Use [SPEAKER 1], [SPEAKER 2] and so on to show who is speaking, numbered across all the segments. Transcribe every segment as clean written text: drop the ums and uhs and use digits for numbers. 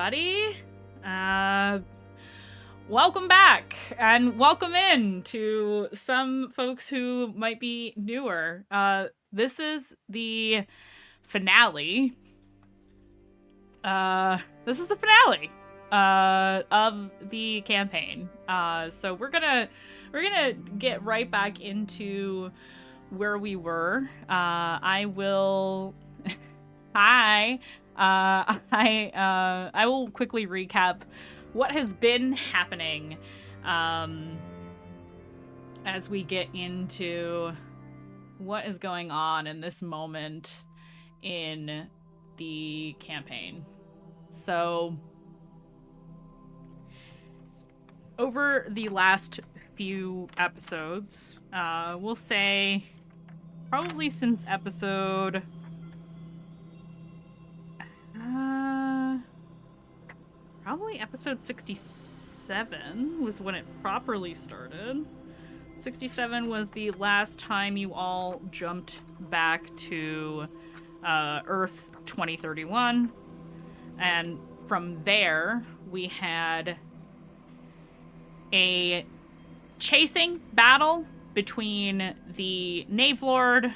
[SPEAKER 1] everybody. Welcome back, and welcome in to some folks who might be newer. This is the finale. This is the finale of the campaign. So we're gonna get right back into where we were. I will. Hi. I will quickly recap what has been happening as we get into what is going on in this moment in the campaign. So, over the last few episodes, we'll say probably since episode... probably episode 67 was when it properly started. 67 was the last time you all jumped back to Earth 2031. And from there, we had a chasing battle between the Knave Lord,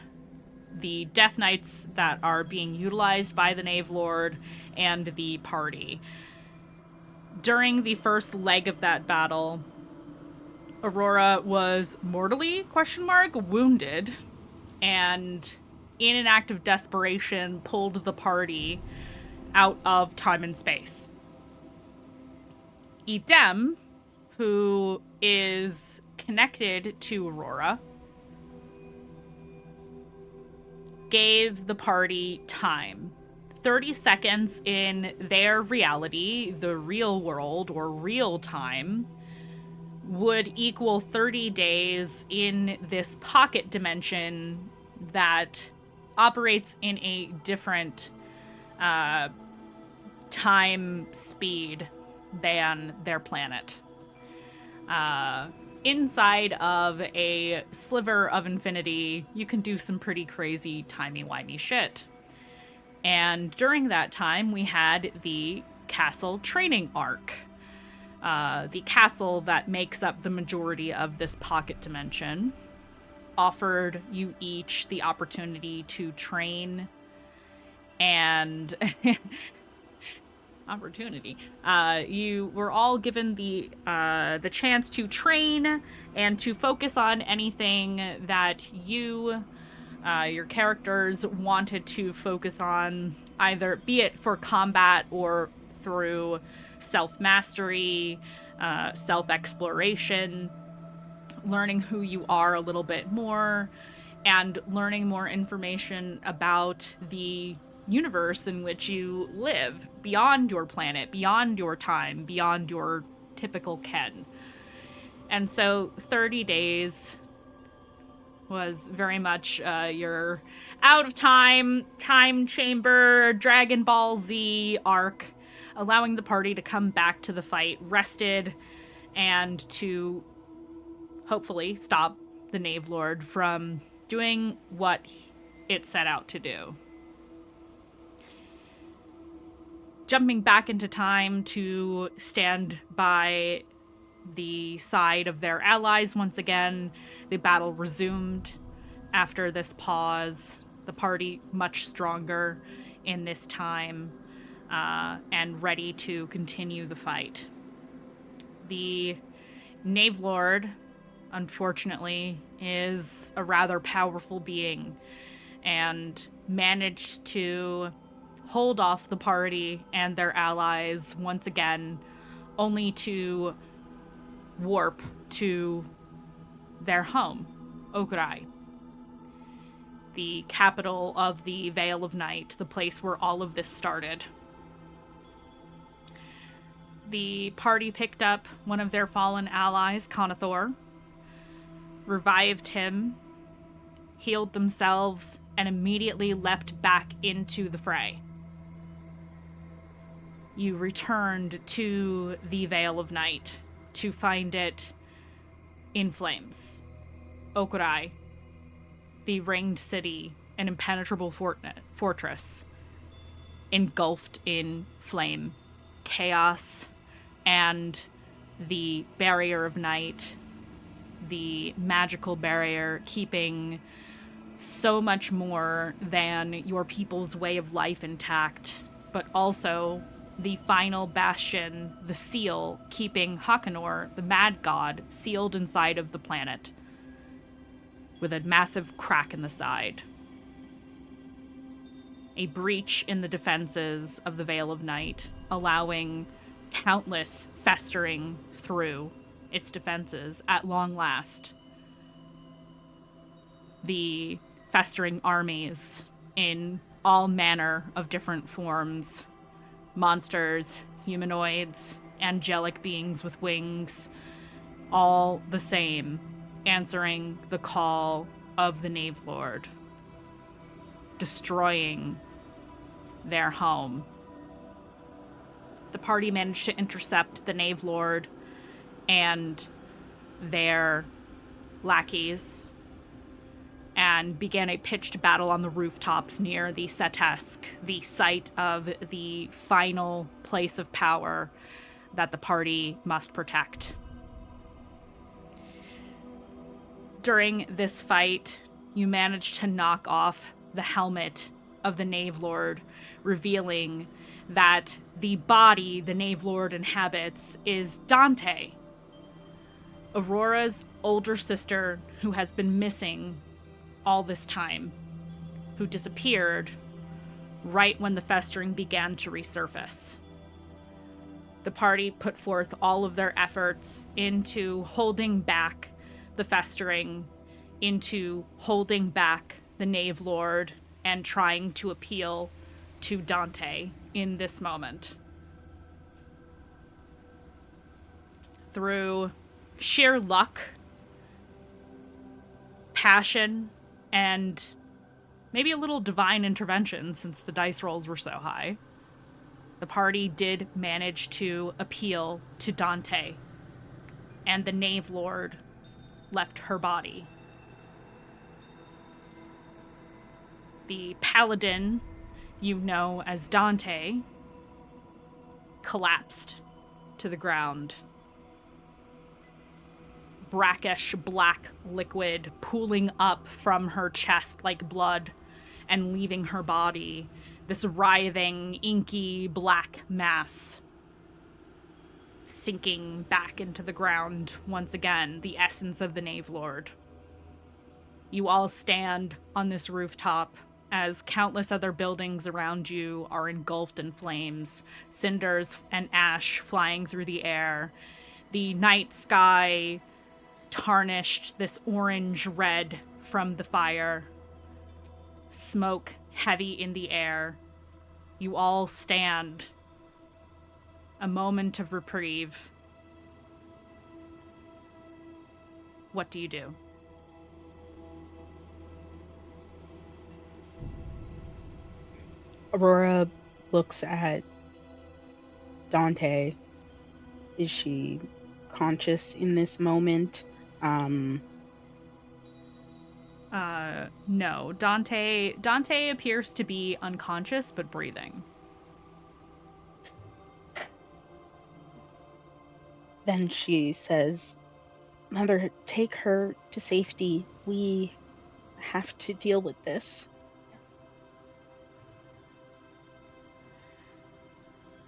[SPEAKER 1] the Death Knights that are being utilized by the Knave Lord, and the party. During the first leg of that battle, Aurora was mortally, wounded, and in an act of desperation, pulled the party out of time and space. Idem, who is connected to Aurora, gave the party time. 30 seconds in their reality, the real world or real time, would equal 30 days in this pocket dimension that operates in a different time speed than their planet. Inside of a sliver of infinity, you can do some pretty crazy timey-wimey shit. And during that time, we had the castle training arc. The castle that makes up the majority of this pocket dimension offered you each the opportunity to train and... opportunity. You were all given the chance to train and to focus on anything that you... your characters wanted to focus on, either be it for combat or through self-mastery, self-exploration, learning who you are a little bit more, and learning more information about the universe in which you live, beyond your planet, beyond your time, beyond your typical ken. And so 30 days... was very much your out of time chamber, Dragon Ball Z arc, allowing the party to come back to the fight rested and to hopefully stop the Knave Lord from doing what it set out to do. Jumping back into time to stand by the side of their allies once again, the battle resumed after this pause, the party much stronger in this time, and ready to continue the fight. The Knave Lord, unfortunately, is a rather powerful being and managed to hold off the party and their allies once again, only to warp to their home, Okurai, the capital of the Vale of Night, the place where all of this started. The party picked up one of their fallen allies, Conathor, revived him, healed themselves, and immediately leapt back into the fray. You returned to the Vale of Night to find it in flames. Okurai, the ringed city, an impenetrable fortress, engulfed in flame chaos and the barrier of night, the magical barrier, keeping so much more than your people's way of life intact, but also the final bastion, the seal, keeping Hakanor, the mad god, sealed inside of the planet with a massive crack in the side. A breach in the defenses of the Veil of Night, allowing countless festering through its defenses at long last. The festering armies in all manner of different forms. Monsters, humanoids, angelic beings with wings, all the same, answering the call of the Knave Lord, destroying their home. The party managed to intercept the Knave Lord and their lackeys and began a pitched battle on the rooftops near the Setesk, the site of the final place of power that the party must protect. During this fight, you managed to knock off the helmet of the Knave Lord, revealing that the body the Knave Lord inhabits is Dante, Aurora's older sister who has been missing all this time, who disappeared right when the festering began to resurface. The party put forth all of their efforts into holding back the festering, into holding back the Knave Lord, and trying to appeal to Dante in this moment. Through sheer luck, passion, and maybe a little divine intervention since the dice rolls were so high, the party did manage to appeal to Dante, and the Knave Lord left her body. The paladin you know as Dante collapsed to the ground. Brackish black liquid pooling up from her chest like blood and leaving her body, this writhing, inky black mass sinking back into the ground once again, the essence of the Knave Lord. You all stand on this rooftop as countless other buildings around you are engulfed in flames, cinders and ash flying through the air. The night sky tarnished this orange-red from the fire. Smoke heavy in the air. You all stand. A moment of reprieve. What do you do?
[SPEAKER 2] Aurora looks at Dante. Is she conscious in this moment?
[SPEAKER 1] No. Dante appears to be unconscious but breathing.
[SPEAKER 2] Then she says, "Mother, take her to safety. We have to deal with this."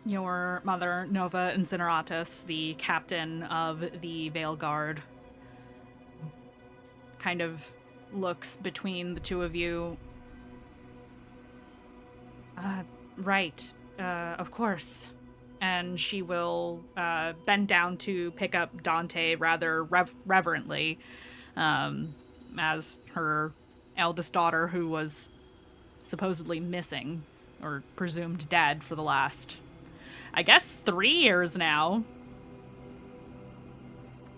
[SPEAKER 1] Your mother, Nova Incineratus, the captain of the Veil Guard, kind of looks between the two of you. Right. Of course. And she will bend down to pick up Dante rather reverently, as her eldest daughter, who was supposedly missing, or presumed dead for the last, I guess, 3 years now.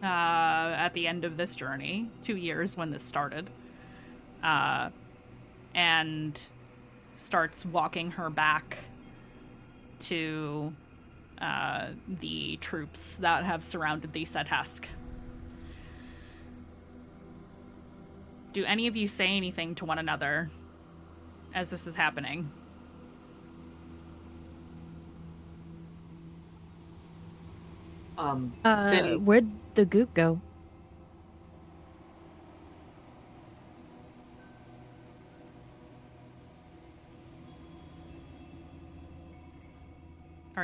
[SPEAKER 1] At the end of this journey, 2 years when this started. And starts walking her back to the troops that have surrounded the Setesk. Do any of you say anything to one another as this is happening?
[SPEAKER 3] Say,
[SPEAKER 4] Where'd the goop go?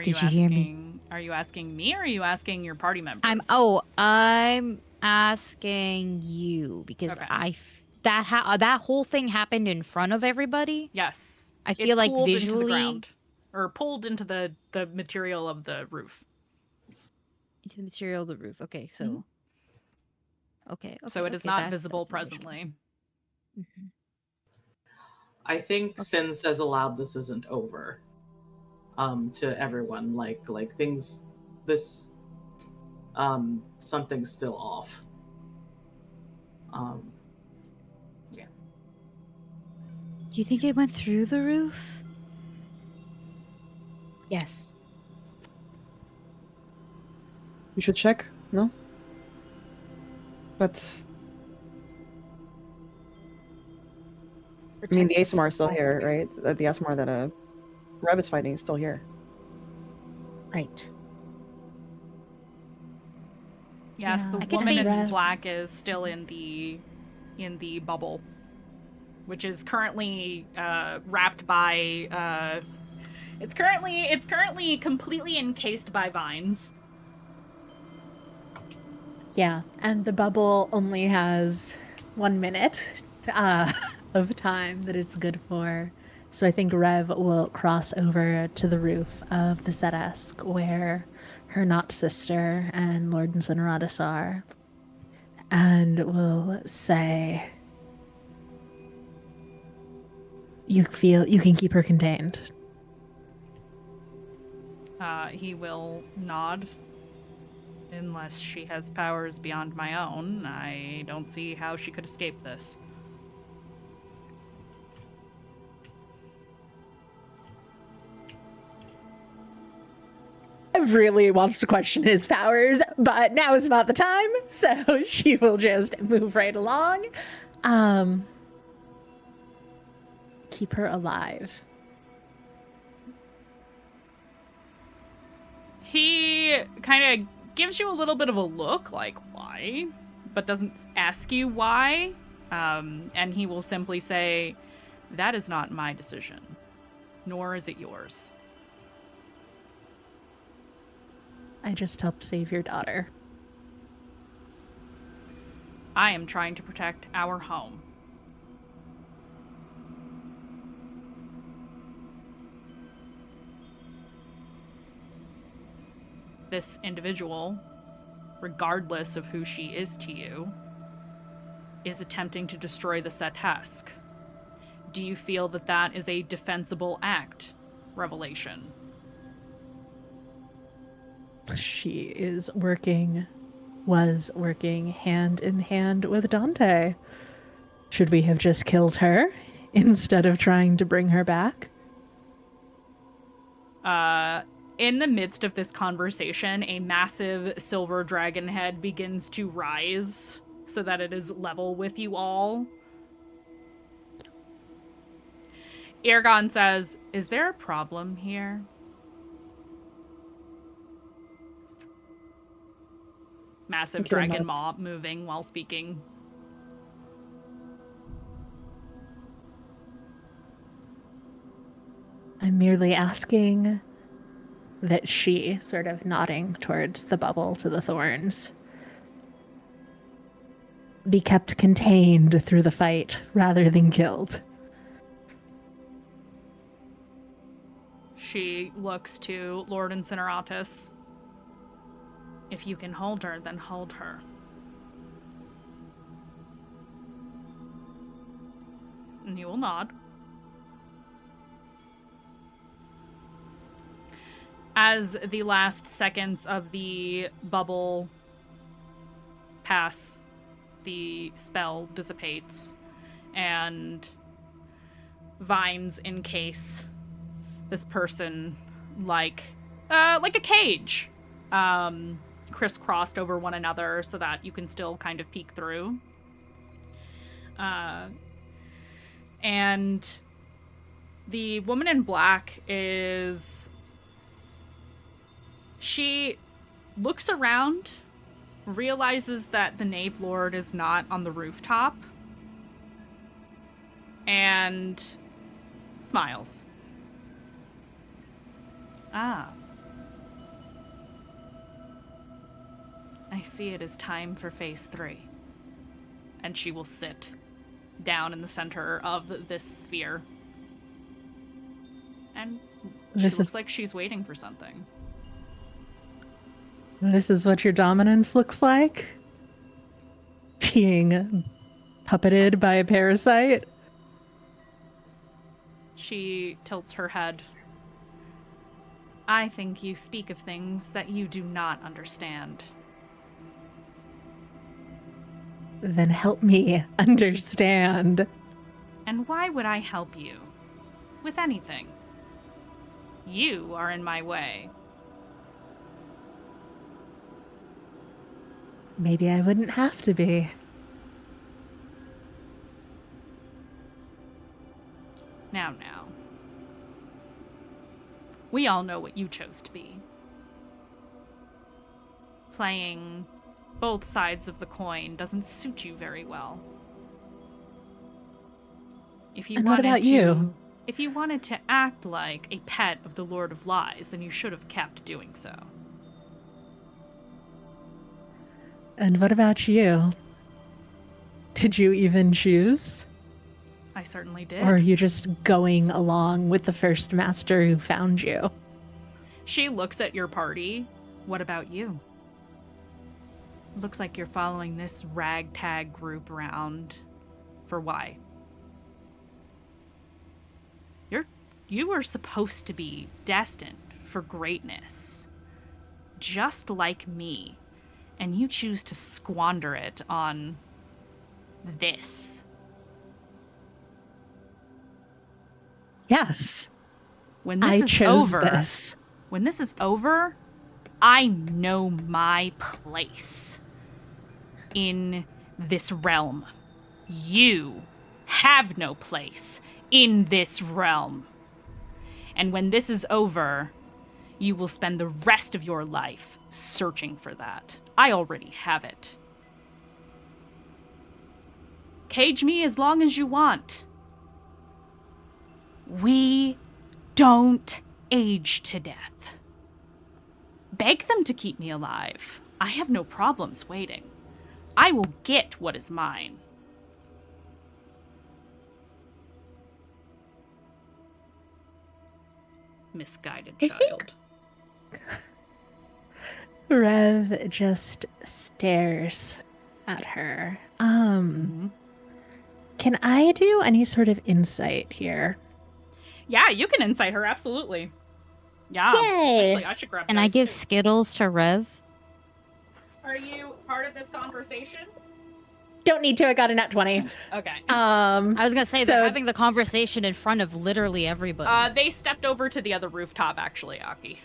[SPEAKER 4] Did you hear me?
[SPEAKER 1] Are you asking me or are you asking your party members?
[SPEAKER 4] I'm asking you because
[SPEAKER 1] Okay.
[SPEAKER 4] that whole thing happened in front of everybody.
[SPEAKER 1] Yes.
[SPEAKER 4] I
[SPEAKER 1] It
[SPEAKER 4] feel like
[SPEAKER 1] pooled into the
[SPEAKER 4] visually
[SPEAKER 1] ground. Or pulled into the material of the roof.
[SPEAKER 4] into the material of the roof. Okay, so
[SPEAKER 1] Mhm.
[SPEAKER 4] okay,
[SPEAKER 1] So it is
[SPEAKER 4] okay,
[SPEAKER 1] not visible
[SPEAKER 4] that's visual.
[SPEAKER 1] presently.
[SPEAKER 4] Mhm.
[SPEAKER 3] I think
[SPEAKER 4] Okay.
[SPEAKER 3] Sin says aloud, "This isn't over." To everyone, like things, this, something's still off. Yeah.
[SPEAKER 4] Do you think it went through the roof?
[SPEAKER 2] Yes.
[SPEAKER 5] We should check, no? But I mean, the
[SPEAKER 2] Protect
[SPEAKER 5] ASMR is still
[SPEAKER 2] supplies.
[SPEAKER 5] here, right? The ASMR that Rev is fighting is still here.
[SPEAKER 2] Right.
[SPEAKER 1] Yes,
[SPEAKER 4] Yeah,
[SPEAKER 1] the
[SPEAKER 4] I could
[SPEAKER 1] woman in
[SPEAKER 4] face-
[SPEAKER 1] black is still in the bubble, which is currently wrapped by it's currently completely encased by vines.
[SPEAKER 6] Yeah, and the bubble only has 1 minute of time that it's good for. So I think Rev will cross over to the roof of the Zedesk where her not sister and Lord Incineratus are, and will say, "You can keep her contained."
[SPEAKER 1] He will nod. Unless she has powers beyond my own, I don't see how she could escape this.
[SPEAKER 6] Really wants to question his powers, but now is not the time, so she will just move right along. Keep her alive.
[SPEAKER 1] He kind of gives you a little bit of a look, like, why? But doesn't ask you why. And he will simply say, that is not my decision, nor is it yours.
[SPEAKER 6] I just helped save your daughter.
[SPEAKER 1] I am trying to protect our home. This individual, regardless of who she is to you, is attempting to destroy the Set-Hesk. Do you feel that that is a defensible act, Revelation?
[SPEAKER 6] She was working hand in hand with Dante. Should we have just killed her instead of trying to bring her back?
[SPEAKER 1] In the midst of this conversation, a massive silver dragon head begins to rise so that it is level with you all. Ergon says, is there a problem here? Massive dragon maw moving while speaking.
[SPEAKER 6] I'm merely asking that she, sort of nodding towards the bubble to the thorns, be kept contained through the fight rather than killed.
[SPEAKER 1] She looks to Lord Incineratus. If you can hold her, then hold her. And he will nod. As the last seconds of the bubble pass, the spell dissipates, and vines encase this person like a cage, crisscrossed over one another so that you can still kind of peek through. And the woman in black is... She looks around, realizes that the Knave Lord is not on the rooftop, and smiles. Ah. I see it is time for phase 3. And she will sit down in the center of this sphere. And she looks like she's waiting for something.
[SPEAKER 6] This is what your dominance looks like? Being puppeted by a parasite?
[SPEAKER 1] She tilts her head. I think you speak of things that you do not understand.
[SPEAKER 6] Then help me understand.
[SPEAKER 1] And why would I help you? With anything. You are in my way.
[SPEAKER 6] Maybe I wouldn't have to be.
[SPEAKER 1] Now. We all know what you chose to be. Playing both sides of the coin doesn't suit you very well. If you
[SPEAKER 6] And what
[SPEAKER 1] wanted
[SPEAKER 6] about
[SPEAKER 1] to,
[SPEAKER 6] you?
[SPEAKER 1] If you wanted to act like a pet of the Lord of Lies, then you should have kept doing so.
[SPEAKER 6] And what about you? Did you even choose?
[SPEAKER 1] I certainly did.
[SPEAKER 6] Or are you just going along with the first master who found you?
[SPEAKER 1] She looks at your party. What about you? Looks like you're following this ragtag group around. For why? You were supposed to be destined for greatness. Just like me. And you choose to squander it on this.
[SPEAKER 6] Yes.
[SPEAKER 1] When this
[SPEAKER 6] I
[SPEAKER 1] is
[SPEAKER 6] chose
[SPEAKER 1] over,
[SPEAKER 6] this.
[SPEAKER 1] When this is over, I know my place in this realm. You have no place in this realm. And when this is over, you will spend the rest of your life searching for that. I already have it. Cage me as long as you want. We don't age to death. Beg them to keep me alive. I have no problems waiting. I will get what is mine. Misguided child.
[SPEAKER 6] Rev just stares at her. Can I do any sort of insight here?
[SPEAKER 1] Yeah, you can insight her, absolutely. Yeah.
[SPEAKER 4] Yay!
[SPEAKER 1] Actually, I should grab
[SPEAKER 4] And I
[SPEAKER 1] dice,
[SPEAKER 4] give
[SPEAKER 1] too.
[SPEAKER 4] Skittles to Rev.
[SPEAKER 1] Are you part of this conversation?
[SPEAKER 6] Don't need to. I got a nat 20.
[SPEAKER 1] Okay.
[SPEAKER 4] I was gonna say, they're
[SPEAKER 6] so-
[SPEAKER 4] having the conversation in front of literally everybody.
[SPEAKER 1] They stepped over to the other rooftop, actually, Aki.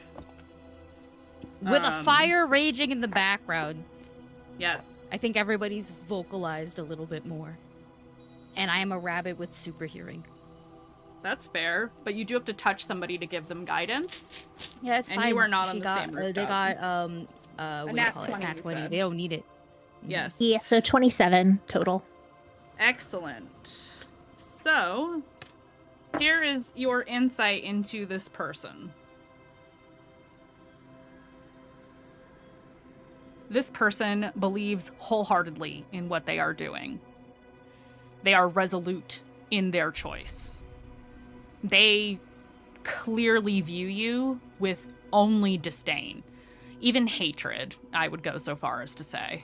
[SPEAKER 4] With a fire raging in the background.
[SPEAKER 1] Yes.
[SPEAKER 4] I think everybody's vocalized a little bit more. And I am a rabbit with super hearing.
[SPEAKER 1] That's fair, but you do have to touch somebody to give them guidance.
[SPEAKER 4] Yeah, it's
[SPEAKER 1] And
[SPEAKER 4] fine.
[SPEAKER 1] you are not on
[SPEAKER 4] She
[SPEAKER 1] the
[SPEAKER 4] got,
[SPEAKER 1] same
[SPEAKER 4] They
[SPEAKER 1] rooftop.
[SPEAKER 4] got, what do you
[SPEAKER 1] nat
[SPEAKER 4] call
[SPEAKER 1] 20,
[SPEAKER 4] it? Nat
[SPEAKER 1] you
[SPEAKER 4] 20.
[SPEAKER 1] said.
[SPEAKER 4] They don't need it.
[SPEAKER 1] Yes.
[SPEAKER 6] Yeah, so 27 total.
[SPEAKER 1] Excellent. So, here is your insight into this person. This person believes wholeheartedly in what they are doing. They are resolute in their choice. They clearly view you with only disdain, even hatred, I would go so far as to say.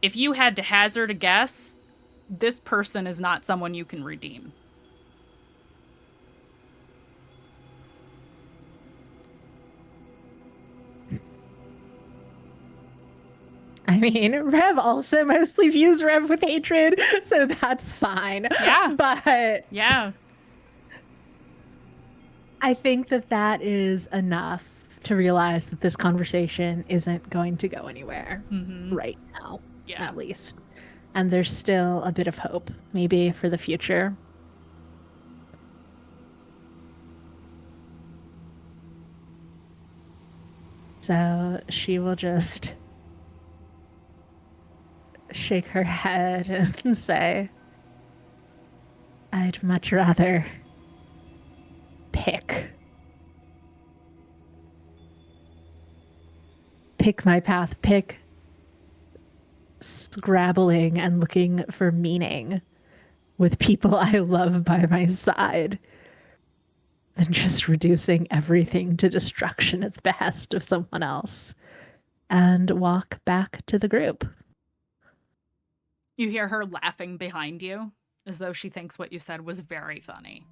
[SPEAKER 1] If you had to hazard a guess, this person is not someone you can redeem.
[SPEAKER 6] I mean, Rev also mostly views Rev with hatred, so that's fine.
[SPEAKER 1] Yeah.
[SPEAKER 6] But
[SPEAKER 1] Yeah.
[SPEAKER 6] I think that is enough to realize that this conversation isn't going to go anywhere right now,
[SPEAKER 1] Yeah.
[SPEAKER 6] at least. And there's still a bit of hope, maybe, for the future. So she will just shake her head and say, I'd much rather pick my path, pick scrabbling and looking for meaning with people I love by my side than just reducing everything to destruction at the behest of someone else, and walk back to the group.
[SPEAKER 1] You hear her laughing behind you, as though she thinks what you said was very funny.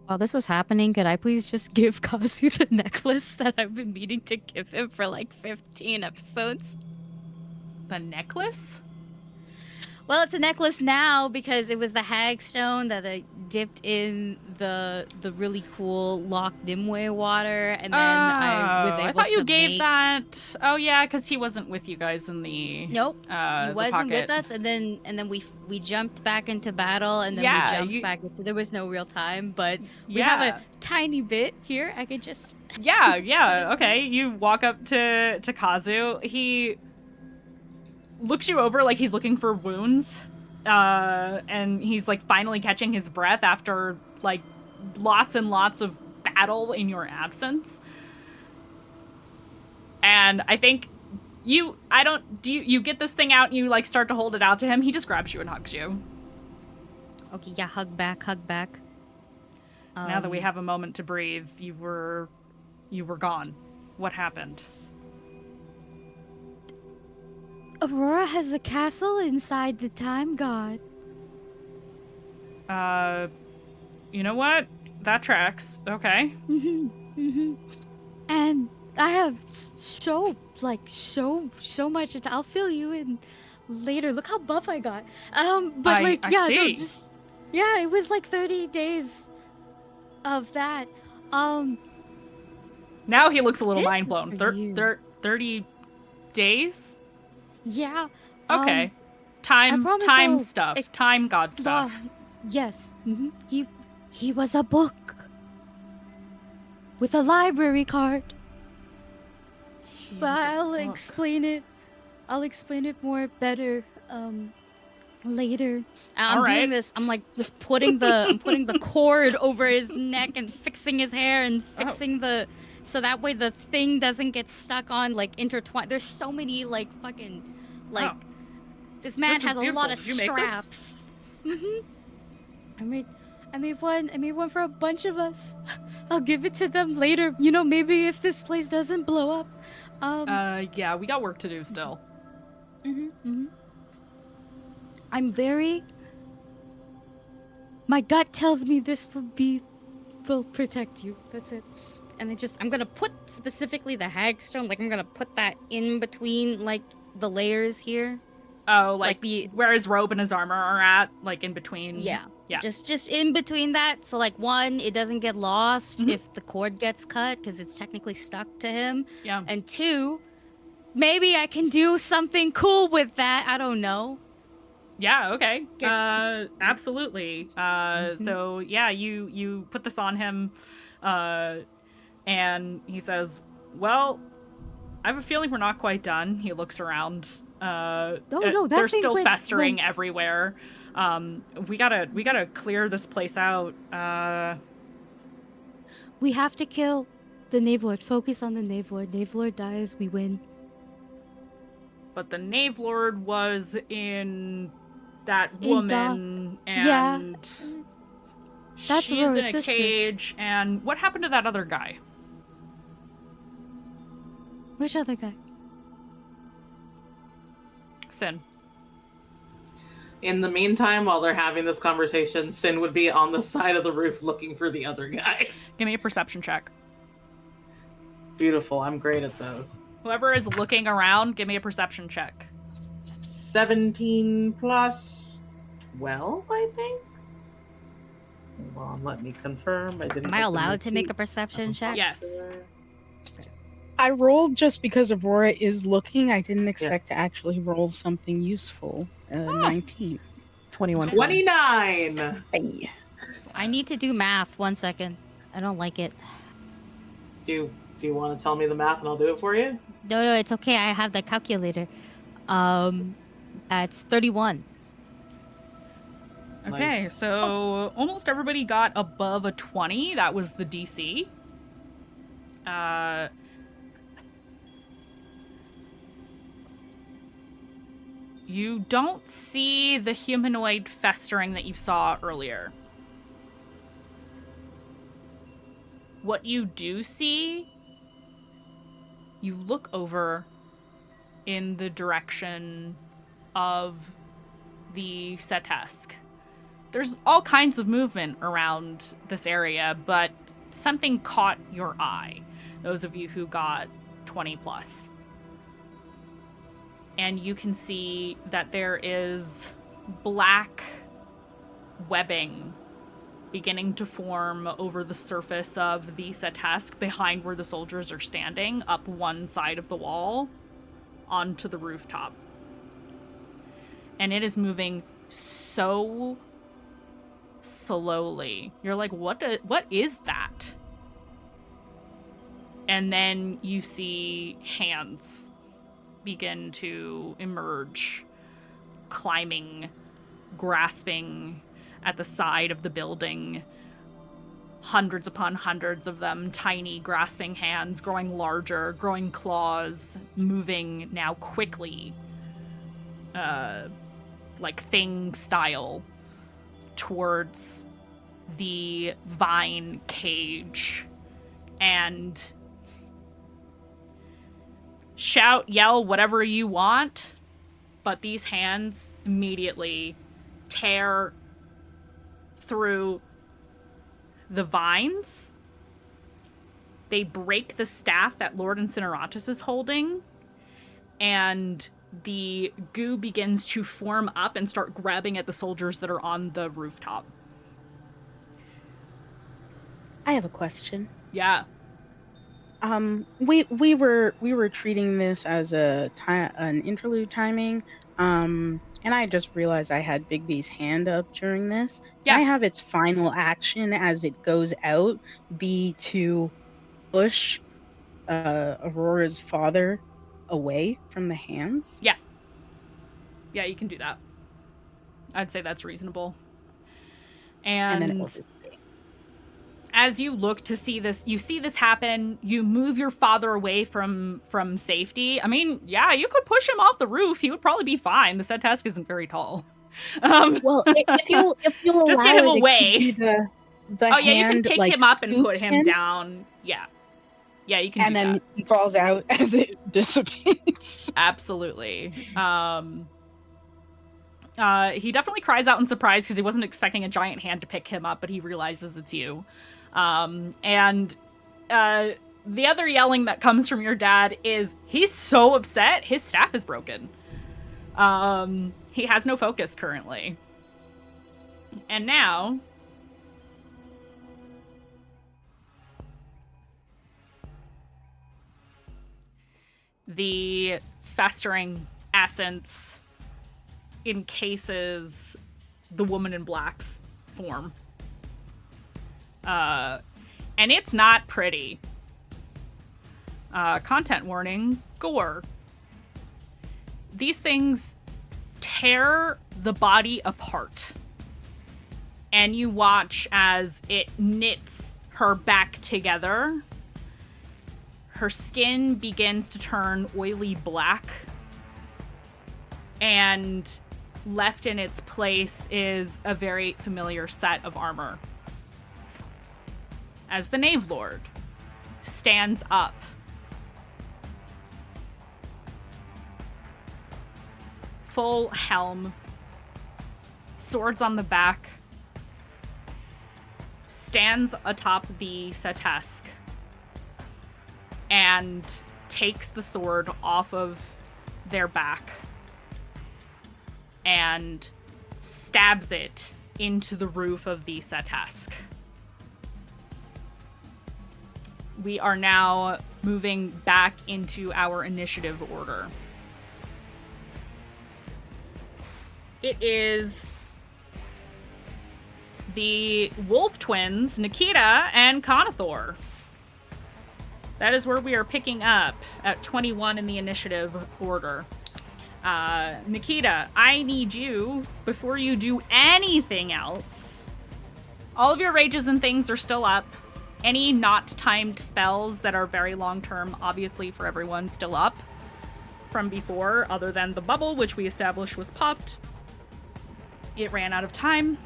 [SPEAKER 4] While this was happening, could I please just give Kazu the necklace that I've been meaning to give him for like 15 episodes?
[SPEAKER 1] The necklace?
[SPEAKER 4] Well, it's a necklace now because it was the hag stone that I dipped in the really cool Loch Nimue water, and then I was able to
[SPEAKER 1] I thought you gave
[SPEAKER 4] make...
[SPEAKER 1] that. Oh yeah, because he wasn't with you guys in the.
[SPEAKER 4] Nope, he
[SPEAKER 1] the
[SPEAKER 4] wasn't
[SPEAKER 1] pocket.
[SPEAKER 4] with us, and then we jumped back into battle, and then
[SPEAKER 1] Yeah,
[SPEAKER 4] we jumped back into. There was no real time, but we have a tiny bit here. I could just.
[SPEAKER 1] Yeah. Okay, you walk up to Kazu. He looks you over like he's looking for wounds, and he's like finally catching his breath after like lots and lots of battle in your absence. And I think you get this thing out and you like start to hold it out to him. He just grabs you and hugs you.
[SPEAKER 4] Okay, yeah, hug back.
[SPEAKER 1] Now that we have a moment to breathe, you were gone. What happened?
[SPEAKER 4] Aurora has a castle inside the Time God.
[SPEAKER 1] You know what? That tracks. Okay.
[SPEAKER 4] And I have so much. I'll fill you in later. Look how buff I got. But
[SPEAKER 1] I see.
[SPEAKER 4] No, it was like 30 days of that.
[SPEAKER 1] Now he looks a little
[SPEAKER 4] This
[SPEAKER 1] mind
[SPEAKER 4] is
[SPEAKER 1] blown.
[SPEAKER 4] for you.
[SPEAKER 1] 30 days?
[SPEAKER 4] Yeah.
[SPEAKER 1] Okay.
[SPEAKER 4] I promise
[SPEAKER 1] Time
[SPEAKER 4] I'll-
[SPEAKER 1] stuff. Time god stuff.
[SPEAKER 4] Yes. He was a book with a library card. But I'll explain it. I'll explain it more better later. I'm
[SPEAKER 1] All right.
[SPEAKER 4] doing this. I'm like just putting the cord over his neck and fixing his hair and fixing so that way the thing doesn't get stuck on like intertwined. There's so many like fucking like this man
[SPEAKER 1] This is
[SPEAKER 4] has a lot
[SPEAKER 1] beautiful.
[SPEAKER 4] of
[SPEAKER 1] Did you make this?
[SPEAKER 4] straps. I made one for a bunch of us. I'll give it to them later. You know, maybe if this place doesn't blow up.
[SPEAKER 1] Yeah, we got work to do still.
[SPEAKER 4] My gut tells me this will protect you. That's it. And I'm gonna put specifically the hagstone, like I'm gonna put that in between like the layers here.
[SPEAKER 1] Oh,
[SPEAKER 4] Like the-
[SPEAKER 1] where his robe and his armor are at, like in between.
[SPEAKER 4] Yeah.
[SPEAKER 1] Yeah.
[SPEAKER 4] Just in between that. So like one, it doesn't get lost
[SPEAKER 1] Mhm.
[SPEAKER 4] if the cord gets cut because it's technically stuck to him.
[SPEAKER 1] Yeah.
[SPEAKER 4] And two, maybe I can do something cool with that. I don't know.
[SPEAKER 1] Yeah, okay.
[SPEAKER 4] Get-
[SPEAKER 1] Absolutely. So yeah, you put this on him, and he says, well, I have a feeling we're not quite done. He looks around.
[SPEAKER 4] No,
[SPEAKER 1] They're
[SPEAKER 4] that thing
[SPEAKER 1] still
[SPEAKER 4] went-
[SPEAKER 1] festering everywhere. We gotta clear this place out.
[SPEAKER 4] We have to kill the Knave Lord. Focus on the Knave Lord. Knave Lord dies, we win.
[SPEAKER 1] But the Knave Lord was in that
[SPEAKER 4] In
[SPEAKER 1] woman,
[SPEAKER 4] yeah.
[SPEAKER 1] and
[SPEAKER 4] That's
[SPEAKER 1] she's in
[SPEAKER 4] Aurora's
[SPEAKER 1] a
[SPEAKER 4] sister.
[SPEAKER 1] cage. And what happened to that other guy?
[SPEAKER 4] Which other guy?
[SPEAKER 1] Sin.
[SPEAKER 3] In the meantime, while they're having this conversation, Sin would be on the side of the roof looking for the other guy.
[SPEAKER 1] Give me a perception check.
[SPEAKER 3] Beautiful. I'm great at those.
[SPEAKER 1] Whoever is looking around, give me a perception check.
[SPEAKER 3] 17 plus 12, I think? Hold on, let me confirm.
[SPEAKER 4] Am I allowed to make a perception check?
[SPEAKER 1] Yes.
[SPEAKER 2] I rolled just because Aurora is looking. I didn't expect to
[SPEAKER 3] Yes.
[SPEAKER 2] actually roll something useful. 19.
[SPEAKER 5] 21.
[SPEAKER 3] 29!
[SPEAKER 5] Hey.
[SPEAKER 4] I need to do math. 1 second. I don't like it.
[SPEAKER 3] Do you want to tell me the math and I'll do it for you?
[SPEAKER 4] No, it's okay. I have the calculator. That's 31.
[SPEAKER 1] Okay,
[SPEAKER 3] Nice.
[SPEAKER 1] so almost everybody got above a 20. That was the DC. You don't see the humanoid festering that you saw earlier. What you do see, you look over in the direction of the Setesk. There's all kinds of movement around this area, but something caught your eye. Those of you who got 20 plus. And you can see that there is black webbing beginning to form over the surface of the Setesk behind where the soldiers are standing, up one side of the wall onto the rooftop. And it is moving so slowly. You're like, what is that? And then you see hands begin to emerge, climbing, grasping at the side of the building. Hundreds upon hundreds of them, tiny grasping hands, growing larger, growing claws, moving now quickly, like Thing style, towards the vine cage. And shout, yell, whatever you want, but these hands immediately tear through the vines. They break the staff that Lord Incineratus is holding, and the goo begins to form up and start grabbing at the soldiers that are on the rooftop.
[SPEAKER 2] I have a question.
[SPEAKER 1] Yeah.
[SPEAKER 2] We were treating this as an interlude timing. And I just realized I had Bigby's hand up during this.
[SPEAKER 1] Yeah.
[SPEAKER 2] Can I have its final action as it goes out be to push Aurora's father away from the hands?
[SPEAKER 1] Yeah. Yeah, you can do that. I'd say that's reasonable.
[SPEAKER 2] And then it will
[SPEAKER 1] And
[SPEAKER 2] just
[SPEAKER 1] as you look to see this, you see this happen, you move your father away from safety. I mean, yeah, you could push him off the roof. He would probably be fine. The Setesk isn't very tall.
[SPEAKER 2] Well, if you'll
[SPEAKER 1] Just
[SPEAKER 2] allow
[SPEAKER 1] get him
[SPEAKER 2] it to
[SPEAKER 1] away.
[SPEAKER 2] be the
[SPEAKER 1] Oh, yeah, you can
[SPEAKER 2] hand,
[SPEAKER 1] pick
[SPEAKER 2] like,
[SPEAKER 1] him up and put
[SPEAKER 2] scoops
[SPEAKER 1] him down. Yeah. Yeah, you can
[SPEAKER 2] and
[SPEAKER 1] do
[SPEAKER 2] then
[SPEAKER 1] that.
[SPEAKER 2] he falls out as it dissipates.
[SPEAKER 1] Absolutely. He definitely cries out in surprise because he wasn't expecting a giant hand to pick him up, but he realizes it's you. And the other yelling that comes from your dad is he's so upset his staff is broken. He has no focus currently. And now the festering essence encases the woman in black's form. And it's not pretty. Content warning, gore. These things tear the body apart. And you watch as it knits her back together. Her skin begins to turn oily black. And left in its place is a very familiar set of armor. As the Knave Lord stands up, full helm, swords on the back, stands atop the Setesk and takes the sword off of their back and stabs it into the roof of the Setesk. We are now moving back into our initiative order. It is the wolf twins, Nikita and Conathor. That is where we are picking up at 21 in the initiative order. Nikita, I need you, before you do anything else, all of your rages and things are still up. Any not timed spells that are very long term, obviously for everyone, still up from before, other than the bubble, which we established was popped. It ran out of time.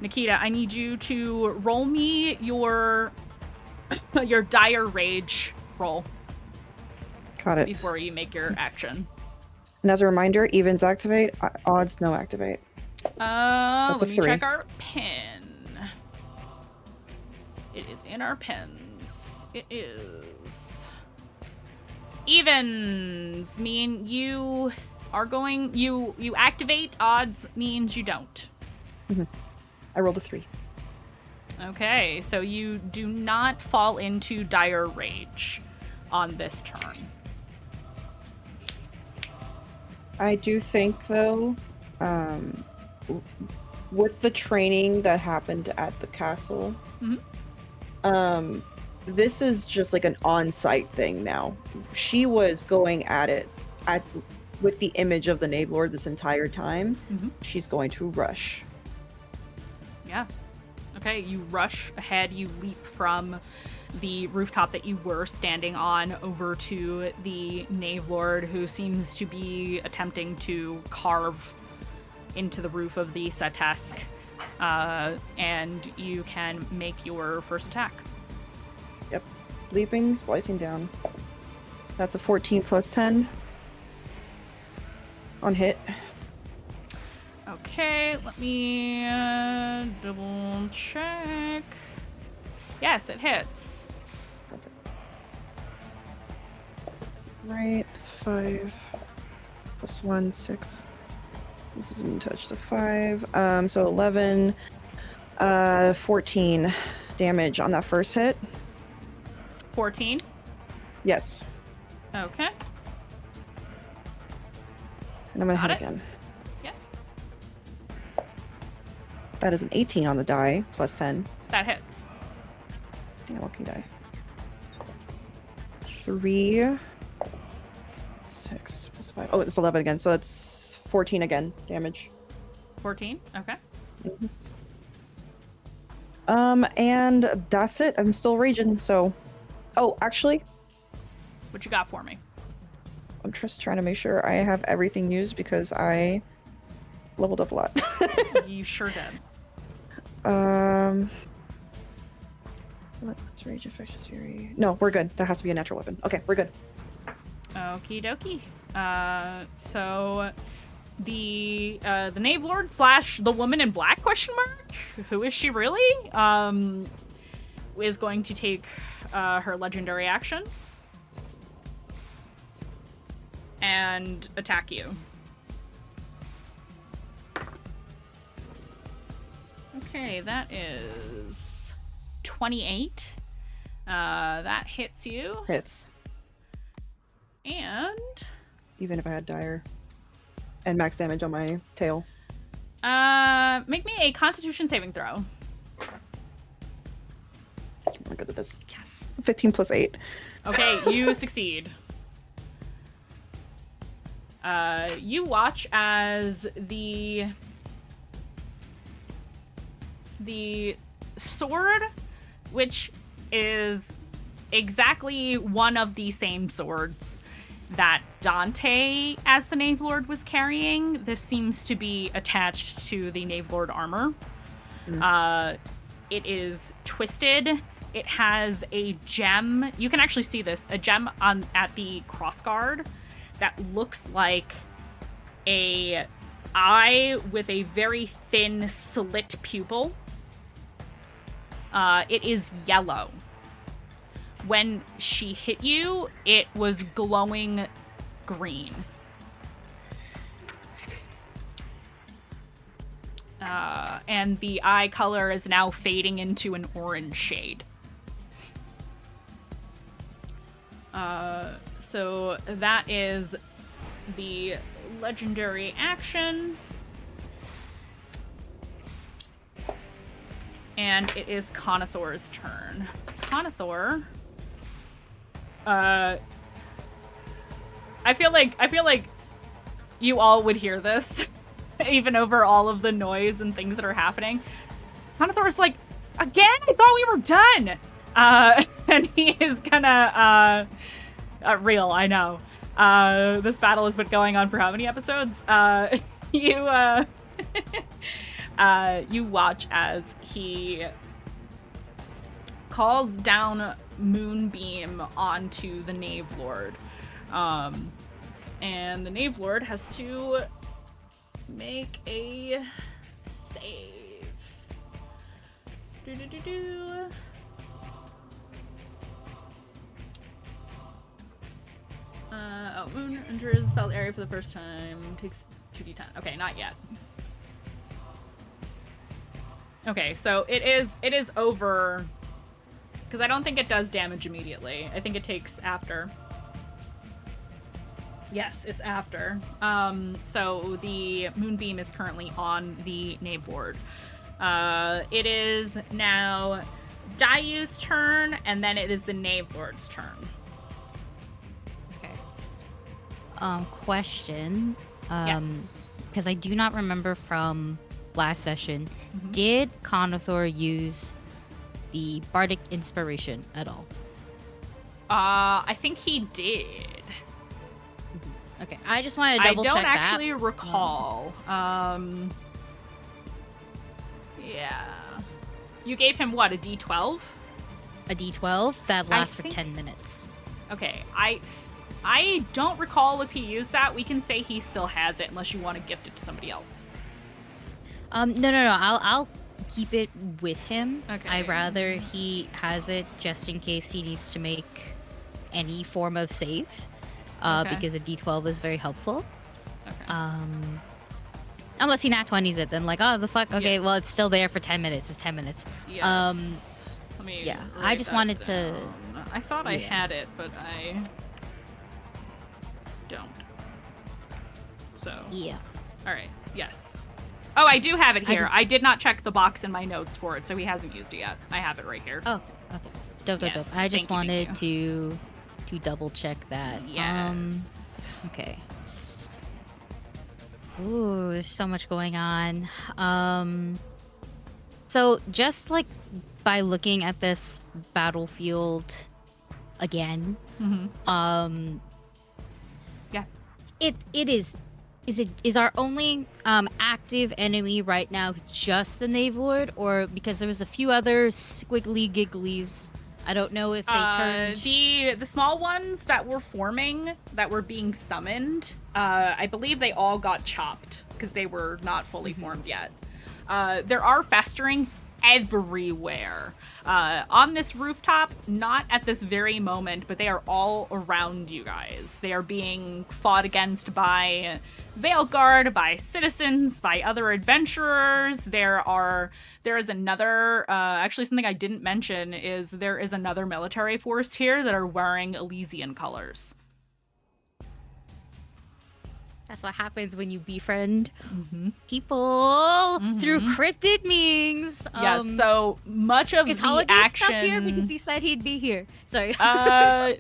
[SPEAKER 1] Nikita, I need you to roll me your dire rage roll
[SPEAKER 5] Got it.
[SPEAKER 1] before you make your action.
[SPEAKER 5] And as a reminder, evens activate, odds no activate.
[SPEAKER 1] Let
[SPEAKER 5] a
[SPEAKER 1] me
[SPEAKER 5] 3.
[SPEAKER 1] check our pen. It is in our pens. It is. Evens mean you are going, you activate, odds means you don't.
[SPEAKER 5] I rolled a 3.
[SPEAKER 1] Okay, so you do not fall into dire rage on this turn.
[SPEAKER 5] I do think, though, with the training that happened at the castle, this is just like an on-site thing now. She was going at it with the image of the Knave Lord this entire time. She's going to rush.
[SPEAKER 1] Yeah. Okay, you rush ahead, you leap from the rooftop that you were standing on over to the Knave Lord, who seems to be attempting to carve into the roof of the Setesk. And you can make your first attack.
[SPEAKER 5] Yep. Leaping, slicing down. That's a 14 plus 10 on hit.
[SPEAKER 1] Okay, let me double check. Yes, it hits.
[SPEAKER 5] Perfect. Right, it's 5 plus 1, 6. This is immune touch, so 5. So 11, 14 damage on that first hit.
[SPEAKER 1] 14.
[SPEAKER 5] Yes.
[SPEAKER 1] Okay.
[SPEAKER 5] And I'm gonna
[SPEAKER 1] Got
[SPEAKER 5] hit
[SPEAKER 1] it.
[SPEAKER 5] again.
[SPEAKER 1] Yeah,
[SPEAKER 5] That is an 18 on the die, plus 10.
[SPEAKER 1] that hits.
[SPEAKER 5] Yeah, lucky die. 3, 6 plus 5. Oh, it's 11 again, so that's 14 again, damage.
[SPEAKER 1] 14. Okay.
[SPEAKER 5] And that's it. I'm still raging, so... Oh, actually,
[SPEAKER 1] What you got for me?
[SPEAKER 5] I'm just trying to make sure I have everything used because I leveled up a lot.
[SPEAKER 1] You sure did.
[SPEAKER 5] Let's rage infectious fury. No, we're good. That has to be a natural weapon. Okay, we're good.
[SPEAKER 1] Okie dokie. So the Knave Lord / the woman in black ? Who is she really? Is going to take her legendary action and attack you. Okay, that is 28. That hits you.
[SPEAKER 5] Hits.
[SPEAKER 1] And
[SPEAKER 5] Even if I had dire. And max damage on my tail.
[SPEAKER 1] make me a Constitution saving throw.
[SPEAKER 5] I'm good at this. Yes. 15 plus 8.
[SPEAKER 1] Okay, you succeed. You watch as the sword, which is exactly one of the same swords that Dante, as the Knave Lord, was carrying. This seems to be attached to the Knave Lord armor. It is twisted. It has a gem. You can actually see this. A gem at the crossguard that looks like a eye with a very thin slit pupil. It is yellow. When she hit you, it was glowing green. And the eye color is now fading into an orange shade. So that is the legendary action. And it is Conathor's turn. Conathor. I feel like you all would hear this, even over all of the noise and things that are happening. Conathor's like, again? I thought we were done. And he is gonna, real, I know. This battle has been going on for how many episodes? You watch as he calls down Moonbeam onto the Knave Lord. And the Knave Lord has to make a save. Moon enters spell area for the first time. Takes 2d10. Okay, not yet. Okay, so it is over, because I don't think it does damage immediately. I think it takes after. Yes, it's after. So the Moonbeam is currently on the Knave Lord. It is now Dayu's turn, and then it is the Knave Lord's turn.
[SPEAKER 4] Question.
[SPEAKER 1] Yes.
[SPEAKER 4] Because I do not remember from last session, did Conathor use the Bardic Inspiration at all?
[SPEAKER 1] I think he did.
[SPEAKER 4] Okay, I just wanted to double check that.
[SPEAKER 1] I don't actually recall. Yeah. You gave him what, a D12?
[SPEAKER 4] A D12 that lasts for 10 minutes.
[SPEAKER 1] Okay, I don't recall if he used that. We can say he still has it unless you want to gift it to somebody else.
[SPEAKER 4] No. I'll keep it with him.
[SPEAKER 1] Okay.
[SPEAKER 4] I'd rather he has it just in case he needs to make any form of save. Because a D12 is very helpful.
[SPEAKER 1] Okay.
[SPEAKER 4] Unless he nat 20s it, then like, oh, the fuck? Okay,
[SPEAKER 1] Yeah.
[SPEAKER 4] well, it's still there for 10 minutes. It's 10 minutes.
[SPEAKER 1] Yes. Let me
[SPEAKER 4] yeah, I
[SPEAKER 1] write
[SPEAKER 4] just
[SPEAKER 1] that
[SPEAKER 4] wanted
[SPEAKER 1] down.
[SPEAKER 4] to...
[SPEAKER 1] I thought I had it, but I don't. So.
[SPEAKER 4] Yeah.
[SPEAKER 1] All right. Yes. Oh, I do have it here. I
[SPEAKER 4] just-
[SPEAKER 1] did not check the box in my notes for it, so he hasn't used it yet. I have it right here.
[SPEAKER 4] Oh, okay. Dope.
[SPEAKER 1] Yes,
[SPEAKER 4] I just
[SPEAKER 1] thank you,
[SPEAKER 4] wanted to double check that.
[SPEAKER 1] Yes.
[SPEAKER 4] Okay. Ooh, there's so much going on. So just like by looking at this battlefield again,
[SPEAKER 1] Yeah.
[SPEAKER 4] Is our only active enemy right now just the Knave Lord, or because there was a few other squiggly gigglies? I don't know if they turned.
[SPEAKER 1] The small ones that were forming, that were being summoned, I believe they all got chopped because they were not fully formed yet. There are festering everywhere on this rooftop, not at this very moment, but they are all around you guys. They are being fought against by Veilguard, by citizens, by other adventurers. There is another, actually something I didn't mention is there is another military force here that are wearing Elysian colors.
[SPEAKER 4] That's what happens when you befriend people through cryptid memes.
[SPEAKER 1] Yes, so much of
[SPEAKER 4] is
[SPEAKER 1] the
[SPEAKER 4] Holiday
[SPEAKER 1] action
[SPEAKER 4] stuff here because he said he'd be here. Sorry.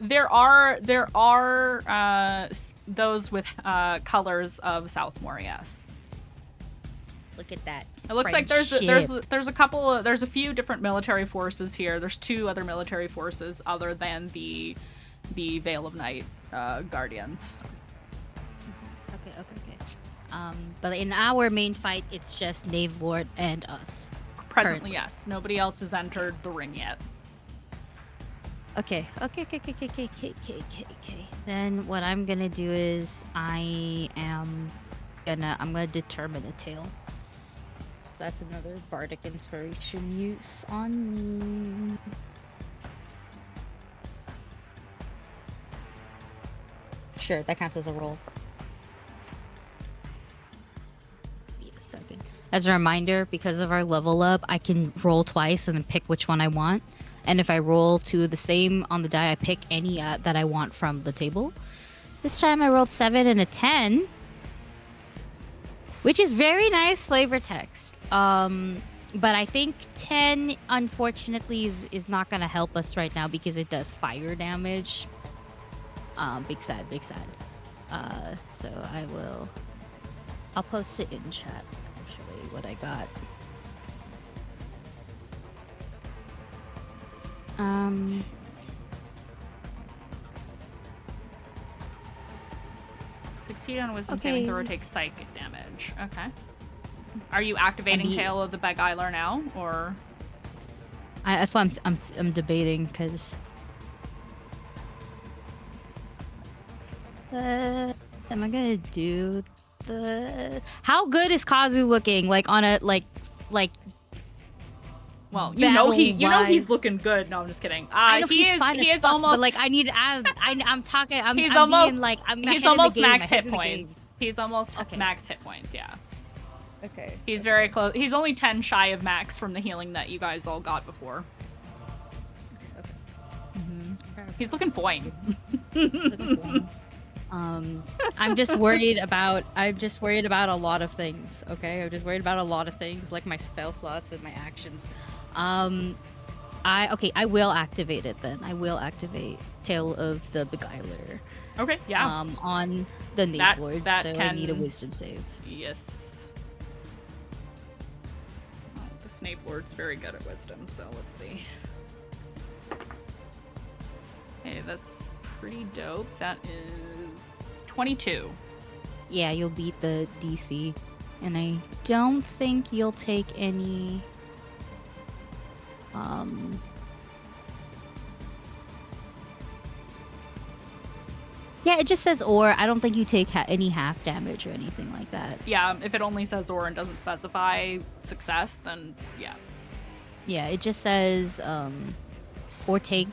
[SPEAKER 1] there are those with colors of Southmore. Yes.
[SPEAKER 4] Look at that.
[SPEAKER 1] It looks like there's a few different military forces here. There's 2 other military forces other than the Veil of Night Guardians.
[SPEAKER 4] Okay. But in our main fight, it's just Knave Lord and us.
[SPEAKER 1] Presently, yes. Nobody else has entered the ring yet.
[SPEAKER 4] Okay. Then what I'm gonna do is I'm gonna determine a tale. So that's another bardic inspiration use on me. Sure, that counts as a roll. Wait a second. As a reminder, because of our level up, I can roll twice and then pick which one I want. And if I roll 2 of the same on the die, I pick any that I want from the table. This time I rolled 7 and a 10, which is very nice flavor text. But I think 10, unfortunately, is not going to help us right now because it does fire damage. Big sad, big sad. So I'll post it in chat, actually, what I got.
[SPEAKER 1] Succeed on a wisdom saving throw, takes psychic damage. Okay. Are you activating Tale of the Beguiler now, or?
[SPEAKER 4] That's why I'm debating, because am I gonna do the? How good is Kazu looking? Like on a like.
[SPEAKER 1] Well, you know he's looking good. No, I'm just kidding.
[SPEAKER 4] I know
[SPEAKER 1] he
[SPEAKER 4] he's
[SPEAKER 1] is
[SPEAKER 4] fine
[SPEAKER 1] he
[SPEAKER 4] as
[SPEAKER 1] is
[SPEAKER 4] fuck,
[SPEAKER 1] almost
[SPEAKER 4] but like I'm talking.
[SPEAKER 1] he's
[SPEAKER 4] I'm
[SPEAKER 1] almost
[SPEAKER 4] being, like I'm
[SPEAKER 1] he's
[SPEAKER 4] ahead of
[SPEAKER 1] almost
[SPEAKER 4] the game,
[SPEAKER 1] max
[SPEAKER 4] ahead
[SPEAKER 1] hit
[SPEAKER 4] of the
[SPEAKER 1] points.
[SPEAKER 4] game.
[SPEAKER 1] He's almost
[SPEAKER 4] Okay.
[SPEAKER 1] max hit points. Yeah.
[SPEAKER 4] Okay.
[SPEAKER 1] He's very close. He's only 10 shy of max from the healing that you guys all got before.
[SPEAKER 4] Okay.
[SPEAKER 1] He's looking fine.
[SPEAKER 4] I'm just worried about a lot of things. Okay, I'm just worried about a lot of things, like my spell slots and my actions. I will activate it then. I will activate Tale of the Beguiler.
[SPEAKER 1] Okay. Yeah.
[SPEAKER 4] On the Knave Lord, so I need a Wisdom save.
[SPEAKER 1] Yes. Oh, the Snape Lord's very good at wisdom, so let's see. Hey, that's pretty dope. That is 22.
[SPEAKER 4] Yeah, you'll beat the DC, and I don't think you'll take any. Yeah, it just says or. I don't think you take any half damage or anything like that.
[SPEAKER 1] Yeah, if it only says or and doesn't specify success, then yeah.
[SPEAKER 4] Yeah, it just says or take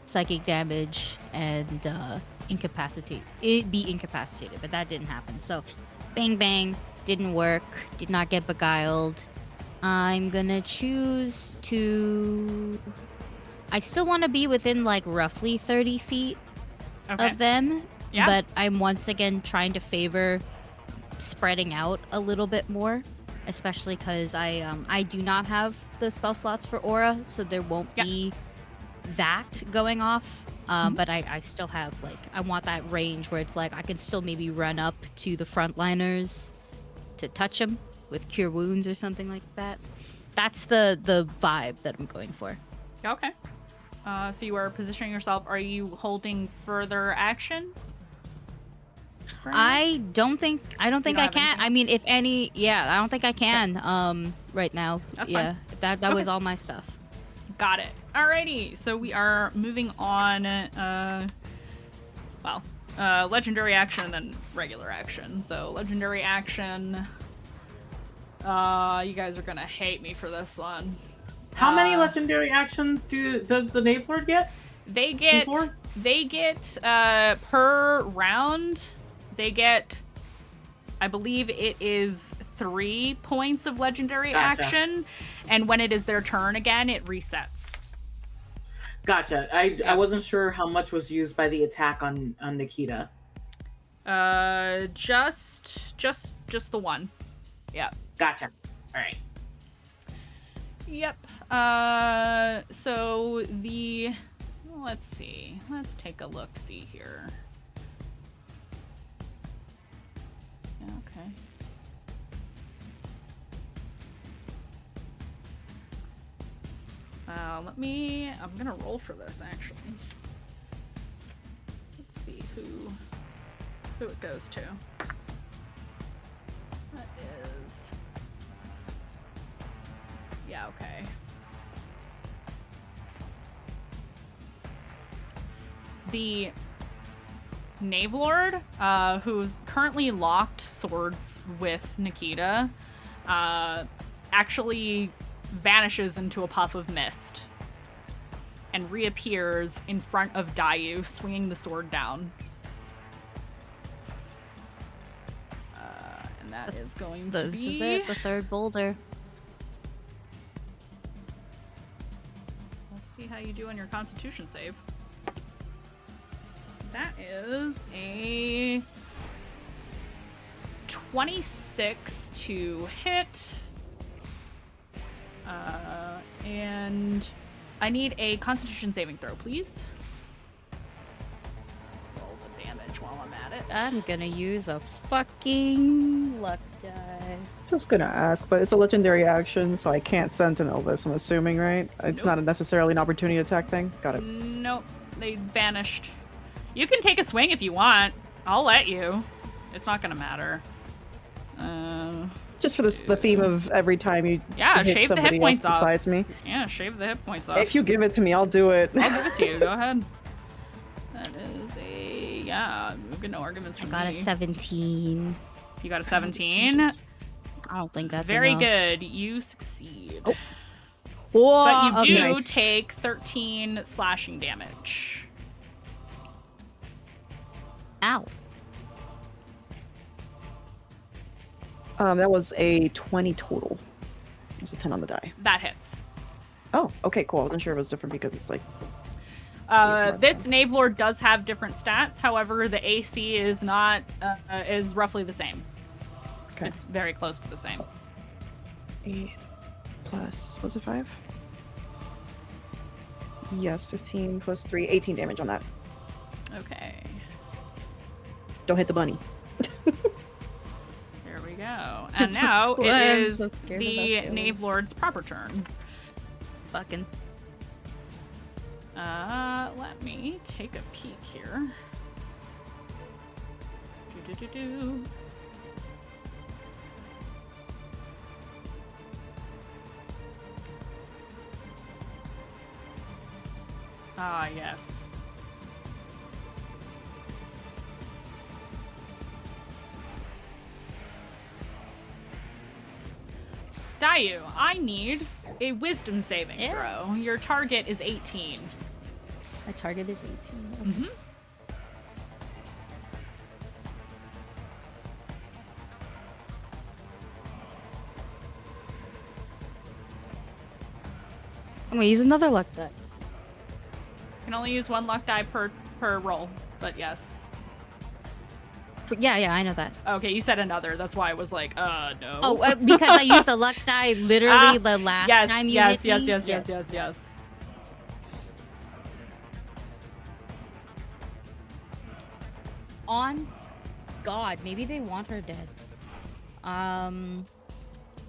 [SPEAKER 4] psychic damage and be incapacitated, but that didn't happen. So bang bang, didn't work, did not get beguiled. I'm gonna choose to. I still want to be within like roughly 30 feet of them, but I'm once again trying to favor spreading out a little bit more, especially because I do not have the spell slots for aura, so there won't be that going off. But I still have like I want that range where it's like I can still maybe run up to the frontliners to touch them with cure wounds or something like that. That's the vibe that I'm going for.
[SPEAKER 1] Okay. So you are positioning yourself. Are you holding further action?
[SPEAKER 4] I don't think I can. I mean, if any, I don't think I can. Right now.
[SPEAKER 1] That's fine.
[SPEAKER 4] That was all my stuff.
[SPEAKER 1] Got it. Alrighty. So we are moving on. Legendary action and then regular action. So legendary action. You guys are gonna hate me for this one.
[SPEAKER 3] How many legendary actions does the Knave Lord get?
[SPEAKER 1] They get per round. They get, I believe it is 3 points of legendary action, and when it is their turn again, it resets.
[SPEAKER 3] Gotcha. I wasn't sure how much was used by the attack on Nikita.
[SPEAKER 1] Just the one. Yeah.
[SPEAKER 3] Gotcha. All right.
[SPEAKER 1] Yep. So let's see. Let's take a look. See here. Yeah, okay. I'm gonna roll for this actually. Let's see who it goes to. That is. Yeah, okay. The Knave Lord, who's currently locked swords with Nikita, actually vanishes into a puff of mist and reappears in front of Dayu, swinging the sword down. And that is going to be...
[SPEAKER 4] This is it, the third boulder.
[SPEAKER 1] See how you do on your Constitution save. That is a 26 to hit And I need a Constitution saving throw, please. Roll the damage while I'm at it.
[SPEAKER 4] I'm gonna use a fucking luck die.
[SPEAKER 5] Just gonna ask, but it's a legendary action, so I can't sentinel this, I'm assuming, right? It's
[SPEAKER 1] Nope.
[SPEAKER 5] not necessarily an opportunity attack thing? Got it.
[SPEAKER 1] Nope, they vanished. You can take a swing if you want. I'll let you. It's not gonna matter.
[SPEAKER 5] Just for the theme of every time you
[SPEAKER 1] Yeah,
[SPEAKER 5] hit
[SPEAKER 1] shave the hit
[SPEAKER 5] somebody
[SPEAKER 1] points
[SPEAKER 5] else
[SPEAKER 1] off.
[SPEAKER 5] besides me.
[SPEAKER 1] Yeah, shave the hit points off.
[SPEAKER 5] If you give it to me, I'll do it.
[SPEAKER 1] I'll give it to you. Go ahead. That is a we've got no arguments
[SPEAKER 4] I
[SPEAKER 1] from
[SPEAKER 4] got a
[SPEAKER 1] me.
[SPEAKER 4] 17.
[SPEAKER 1] You got a 17.
[SPEAKER 4] I don't think that's
[SPEAKER 1] Very
[SPEAKER 4] enough.
[SPEAKER 1] good. You succeed.
[SPEAKER 4] Oh.
[SPEAKER 5] Whoa,
[SPEAKER 1] But you do
[SPEAKER 5] nice.
[SPEAKER 1] take 13 slashing damage.
[SPEAKER 4] Ow.
[SPEAKER 5] That was a 20 total. It was a 10 on the die.
[SPEAKER 1] That hits.
[SPEAKER 5] Oh, okay, cool. I wasn't sure it was different because it's like...
[SPEAKER 1] This Knave Lord does have different stats. However, the AC is not is roughly the same.
[SPEAKER 5] Okay.
[SPEAKER 1] It's very close to the same.
[SPEAKER 5] 8 plus... was it 5? Yes, 15 plus 3. 18 damage on that.
[SPEAKER 1] Okay.
[SPEAKER 5] Don't hit the bunny.
[SPEAKER 1] There we go. And now it
[SPEAKER 4] I'm
[SPEAKER 1] is
[SPEAKER 4] so scared
[SPEAKER 1] the
[SPEAKER 4] about that.
[SPEAKER 1] Knave Lord's proper turn.
[SPEAKER 4] Fucking.
[SPEAKER 1] Let me take a peek here. Do-do-do-do. Ah, yes. Dayu, I need a wisdom saving
[SPEAKER 4] Yeah.
[SPEAKER 1] throw. Your target is 18.
[SPEAKER 4] My target is 18.
[SPEAKER 1] Mm-hmm.
[SPEAKER 4] I'm gonna use another luck die.
[SPEAKER 1] You can only use one luck die per roll, but yes.
[SPEAKER 4] But yeah, I know that.
[SPEAKER 1] Okay, you said another. That's why I was like, no.
[SPEAKER 4] Oh, because I used a luck die literally the last
[SPEAKER 1] yes,
[SPEAKER 4] time you
[SPEAKER 1] yes,
[SPEAKER 4] hit me.
[SPEAKER 1] yes.
[SPEAKER 4] On God, maybe they want her dead.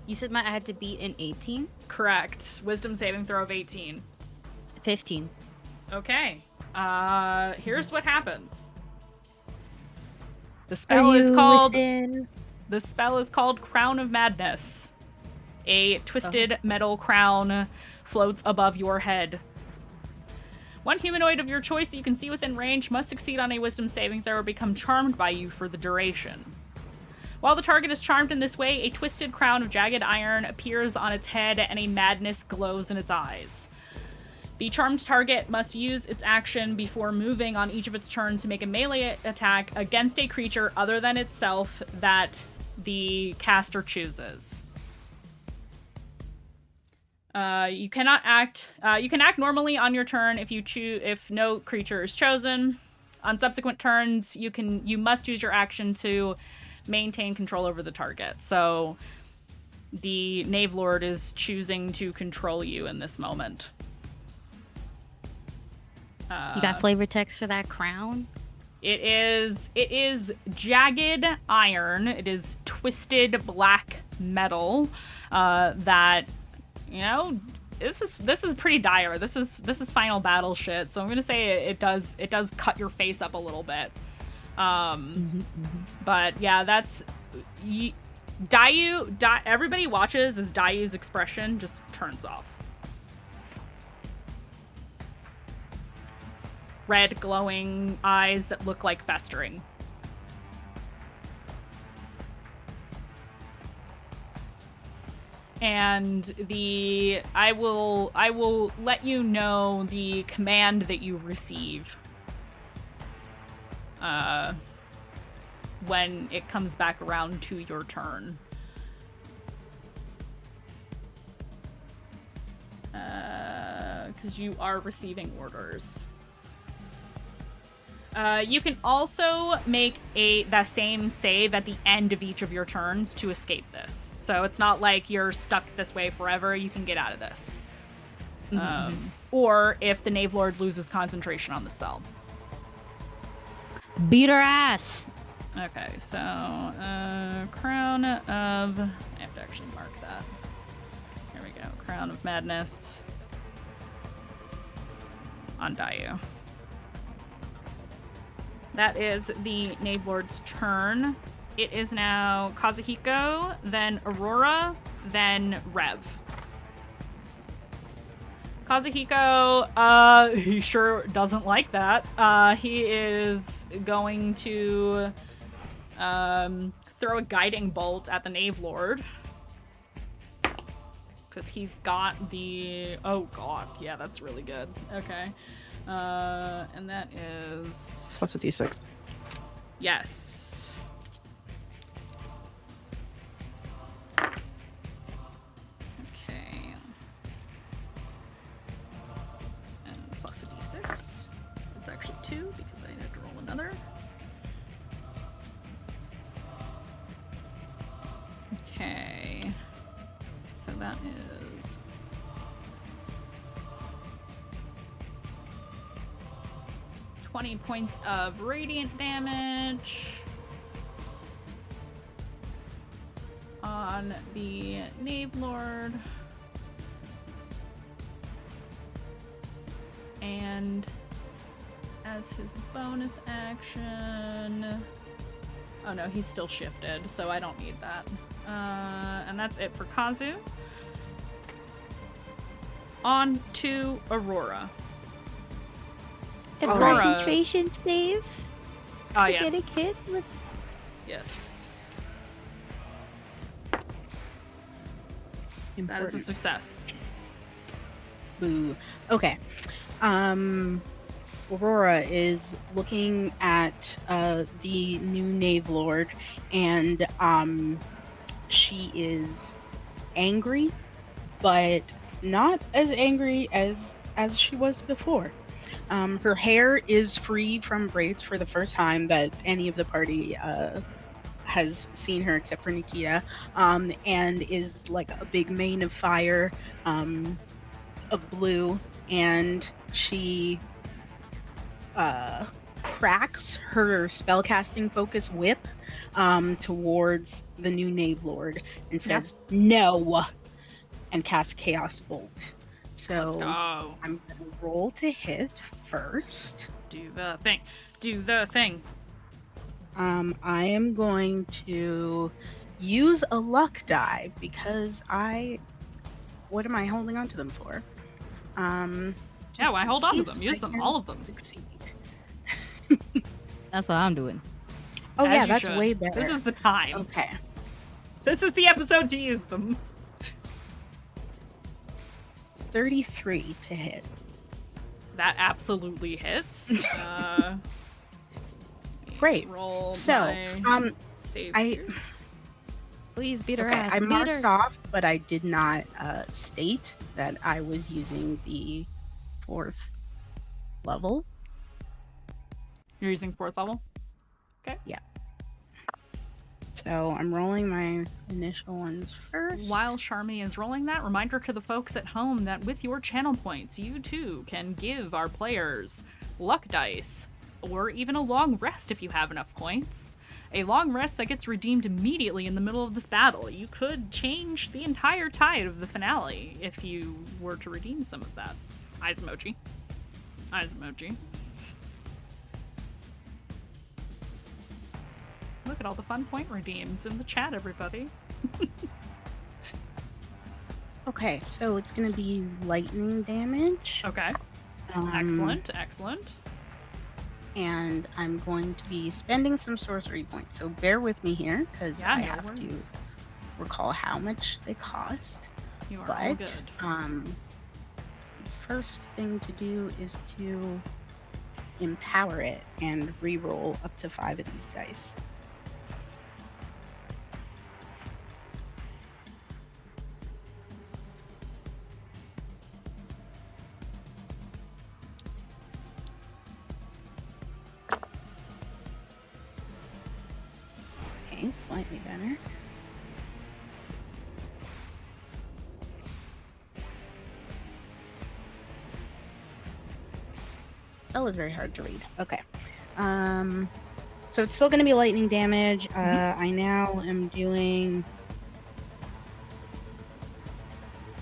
[SPEAKER 4] You said I had to beat an 18?
[SPEAKER 1] Correct. Wisdom saving throw of 18.
[SPEAKER 4] 15.
[SPEAKER 1] Okay. Here's what happens. The spell is called Crown of Madness. A twisted metal crown floats above your head. One humanoid of your choice that you can see within range must succeed on a wisdom saving throw or become charmed by you for the duration. While the target is charmed in this way, a twisted crown of jagged iron appears on its head and a madness glows in its eyes. The charmed target must use its action before moving on each of its turns to make a melee attack against a creature other than itself that the caster chooses. You can act normally on your turn if no creature is chosen. On subsequent turns, you must use your action to maintain control over the target. So the Knave Lord is choosing to control you in this moment.
[SPEAKER 4] You got flavor text for that crown?
[SPEAKER 1] It is jagged iron. It is twisted black metal that, you know, this is pretty dire. This is final battle shit. So I'm gonna say it does cut your face up a little bit. But yeah, that's Dayu. Everybody watches as Dayu's expression just turns off. Red glowing eyes that look like festering. And I will let you know the command that you receive when it comes back around to your turn. Because you are receiving orders. You can also make that same save at the end of each of your turns to escape this. So it's not like you're stuck this way forever. You can get out of this. Or if the Knave Lord loses concentration on the spell.
[SPEAKER 4] Beat her ass.
[SPEAKER 1] Okay, so Crown of... I have to actually mark that. Here we go. Crown of Madness on Dayu. That is the Knave Lord's turn. It is now Kazuhiko, then Aurora, then Rev. Kazuhiko, he sure doesn't like that. He is going to throw a guiding bolt at the Knave Lord. Because he's got the... Oh god, yeah, that's really good. Okay. And that is...
[SPEAKER 2] Plus a d6.
[SPEAKER 1] Yes. Okay. And plus a d6. It's actually 2 because I need to roll another. Okay. So that is... 20 points of radiant damage on the Knave Lord. And as his bonus action... Oh no, he's still shifted, so I don't need that. And that's it for Kazu. On to Aurora.
[SPEAKER 4] The
[SPEAKER 1] Aurora.
[SPEAKER 4] concentration save.
[SPEAKER 1] Ah,
[SPEAKER 4] to
[SPEAKER 1] yes.
[SPEAKER 4] Get a kid with.
[SPEAKER 1] Yes. That is a success.
[SPEAKER 2] Boo. Okay. Aurora is looking at the new Knave Lord, and she is angry, but not as angry as she was before. Her hair is free from braids for the first time that any of the party has seen her, except for Nikita, and is like a big mane of fire, of blue, and she cracks her spellcasting focus whip towards the new Knave Lord and says, "No," and casts Chaos Bolt. So
[SPEAKER 1] Let's go.
[SPEAKER 2] I'm gonna roll to hit first.
[SPEAKER 1] Do the thing. Do the thing.
[SPEAKER 2] I am going to use a luck die because what am I holding on to them for?
[SPEAKER 1] Yeah, why hold on to
[SPEAKER 2] in
[SPEAKER 1] them?
[SPEAKER 2] case
[SPEAKER 1] Use
[SPEAKER 2] I
[SPEAKER 1] them,
[SPEAKER 2] can
[SPEAKER 1] all of them.
[SPEAKER 2] Succeed.
[SPEAKER 4] That's what I'm doing.
[SPEAKER 2] Oh
[SPEAKER 1] As
[SPEAKER 2] yeah,
[SPEAKER 1] you
[SPEAKER 2] that's
[SPEAKER 1] should.
[SPEAKER 2] way better.
[SPEAKER 1] This is the time.
[SPEAKER 2] Okay.
[SPEAKER 1] This is the episode to use them.
[SPEAKER 2] 33 to hit.
[SPEAKER 1] That absolutely hits.
[SPEAKER 2] Great.
[SPEAKER 1] Roll
[SPEAKER 2] So,
[SPEAKER 1] my save here.
[SPEAKER 4] Please beat her
[SPEAKER 2] Okay,
[SPEAKER 4] ass.
[SPEAKER 2] I
[SPEAKER 4] beat
[SPEAKER 2] marked
[SPEAKER 4] her.
[SPEAKER 2] off, but I did not state that I was using the 4th level.
[SPEAKER 1] You're using 4th level?
[SPEAKER 2] So I'm rolling my initial ones first.
[SPEAKER 1] While Charmy is rolling that, reminder to the folks at home that with your channel points, you too can give our players luck dice, or even a long rest if you have enough points. A long rest that gets redeemed immediately in the middle of this battle. You could change the entire tide of the finale if you were to redeem some of that. Eyes emoji. Eyes emoji. Look at all the fun point redeems in the chat, everybody.
[SPEAKER 2] Okay, so it's gonna be lightning damage.
[SPEAKER 1] Okay. Excellent, excellent.
[SPEAKER 2] And I'm going to be spending some sorcery points. So bear with me here, because
[SPEAKER 1] Yeah,
[SPEAKER 2] I
[SPEAKER 1] no
[SPEAKER 2] have
[SPEAKER 1] worries.
[SPEAKER 2] to recall how much they cost.
[SPEAKER 1] You are all
[SPEAKER 2] But
[SPEAKER 1] good.
[SPEAKER 2] first thing to do is to empower it and re-roll up to 5 of these dice. Okay, slightly better. That was very hard to read. Okay. So it's still going to be lightning damage. I now am doing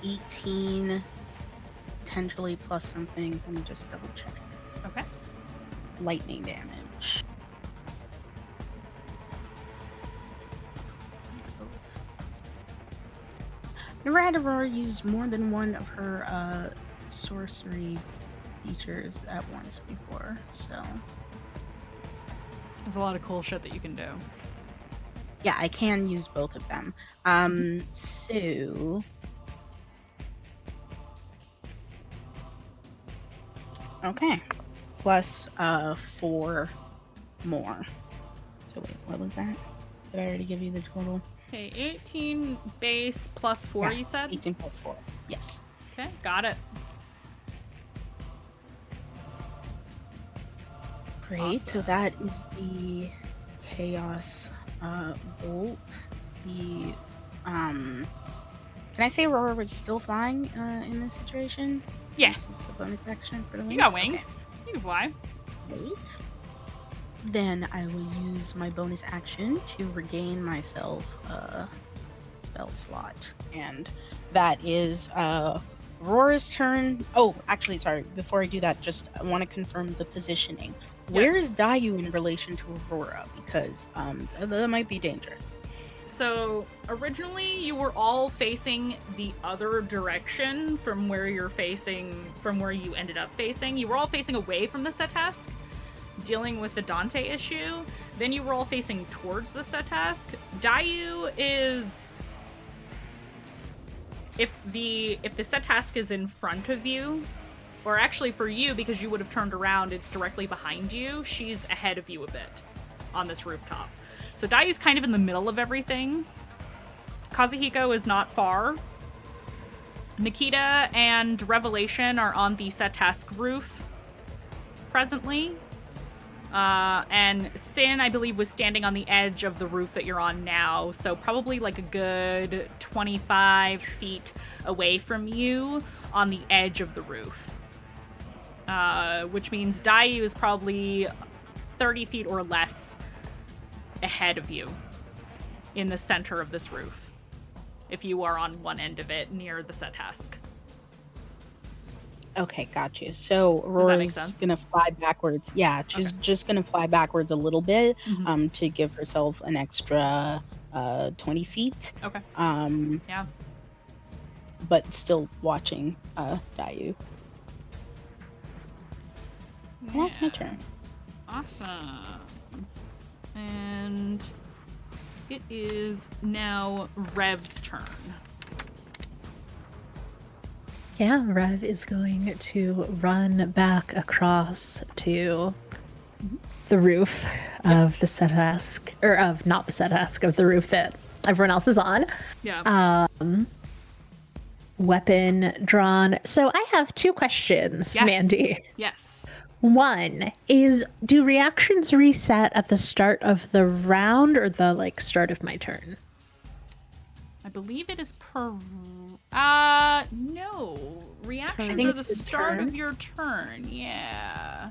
[SPEAKER 2] 18, potentially plus something. Let me just double check.
[SPEAKER 1] Okay.
[SPEAKER 2] Lightning damage. Never had Aurora use more than one of her sorcery features at once before, so
[SPEAKER 1] There's a lot of cool shit that you can do.
[SPEAKER 2] yeah, I can use both of them. So okay, plus 4 more. So wait, what was that? Did I already give you the total?
[SPEAKER 1] Okay, 18 base plus 4,
[SPEAKER 2] Yeah,
[SPEAKER 1] you said?
[SPEAKER 2] 18 plus 4. Yes.
[SPEAKER 1] Okay, got it.
[SPEAKER 2] Great. So
[SPEAKER 1] Awesome.
[SPEAKER 2] that is the chaos bolt. The can I say Aurora was still flying in this situation?
[SPEAKER 1] Yeah.
[SPEAKER 2] Since it's a bonus action for the wings.
[SPEAKER 1] You got wings. You can fly.
[SPEAKER 2] Okay. Great. Then I will use my bonus action to regain myself a spell slot, and that is Aurora's turn. Oh, actually, sorry. Before I do that, just I want to confirm the positioning. Where
[SPEAKER 1] Yes.
[SPEAKER 2] is Dayu in relation to Aurora? Because that might be dangerous.
[SPEAKER 1] So, originally you were all facing the other direction from where you ended up facing. You were all facing away from the Setask, dealing with the Dante issue. Then you were all facing towards the Setask. Dayu is... If the Setask is in front of you, or actually for you, because you would have turned around, it's directly behind you, she's ahead of you a bit on this rooftop. So Daiu's kind of in the middle of everything. Kazuhiko is not far. Nikita and Revelation are on the Setask roof presently. And Sin, I believe, was standing on the edge of the roof that you're on now, so probably like a good 25 feet away from you on the edge of the roof. Which means Daiu is probably 30 feet or less ahead of you in the center of this roof, if you are on one end of it near the Setask.
[SPEAKER 2] Okay, got you. So
[SPEAKER 1] Does that make
[SPEAKER 2] Aurora's
[SPEAKER 1] sense?
[SPEAKER 2] gonna fly backwards. Yeah, she's just gonna fly backwards a little bit, to give herself an extra 20 feet.
[SPEAKER 1] Okay. Yeah.
[SPEAKER 2] But still watching Dayu. And that's my turn.
[SPEAKER 1] Awesome. And it is now Rev's turn.
[SPEAKER 6] Yeah, Rev is going to run back across to the roof of the Setask, or of not the Setask, of the roof that everyone else is on.
[SPEAKER 1] Yeah.
[SPEAKER 6] Weapon drawn. So I have 2 questions,
[SPEAKER 1] Yes.
[SPEAKER 6] Mandy.
[SPEAKER 1] Yes.
[SPEAKER 6] One is, do reactions reset at the start of the round or the start of my turn?
[SPEAKER 1] I believe it is per... no. Reactions
[SPEAKER 2] think
[SPEAKER 1] are the
[SPEAKER 2] it's the
[SPEAKER 1] start
[SPEAKER 2] turn.
[SPEAKER 1] of your turn. Yeah.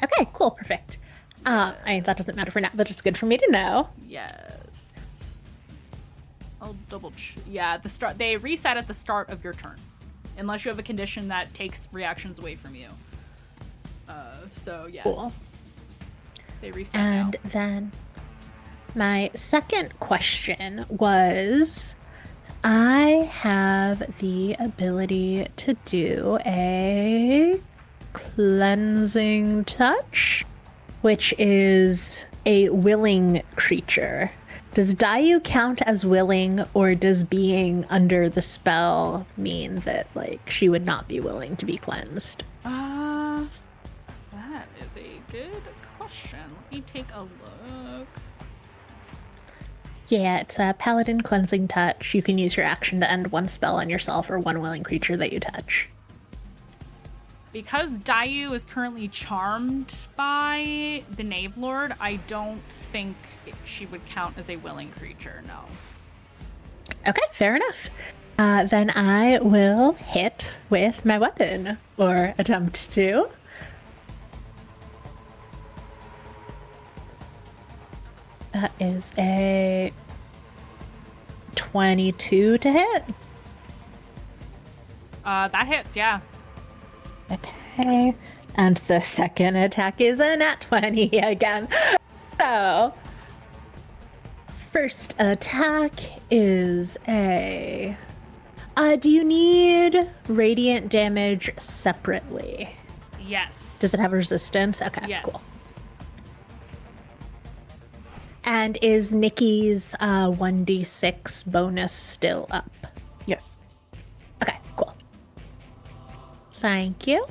[SPEAKER 6] Okay, cool, perfect. That doesn't matter for now, but it's good for me to know.
[SPEAKER 1] Yes. I'll double check. Yeah, they reset at the start of your turn. Unless you have a condition that takes reactions away from you. So, yes.
[SPEAKER 6] Cool.
[SPEAKER 1] They reset
[SPEAKER 6] And
[SPEAKER 1] now.
[SPEAKER 6] then my second question was, I have the ability to do a cleansing touch, which is a willing creature. Does Dayu count as willing, or does being under the spell mean that she would not be willing to be cleansed?
[SPEAKER 1] That is a good question. Let me take a look.
[SPEAKER 6] Yeah, it's a paladin cleansing touch. You can use your action to end one spell on yourself or one willing creature that you touch.
[SPEAKER 1] Because Dayu is currently charmed by the Knave Lord, I don't think she would count as a willing creature, no.
[SPEAKER 6] Okay, fair enough. Then I will hit with my weapon, or attempt to. That is a 22 to hit.
[SPEAKER 1] That hits, yeah.
[SPEAKER 6] Okay. And the second attack is a nat 20 again. So, first attack is a... do you need radiant damage separately?
[SPEAKER 1] Yes.
[SPEAKER 6] Does it have resistance? Okay,
[SPEAKER 1] Yes.
[SPEAKER 6] cool. And is Nikki's 1d6 bonus still up?
[SPEAKER 5] Yes.
[SPEAKER 6] Okay, cool. Thank you.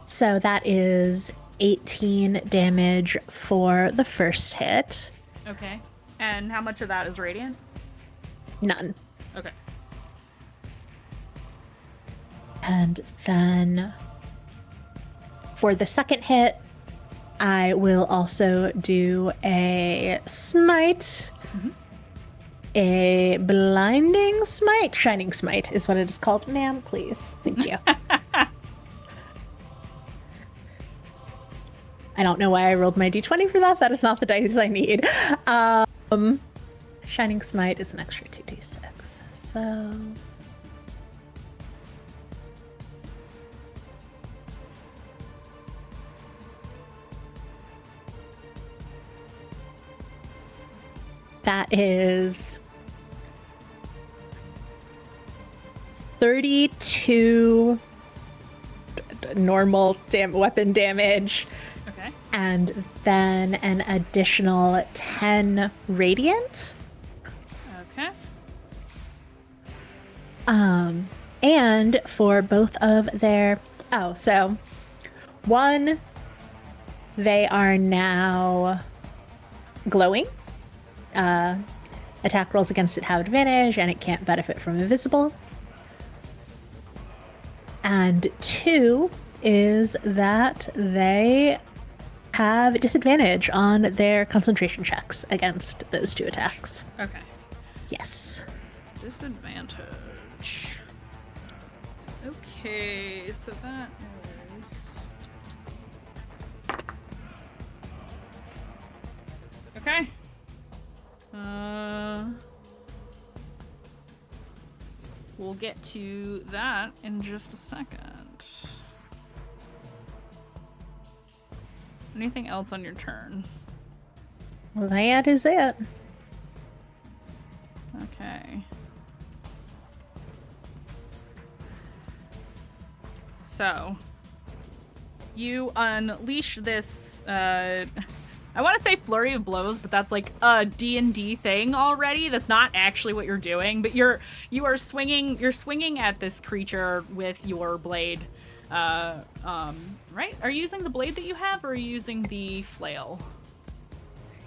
[SPEAKER 6] So that is 18 damage for the first hit.
[SPEAKER 1] Okay. And how much of that is radiant?
[SPEAKER 6] None.
[SPEAKER 1] Okay.
[SPEAKER 6] And then for the second hit, I will also do a smite.
[SPEAKER 1] Mm-hmm.
[SPEAKER 6] A blinding smite? Shining smite is what it is called. Ma'am, please. Thank you. I don't know why I rolled my d20 for that. That is not the dice I need. Shining smite is an extra 2d6. So... that is 32 normal weapon damage.
[SPEAKER 1] Okay.
[SPEAKER 6] And then an additional 10 radiant.
[SPEAKER 1] Okay.
[SPEAKER 6] And for both of their... Oh, so one, they are now glowing. Attack rolls against it have advantage, and it can't benefit from invisible. And two is that they have disadvantage on their concentration checks against those two attacks.
[SPEAKER 1] Okay.
[SPEAKER 6] Yes.
[SPEAKER 1] Disadvantage. Okay, so that is... Okay. We'll get to that in just a second. Anything else on your turn?
[SPEAKER 6] That is it.
[SPEAKER 1] Okay. So, you unleash this, I want to say flurry of blows, but that's like a D&D thing already. That's not actually what you're doing, but you're swinging at this creature with your blade. Right? Are you using the blade that you have, or are you using the flail?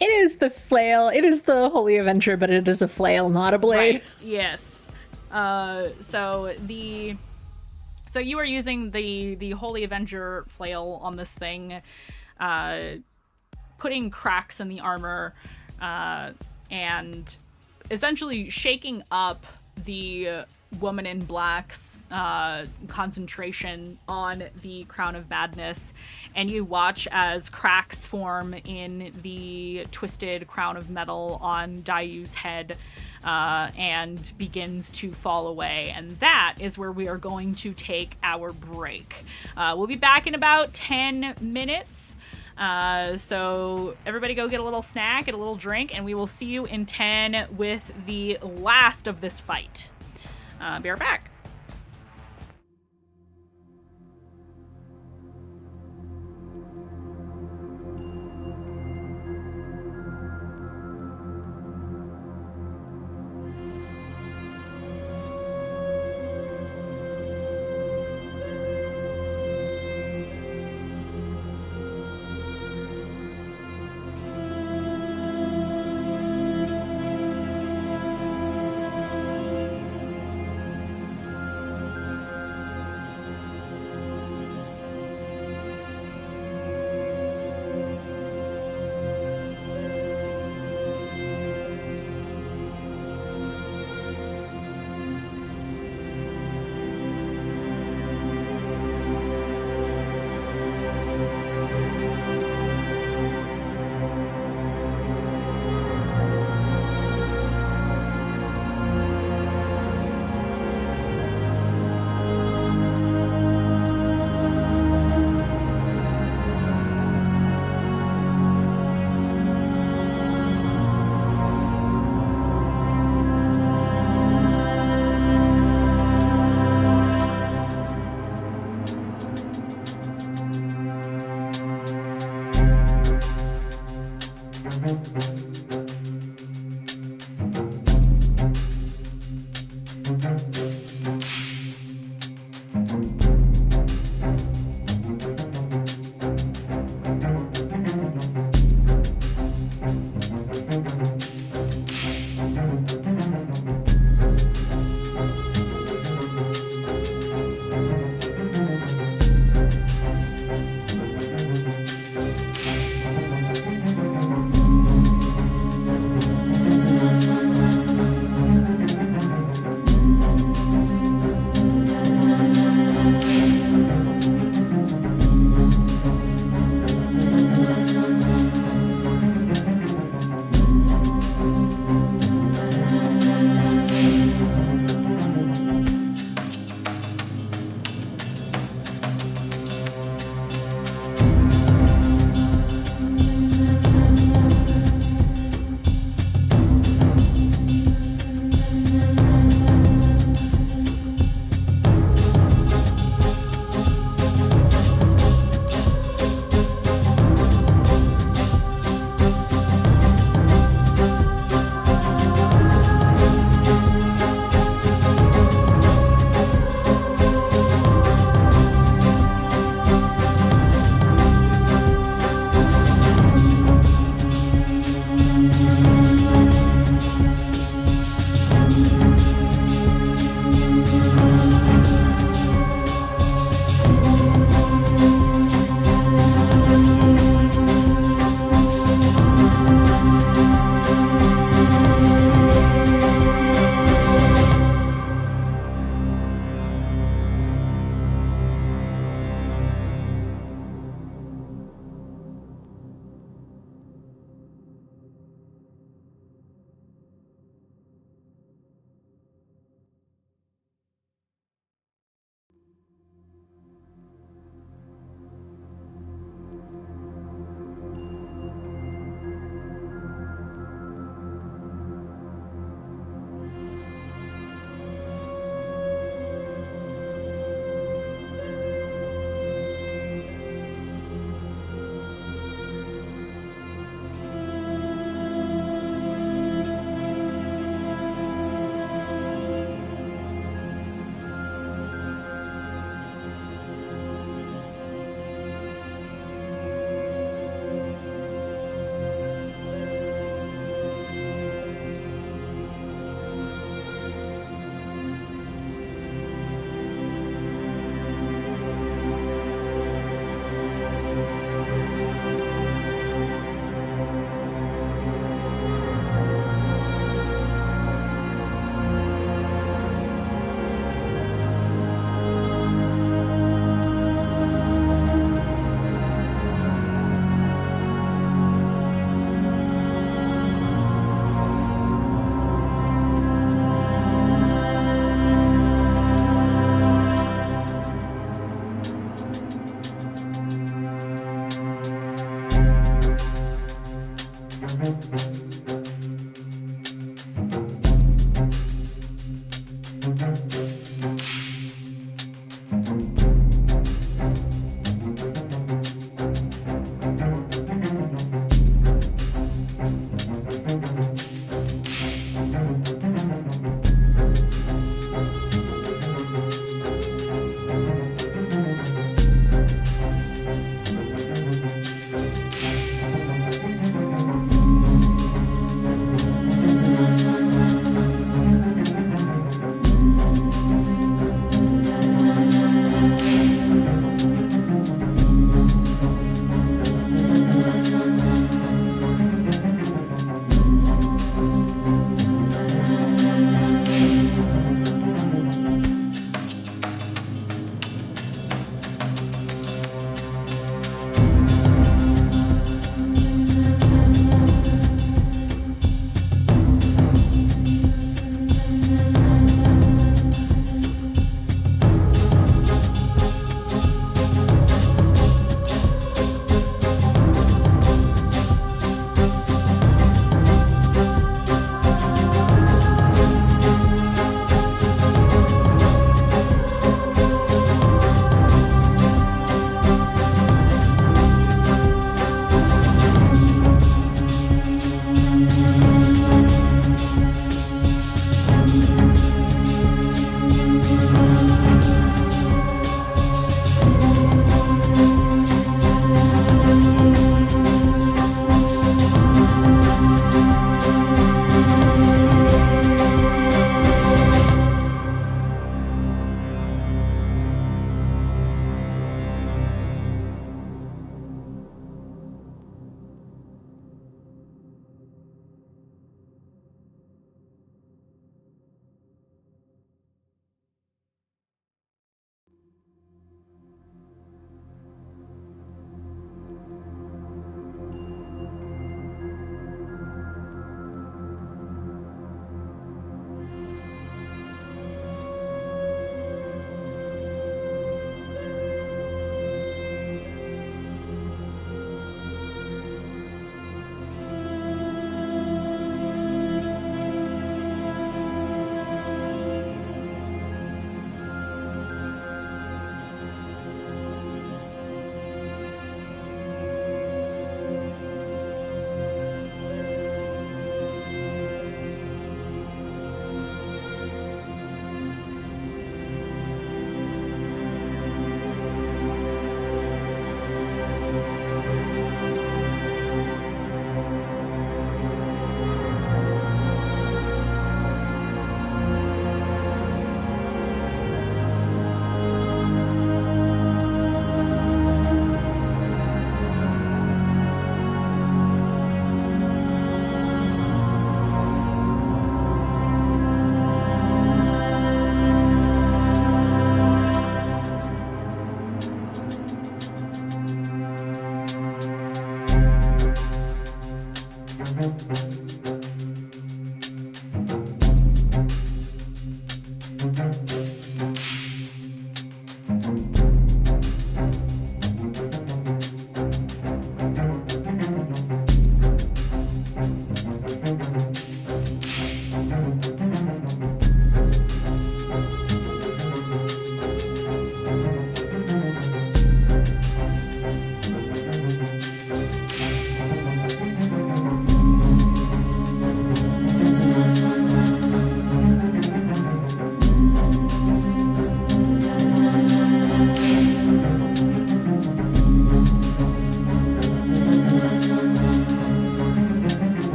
[SPEAKER 6] It is the flail. It is the Holy Avenger, but it is a flail, not a blade.
[SPEAKER 1] Right. Yes. So you are using the Holy Avenger flail on this thing, putting cracks in the armor, and essentially shaking up the Woman in Black's concentration on the Crown of Madness, and you watch as cracks form in the twisted crown of metal on Dayu's head, and begins to fall away. And that is where we are going to take our break. We'll be back in about 10 minutes. So everybody go get a little snack, get a little drink, and we will see you in 10 with the last of this fight. Be right back.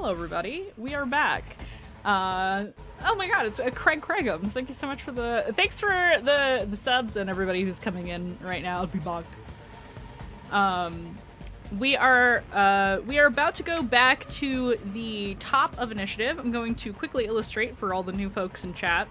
[SPEAKER 1] Hello, everybody. We are back. Oh my god, it's Craig Craigums. Thank you so much for thanks for the subs and everybody who's coming in right now. I'll be back. We are about to go back to the top of initiative. I'm going to quickly illustrate for all the new folks in chat.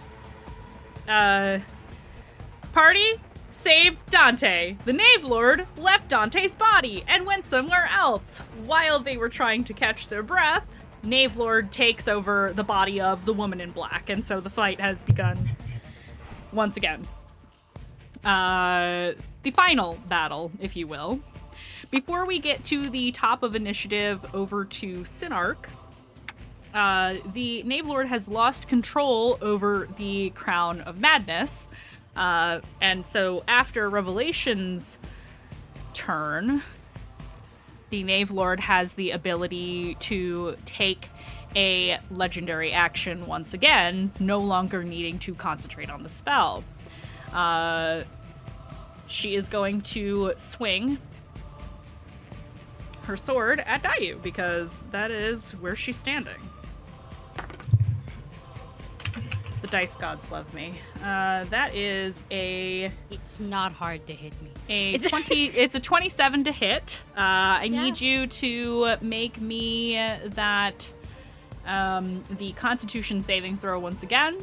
[SPEAKER 1] Party saved Dante. The Knave Lord left Dante's body and went somewhere else. While they were trying to catch their breath, Knave Lord takes over the body of the woman in black, and so the fight has begun once again. The final battle, if you will. Before we get to the top of initiative over to Sinark, the Knave Lord has lost control over the Crown of Madness, and so after Revelation's turn, the Knave Lord has the ability to take a legendary action once again, no longer needing to concentrate on the spell. She is going to swing her sword at Dayu, because that is where she's standing. The dice gods love me. That is a...
[SPEAKER 4] It's not hard to hit me.
[SPEAKER 1] It's a 27 to hit. I need you to make me that the Constitution saving throw once again.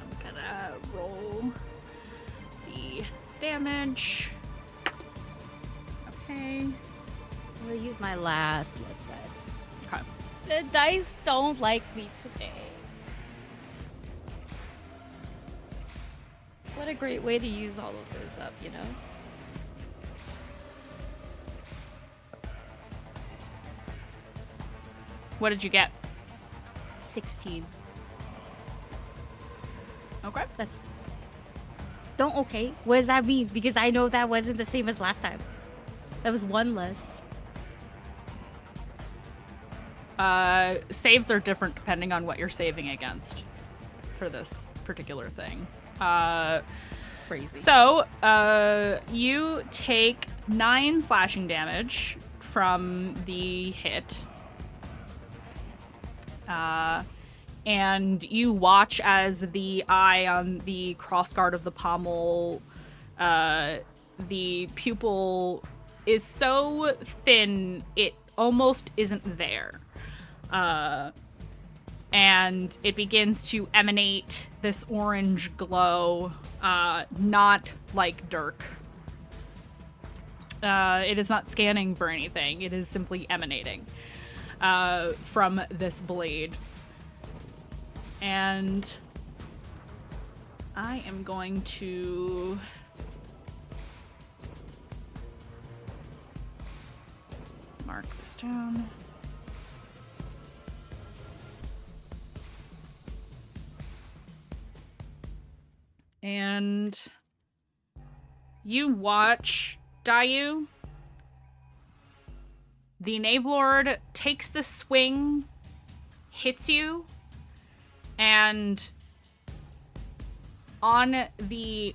[SPEAKER 1] I'm gonna roll the damage. Okay.
[SPEAKER 4] I'm gonna use my last lift die.
[SPEAKER 1] Okay.
[SPEAKER 4] The dice don't like me today. What a great way to use all of those up, you know?
[SPEAKER 1] What did you get?
[SPEAKER 4] 16.
[SPEAKER 1] Okay.
[SPEAKER 4] That's... Don't okay. What does that mean? Because I know that wasn't the same as last time. That was one less.
[SPEAKER 1] Saves are different depending on what you're saving against for this particular thing.
[SPEAKER 4] Crazy.
[SPEAKER 1] So, you take 9 slashing damage from the hit. And you watch as the eye on the crossguard of the pommel, the pupil is so thin it almost isn't there. And it begins to emanate this orange glow, not like Dirk. It is not scanning for anything. It is simply emanating from this blade. And I am going to... mark this down. And you watch Dayu. The Knave Lord takes the swing, hits you, and on the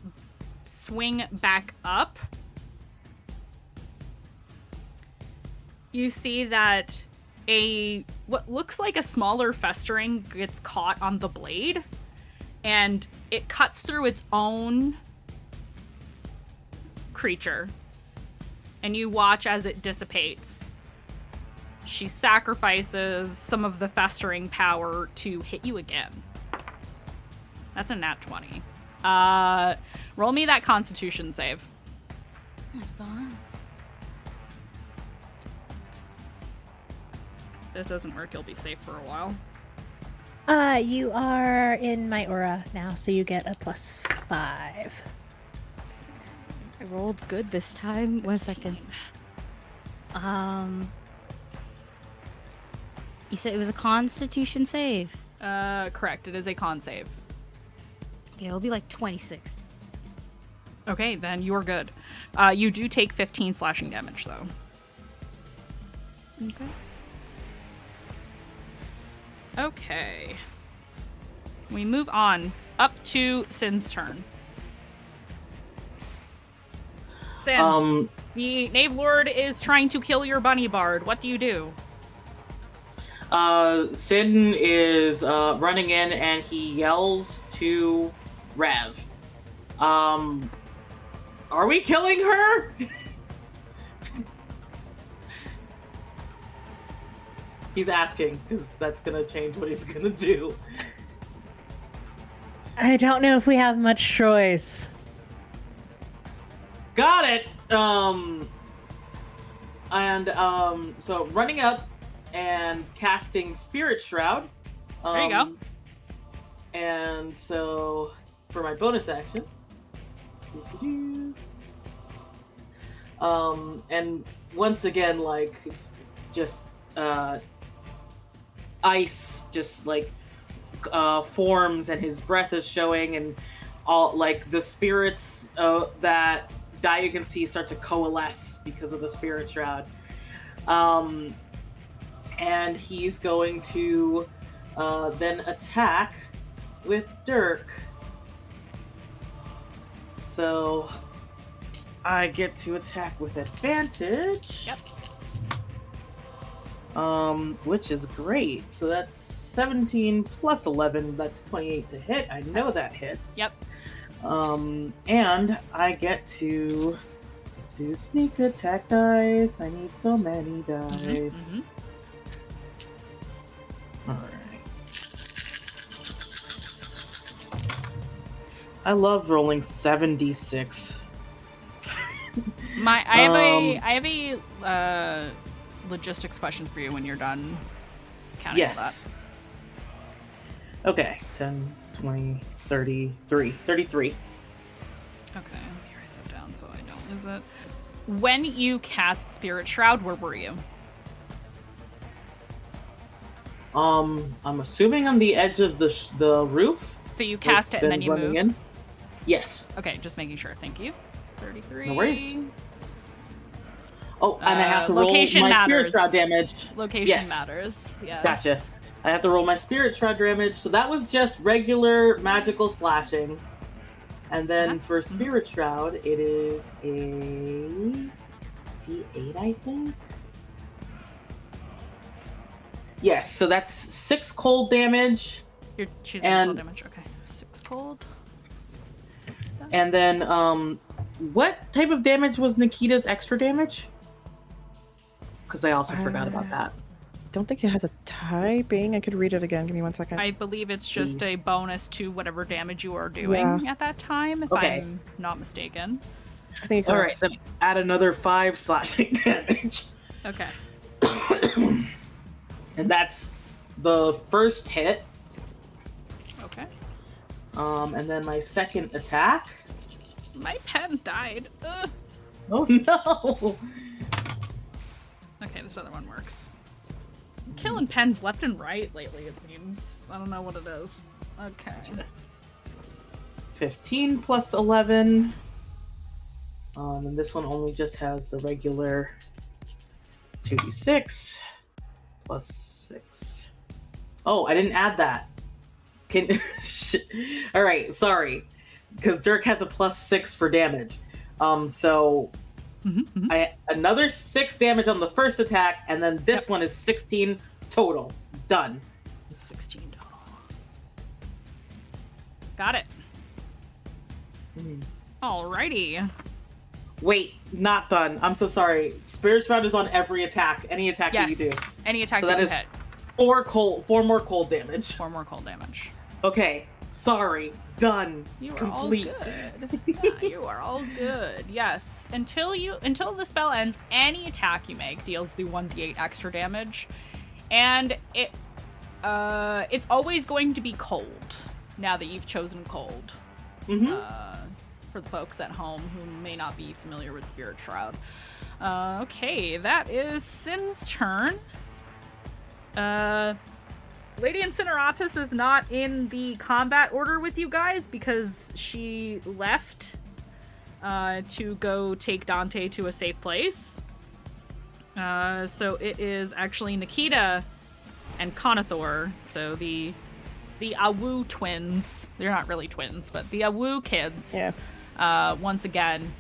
[SPEAKER 1] swing back up, you see that what looks like a smaller festering gets caught on the blade, and it cuts through its own creature, and you watch as it dissipates. She sacrifices some of the festering power to hit you again. That's a nat 20. Roll me that Constitution save.
[SPEAKER 4] Oh my god.
[SPEAKER 1] If it doesn't work, you'll be safe for a while.
[SPEAKER 6] You are in my aura now, so you get a +5.
[SPEAKER 4] I rolled good this time. 1 second. You said it was a Constitution save.
[SPEAKER 1] Correct. It is a con save.
[SPEAKER 4] Okay, it'll be like 26.
[SPEAKER 1] Okay, then you're good. You do take 15 slashing damage, though.
[SPEAKER 4] Okay.
[SPEAKER 1] Okay. We move on up to Sin's turn. Sin, the Knave Lord is trying to kill your bunny bard. What do you do?
[SPEAKER 3] Sin is running in and he yells to Rev. Are we killing her? He's asking because that's gonna change what he's gonna do.
[SPEAKER 6] I don't know if we have much choice.
[SPEAKER 3] Got it. So running up and casting Spirit Shroud.
[SPEAKER 1] There you go.
[SPEAKER 3] And so for my bonus action. And once again, like, it's just ice just like forms and his breath is showing, and all like the spirits that Daya can see start to coalesce because of the Spirit Shroud. And he's going to then attack with Dirk. So I get to attack with advantage.
[SPEAKER 1] Yep.
[SPEAKER 3] Which is great. So that's 17 plus 11. That's 28 to hit. I know that hits.
[SPEAKER 1] Yep.
[SPEAKER 3] And I get to do sneak attack dice. I need so many dice.
[SPEAKER 1] Mm-hmm.
[SPEAKER 3] Alright. I love rolling 7d6.
[SPEAKER 1] I have a logistics question for you when you're done counting
[SPEAKER 3] Yes.
[SPEAKER 1] all
[SPEAKER 3] Okay. 10, 20, 33. 33.
[SPEAKER 1] that. Okay, let me write that down so I don't lose it. When you cast Spirit Shroud, where were you?
[SPEAKER 3] I'm assuming on the edge of the roof.
[SPEAKER 1] So you cast it and then you move?
[SPEAKER 3] In. Yes.
[SPEAKER 1] Okay, just making sure. Thank you. 33.
[SPEAKER 3] No worries. Oh, and I have to roll
[SPEAKER 1] location
[SPEAKER 3] my
[SPEAKER 1] matters.
[SPEAKER 3] Spirit Shroud damage.
[SPEAKER 1] Location matters. Yes.
[SPEAKER 3] Gotcha. I have to roll my Spirit Shroud damage, so that was just regular magical slashing. And then for Spirit Shroud, it is a D8, I think? Yes, so that's 6 cold damage.
[SPEAKER 1] You're choosing cold damage. Okay. 6 cold.
[SPEAKER 3] And then, what type of damage was Nikita's extra damage? Because I also forgot about that.
[SPEAKER 5] Don't think it has a typing. I could read it again. Give me 1 second.
[SPEAKER 1] I believe it's just a bonus to whatever damage you are doing at that time, if I'm not mistaken.
[SPEAKER 5] I think
[SPEAKER 3] all right, then add another 5 slashing damage.
[SPEAKER 1] Okay.
[SPEAKER 3] And that's the first hit.
[SPEAKER 1] Okay.
[SPEAKER 3] And then my second attack.
[SPEAKER 1] My pen died. Ugh.
[SPEAKER 3] Oh no!
[SPEAKER 1] Okay, this other one works. I'm killing pens left and right lately, it seems. I don't know what it is. Okay.
[SPEAKER 3] 15 plus 11. And this one only just has the regular 2d6 plus 6. Oh, I didn't add that. All right, sorry, because Dirk has a plus 6 for damage. So I another 6 damage on the first attack, and then this one is 16 total. Done.
[SPEAKER 1] 16 total. Got it. Alrighty.
[SPEAKER 3] Wait, not done. I'm so sorry. Spirit Shroud is on every attack. Any attack that you do.
[SPEAKER 1] Any attack
[SPEAKER 3] So
[SPEAKER 1] that
[SPEAKER 3] that
[SPEAKER 1] you
[SPEAKER 3] is
[SPEAKER 1] hit.
[SPEAKER 3] 4 more cold damage.
[SPEAKER 1] 4 more cold damage.
[SPEAKER 3] Okay, sorry. Done.
[SPEAKER 1] You are
[SPEAKER 3] Complete.
[SPEAKER 1] all good. Yeah, you are all good. Yes. Until the spell ends, any attack you make deals the 1d8 extra damage. And it's always going to be cold now that you've chosen cold. For the folks at home who may not be familiar with Spirit Shroud. Okay, that is Sin's turn. Lady Incineratus is not in the combat order with you guys because she left to go take Dante to a safe place. So it is actually Nikita and Conathor, so the Awu twins. They're not really twins, but the Awu kids.
[SPEAKER 5] Yeah.
[SPEAKER 1] Once again,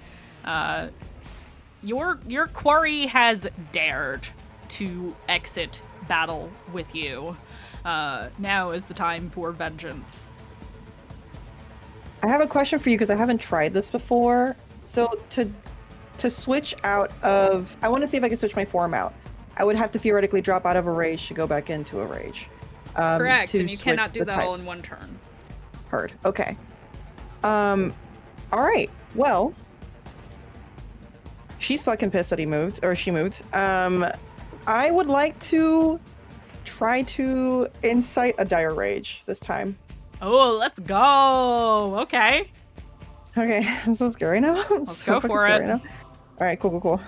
[SPEAKER 1] your quarry has dared to exit battle with you. Now is the time for vengeance.
[SPEAKER 5] I have a question for you because I haven't tried this before. So to switch out of, I want to see if I can switch my form out. I would have to theoretically drop out of a rage to go back into a rage.
[SPEAKER 1] Correct, and you
[SPEAKER 5] switch
[SPEAKER 1] cannot do
[SPEAKER 5] the
[SPEAKER 1] that
[SPEAKER 5] type.
[SPEAKER 1] all in one turn.
[SPEAKER 5] Heard. Okay. All right. Well, she's fucking pissed that he moved, or she moved. I would like to try to incite a dire rage this time.
[SPEAKER 1] Oh, let's go. Okay.
[SPEAKER 5] Okay, I'm so scared right now.
[SPEAKER 1] Let's go for it.
[SPEAKER 5] Right now. All right, cool.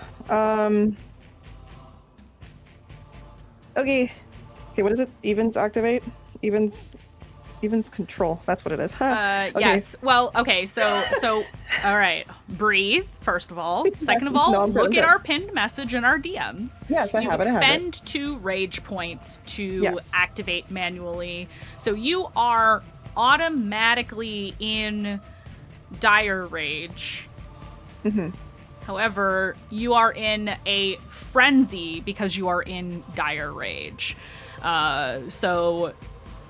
[SPEAKER 5] Okay, what is it? Evens activate? Evens control. That's what it is. Okay.
[SPEAKER 1] Yes. Well, okay. So, all right. Breathe, first of all. Second of all,
[SPEAKER 5] No, I'm good,
[SPEAKER 1] look
[SPEAKER 5] I'm
[SPEAKER 1] at
[SPEAKER 5] good.
[SPEAKER 1] our pinned message in our DMs.
[SPEAKER 5] Yes, I
[SPEAKER 1] you
[SPEAKER 5] have it.
[SPEAKER 1] expend 2 rage points to
[SPEAKER 5] Yes.
[SPEAKER 1] activate manually. So you are automatically in dire rage.
[SPEAKER 5] Mm-hmm.
[SPEAKER 1] However, you are in a frenzy because you are in dire rage. So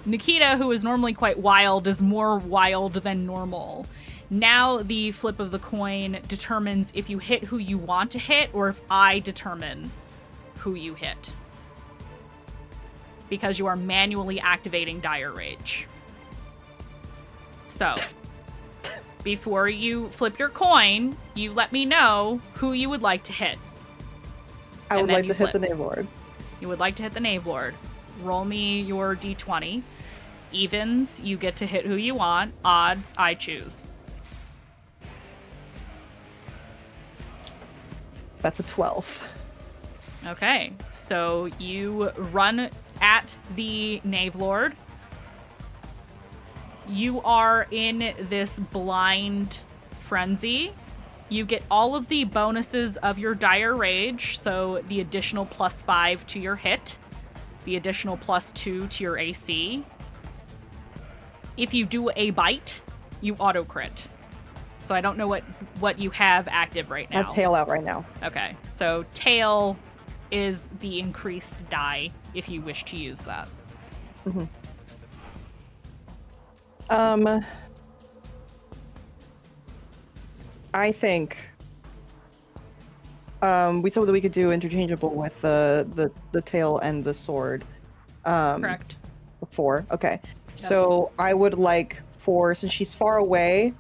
[SPEAKER 1] Nikita, who is normally quite wild, is more wild than normal. Now the flip of the coin determines if you hit who you want to hit or if I determine who you hit. Because you are manually activating dire rage. So, before you flip your coin, you let me know who you would like to hit.
[SPEAKER 5] I
[SPEAKER 1] And
[SPEAKER 5] would
[SPEAKER 1] then
[SPEAKER 5] like
[SPEAKER 1] you
[SPEAKER 5] to hit the
[SPEAKER 1] flip.
[SPEAKER 5] Knave Lord.
[SPEAKER 1] You would like to hit the Knave Lord. Roll me your d20. Evens, you get to hit who you want. Odds, I choose.
[SPEAKER 5] That's a 12.
[SPEAKER 1] Okay, so you run at the Knave Lord. You are in this blind frenzy. You get all of the bonuses of your dire rage, so the additional +5 to your hit, the additional +2 to your AC. If you do a bite, you auto crit. So I don't know what you have active right
[SPEAKER 5] I
[SPEAKER 1] now.
[SPEAKER 5] have tail out right now.
[SPEAKER 1] Okay, so tail is the increased die if you wish to use that.
[SPEAKER 5] Mm-hmm. I think we said that we could do interchangeable with the tail and the sword.
[SPEAKER 1] Correct.
[SPEAKER 5] Before. Okay. So I would like since she's far away,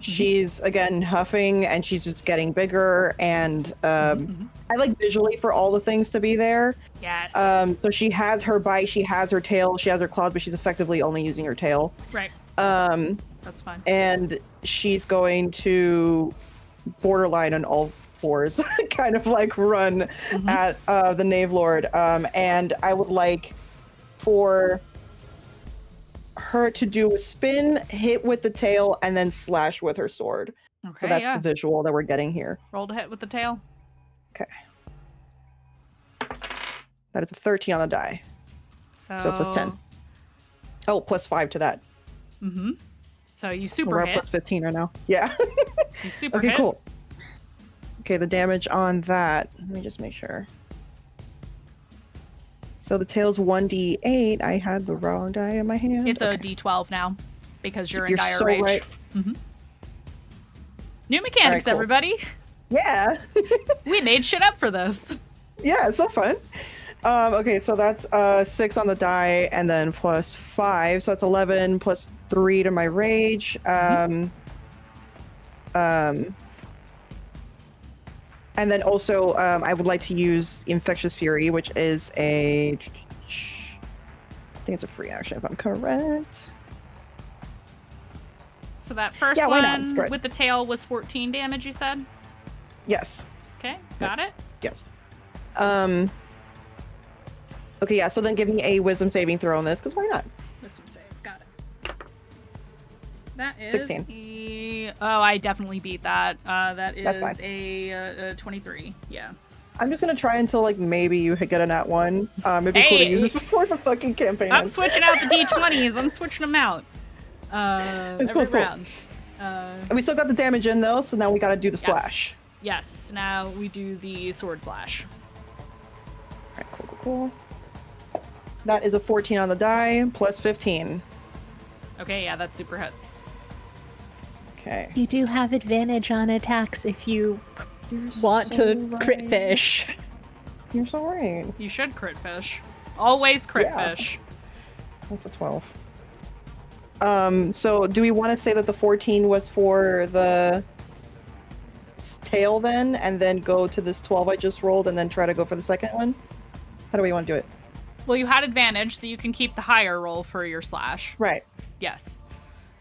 [SPEAKER 5] she's again huffing and she's just getting bigger and I like visually for all the things to be there.
[SPEAKER 1] Yes.
[SPEAKER 5] So she has her bite, she has her tail, she has her claws, but she's effectively only using her tail.
[SPEAKER 1] Right. That's fine.
[SPEAKER 5] And she's going to borderline on all fours, kind of like run at the Knave Lord. And I would like for her to do a spin, hit with the tail, and then slash with her sword.
[SPEAKER 1] Okay,
[SPEAKER 5] So that's the visual that we're getting here.
[SPEAKER 1] Roll to hit with the tail.
[SPEAKER 5] Okay. That is a 13 on the die.
[SPEAKER 1] So
[SPEAKER 5] +10. Oh, +5 to that.
[SPEAKER 1] Mm-hmm. So you super
[SPEAKER 5] We're at
[SPEAKER 1] hit.
[SPEAKER 5] +15 right now. Yeah.
[SPEAKER 1] You super
[SPEAKER 5] Okay,
[SPEAKER 1] hit.
[SPEAKER 5] cool. Okay, the damage on that. Let me just make sure. So the tail's 1d8. I had the wrong die in my hand.
[SPEAKER 1] It's a
[SPEAKER 5] Okay.
[SPEAKER 1] d12 now because you're in
[SPEAKER 5] You're
[SPEAKER 1] dire
[SPEAKER 5] so
[SPEAKER 1] rage.
[SPEAKER 5] right.
[SPEAKER 1] New mechanics,
[SPEAKER 5] cool.
[SPEAKER 1] everybody.
[SPEAKER 5] Yeah.
[SPEAKER 1] We made shit up for this.
[SPEAKER 5] Yeah, it's so fun. Okay, so that's 6 on the die, and then +5, so that's 11 +3 to my rage. And then also, I would like to use Infectious Fury, which is I think it's a free action if I'm correct.
[SPEAKER 1] So that first
[SPEAKER 5] Yeah, why not?
[SPEAKER 1] one
[SPEAKER 5] Screw it.
[SPEAKER 1] with the tail was 14 damage, you said?
[SPEAKER 5] Yes.
[SPEAKER 1] Okay, got it.
[SPEAKER 5] Yes. Okay, yeah, so then give me a wisdom saving throw on this, because why not?
[SPEAKER 1] Wisdom save, got it. That is
[SPEAKER 5] 16.
[SPEAKER 1] Oh, I definitely beat that. That is
[SPEAKER 5] That's fine.
[SPEAKER 1] a 23. Yeah.
[SPEAKER 5] I'm just gonna try until, like, maybe you get a nat 1. It'd be cool to
[SPEAKER 1] Hey,
[SPEAKER 5] use this before the fucking campaign
[SPEAKER 1] I'm
[SPEAKER 5] ends.
[SPEAKER 1] switching out the d20s. I'm switching them out. Every
[SPEAKER 5] Cool.
[SPEAKER 1] round.
[SPEAKER 5] And we still got the damage in, though, so now we gotta do the slash.
[SPEAKER 1] Yes. Now we do the sword slash.
[SPEAKER 5] All right, cool. That is a 14 on the die, plus 15.
[SPEAKER 1] Okay, yeah, that super hits.
[SPEAKER 5] Okay.
[SPEAKER 6] You do have advantage on attacks if you want to crit fish.
[SPEAKER 5] You're so right.
[SPEAKER 1] You should crit fish. Always crit
[SPEAKER 5] Yeah.
[SPEAKER 1] fish.
[SPEAKER 5] That's a 12. So do we want to say that the 14 was for the tail then, and then go to this 12 I just rolled, and then try to go for the second one? How do we want to do it?
[SPEAKER 1] Well, you had advantage, so you can keep the higher roll for your slash.
[SPEAKER 5] Right.
[SPEAKER 1] Yes.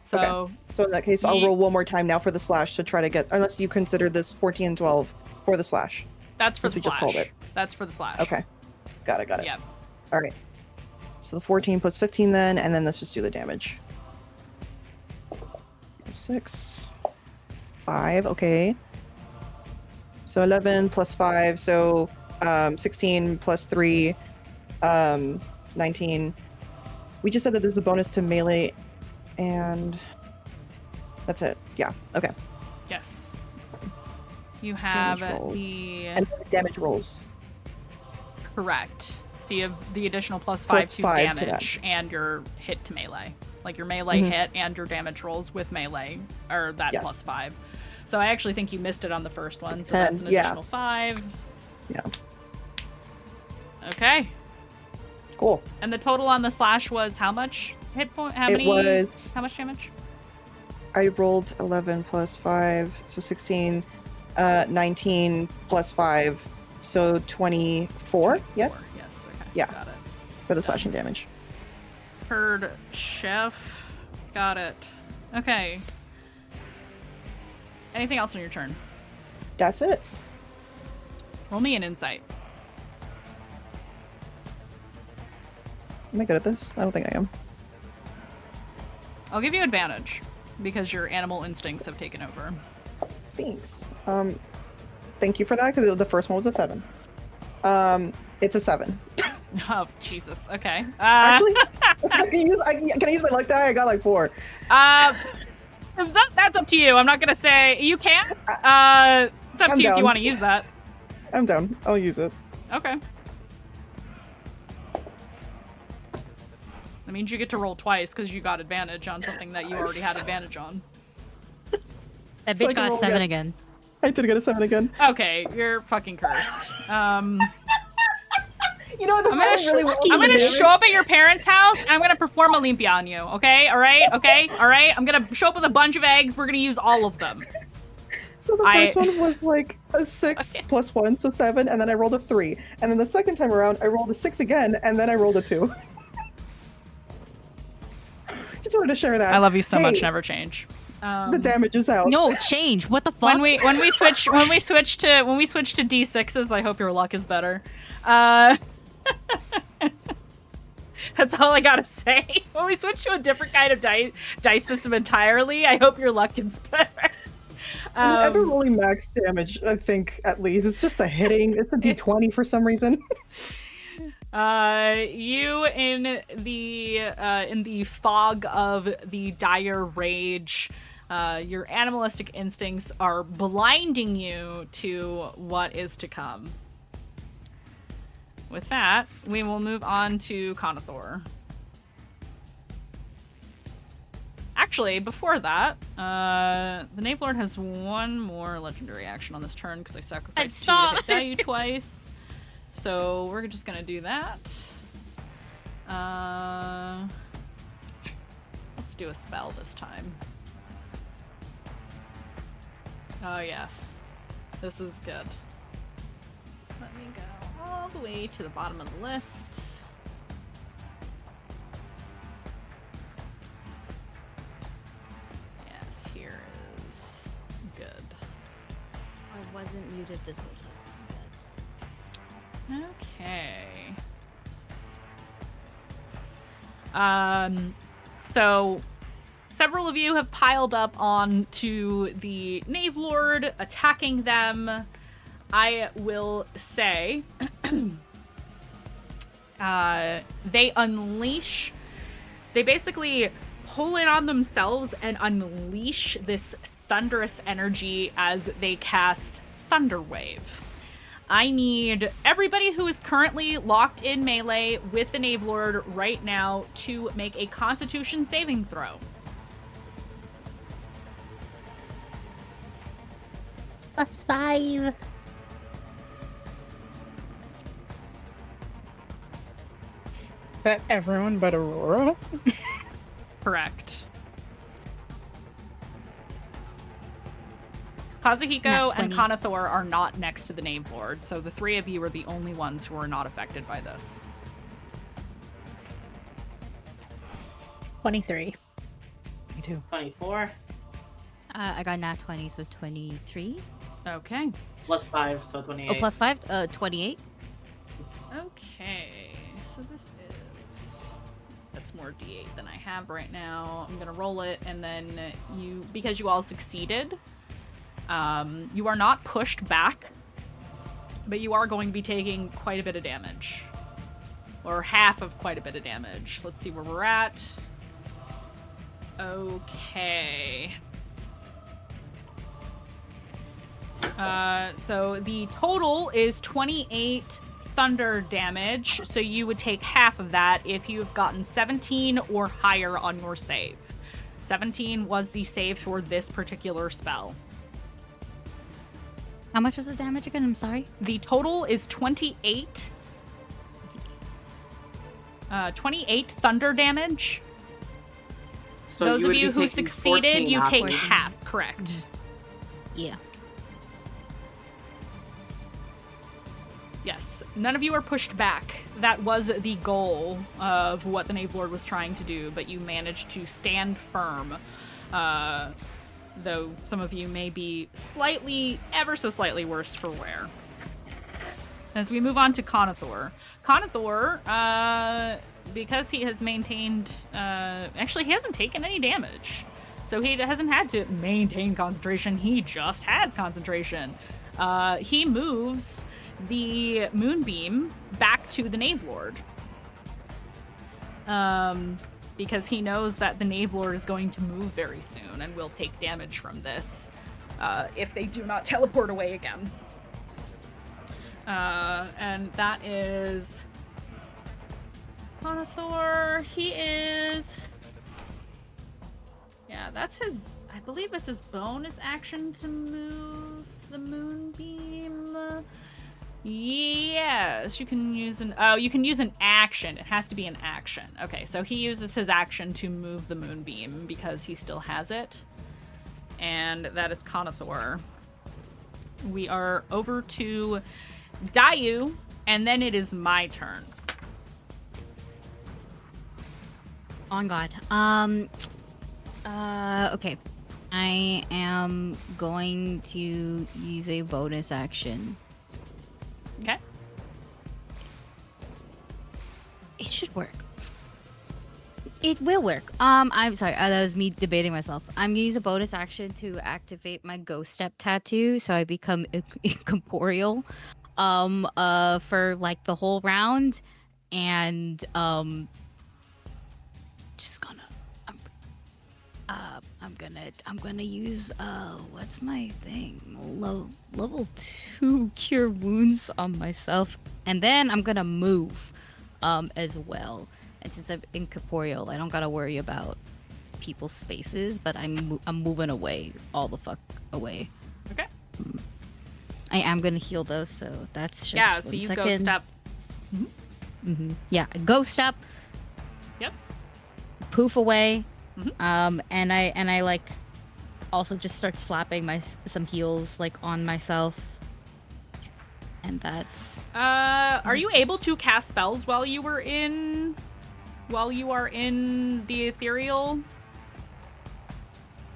[SPEAKER 1] So,
[SPEAKER 5] Okay. So in that case, I'll roll one more time now for the slash to try to get, unless you consider this 14 and 12 for the slash.
[SPEAKER 1] that's for the
[SPEAKER 5] Since we
[SPEAKER 1] slash.
[SPEAKER 5] just called it.
[SPEAKER 1] That's for the slash.
[SPEAKER 5] Okay. Got it.
[SPEAKER 1] Yep.
[SPEAKER 5] All right. So the 14 plus 15 then, and then let's just do the damage. 6. 5, okay. So 11 plus 5, so 16 plus 3, 19. We just said that there's a bonus to melee, and that's it. Yeah, okay.
[SPEAKER 1] Yes. You have
[SPEAKER 5] Damage rolls.
[SPEAKER 1] the
[SPEAKER 5] And damage rolls.
[SPEAKER 1] correct. So you have the additional plus
[SPEAKER 5] Plus
[SPEAKER 1] 5 to
[SPEAKER 5] 5 to
[SPEAKER 1] damage and your hit to melee. Like your melee hit and your damage rolls with melee are that
[SPEAKER 5] Yes.
[SPEAKER 1] plus 5. So I actually think you missed it on the first one, so
[SPEAKER 5] 10,
[SPEAKER 1] that's an
[SPEAKER 5] yeah.
[SPEAKER 1] additional 5.
[SPEAKER 5] Yeah.
[SPEAKER 1] Okay.
[SPEAKER 5] Cool.
[SPEAKER 1] And the total on the slash was how much hit point? How
[SPEAKER 5] It
[SPEAKER 1] many?
[SPEAKER 5] was-
[SPEAKER 1] How much damage?
[SPEAKER 5] I rolled 11 plus 5, so 16, 19 plus 5, so 24, yes?
[SPEAKER 1] Yes, okay.
[SPEAKER 5] Yeah.
[SPEAKER 1] Got it.
[SPEAKER 5] For the slashing damage.
[SPEAKER 1] Heard chef. Got it. Okay. Anything else on your turn?
[SPEAKER 5] That's it.
[SPEAKER 1] Roll me an insight.
[SPEAKER 5] Am I good at this? I don't think I am.
[SPEAKER 1] I'll give you advantage because your animal instincts have taken over.
[SPEAKER 5] Thanks. Thank you for that, because the first one was a 7. It's a 7.
[SPEAKER 1] Oh, Jesus. Okay.
[SPEAKER 5] Actually, can I use my luck die? I got like 4.
[SPEAKER 1] That's up to you. I'm not gonna say you can. It's up
[SPEAKER 5] I'm
[SPEAKER 1] to you if you
[SPEAKER 5] down.
[SPEAKER 1] want to use that.
[SPEAKER 5] I'm done. I'll use it.
[SPEAKER 1] Okay. That means you get to roll twice because you got advantage on something that you already had advantage on.
[SPEAKER 4] That
[SPEAKER 5] So I
[SPEAKER 4] bitch
[SPEAKER 5] can
[SPEAKER 4] got a
[SPEAKER 5] roll
[SPEAKER 4] 7
[SPEAKER 5] again.
[SPEAKER 4] again.
[SPEAKER 5] I did get a 7 again.
[SPEAKER 1] Okay, you're fucking cursed.
[SPEAKER 5] You know what?
[SPEAKER 1] I'm gonna show up at your parents' house. And I'm gonna perform Olympia on you. Okay? All right? Okay? All right? I'm gonna show up with a bunch of eggs. We're gonna use all of them.
[SPEAKER 5] So the first one was like a 6 plus 1, so 7, and then I rolled a 3. And then the second time around, I rolled a 6 again, and then I rolled a 2. Just wanted to share that.
[SPEAKER 1] I love you so
[SPEAKER 5] Hey,
[SPEAKER 1] much. Never change.
[SPEAKER 5] The damage is out.
[SPEAKER 4] No, change. What the fuck?
[SPEAKER 1] When we switch to D6s, I hope your luck is better. That's all I gotta say. When we switch to a different kind of dice system entirely, I hope your luck is better.
[SPEAKER 5] I'm ever rolling max damage, I think, at least. It's just a hitting. It's a d20 for some reason.
[SPEAKER 1] You in the fog of the dire rage, your animalistic instincts are blinding you to what is to come. With that, we will move on to Conathor. Actually, before that, the Knave Lord has one more legendary action on this turn because I sacrificed 2 to hit value twice. So we're just gonna do that. Let's do a spell this time. Oh yes, this is good. Let me go all the way to the bottom of the list. Yes, here is good.
[SPEAKER 4] I wasn't muted this whole time.
[SPEAKER 1] Okay. So several of you have piled up onto the Knave Lord, attacking them. I will say they basically pull in on themselves and unleash this thunderous energy as they cast Thunder Wave. I need everybody who is currently locked in melee with the Knave Lord right now to make a Constitution saving throw.
[SPEAKER 4] +5.
[SPEAKER 2] That everyone but Aurora?
[SPEAKER 1] Correct. Kazuhiko
[SPEAKER 4] Nat
[SPEAKER 1] and
[SPEAKER 4] 20.
[SPEAKER 1] Kanathor are not next to the Knave Lord, so the three of you are the only ones who are not affected by this.
[SPEAKER 6] 23.
[SPEAKER 5] Me too.
[SPEAKER 3] 24
[SPEAKER 4] I got nat 20, so 23.
[SPEAKER 1] Okay.
[SPEAKER 3] plus 5, so 28.
[SPEAKER 4] Oh, +5, 28.
[SPEAKER 1] Okay, so this is... That's more D8 than I have right now. I'm gonna roll it, and then you... Because you all succeeded, you are not pushed back, but you are going to be taking quite a bit of damage. Or half of quite a bit of damage. Let's see where we're at. Okay. So the total is 28 thunder damage, so you would take half of that if you have gotten 17 or higher on your save. 17 was the save for this particular spell.
[SPEAKER 4] How much was the damage again? I'm sorry.
[SPEAKER 1] The total is 28. 28 thunder damage.
[SPEAKER 3] So
[SPEAKER 1] Those of
[SPEAKER 3] would
[SPEAKER 1] you
[SPEAKER 3] be
[SPEAKER 1] who
[SPEAKER 3] taking
[SPEAKER 1] succeeded,
[SPEAKER 3] 14
[SPEAKER 1] you
[SPEAKER 3] off.
[SPEAKER 1] take half, correct?
[SPEAKER 4] Yeah.
[SPEAKER 1] Yes, none of you are pushed back. That was the goal of what the Knave Lord was trying to do, but you managed to stand firm. Though some of you may be slightly, ever so slightly worse for wear. As we move on to Kanathor. Kanathor, because he has maintained... actually, he hasn't taken any damage. So he hasn't had to maintain concentration. He just has concentration. He moves the Moonbeam back to the Knave Lord. Because he knows that the Knave Lord is going to move very soon and will take damage from this if they do not teleport away again. And that is Kanathor. He is... Yeah, that's his... I believe it's his bonus action to move the Moonbeam. Yes, you can use an... Oh, you can use an action. It has to be an action. Okay, so he uses his action to move the Moonbeam because he still has it. And that is Kanathor. We are over to Dayu, and then it is my turn.
[SPEAKER 4] On God. Okay. I am going to use a bonus action.
[SPEAKER 1] Okay.
[SPEAKER 4] It should work. It will work. I'm sorry. That was me debating myself. I'm gonna use a bonus action to activate my Ghost Step tattoo, so I become incorporeal, for like the whole round, and just gonna, I'm gonna use what's my thing? Level 2 cure wounds on myself, and then I'm gonna move, as well. And since I'm incorporeal, I don't gotta worry about people's spaces, but I'm moving away, all the fuck away.
[SPEAKER 1] Okay.
[SPEAKER 4] I am gonna heal though, so that's just
[SPEAKER 1] Yeah, so
[SPEAKER 4] 1
[SPEAKER 1] you
[SPEAKER 4] second.
[SPEAKER 1] go step.
[SPEAKER 4] Yeah, Ghost Step.
[SPEAKER 1] Yep.
[SPEAKER 4] Poof away.
[SPEAKER 1] Mhm.
[SPEAKER 4] And I like also just start slapping some heals like on myself. And that's
[SPEAKER 1] Are you able to cast spells while you are in the ethereal?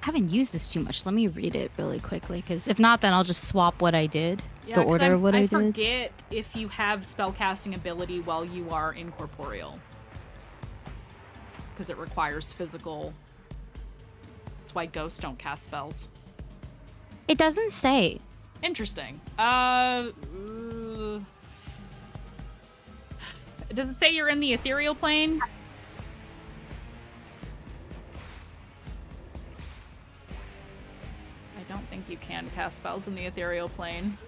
[SPEAKER 4] I haven't used this too much. Let me read it really quickly, because if not, then I'll just swap what I did.
[SPEAKER 1] Yeah,
[SPEAKER 4] the
[SPEAKER 1] 'cause
[SPEAKER 4] order of what I did.
[SPEAKER 1] forget if you have spellcasting ability while you are incorporeal. Because it requires physical. That's why ghosts don't cast spells.
[SPEAKER 4] It doesn't say.
[SPEAKER 1] Interesting. Does it say you're in the ethereal plane? I don't think you can cast spells in the ethereal plane.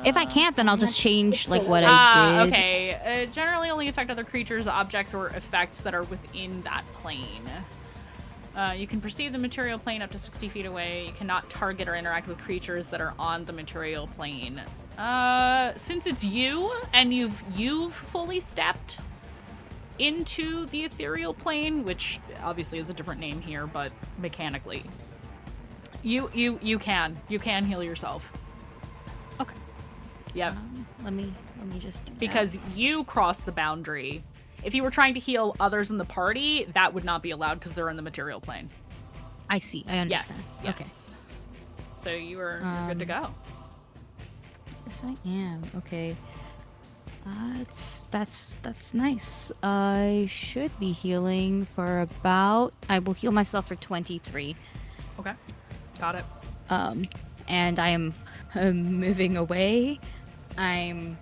[SPEAKER 4] If I can't, then I'll just change like what I did.
[SPEAKER 1] Okay. Generally only affect other creatures, objects, or effects that are within that plane. You can perceive the material plane up to 60 feet away. You cannot target or interact with creatures that are on the material plane. Since it's you, and you've fully stepped into the ethereal plane, which obviously is a different name here, but mechanically, you can heal yourself.
[SPEAKER 4] Okay.
[SPEAKER 1] Yep.
[SPEAKER 4] Let me just do
[SPEAKER 1] Because
[SPEAKER 4] that.
[SPEAKER 1] you crossed the boundary. If you were trying to heal others in the party, that would not be allowed because they're in the material plane.
[SPEAKER 4] I see. I understand.
[SPEAKER 1] Yes. So you're good to go.
[SPEAKER 4] Yes, I am. Okay. That's nice. I should be healing for about. I will heal myself for 23.
[SPEAKER 1] Okay. Got it.
[SPEAKER 4] And I am moving away. I'm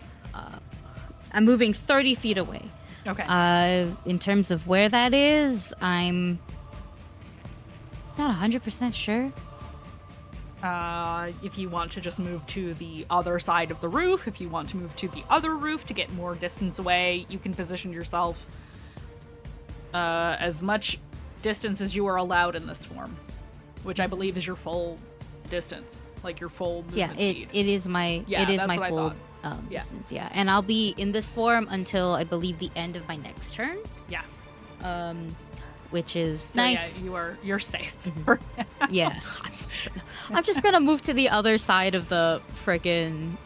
[SPEAKER 4] moving 30 feet away.
[SPEAKER 1] Okay.
[SPEAKER 4] In terms of where that is, I'm not 100% sure.
[SPEAKER 1] If you want to just move to the other side of the roof, if you want to move to the other roof to get more distance away, you can position yourself as much distance as you are allowed in this form, which I believe is your full distance, like your full movement speed.
[SPEAKER 4] It is my full distance. Yeah, and I'll be in this form until I believe the end of my next turn.
[SPEAKER 1] Yeah.
[SPEAKER 4] Which is
[SPEAKER 1] So
[SPEAKER 4] nice.
[SPEAKER 1] Yeah, you're safe.
[SPEAKER 4] Yeah, I'm just gonna move to the other side of the friggin'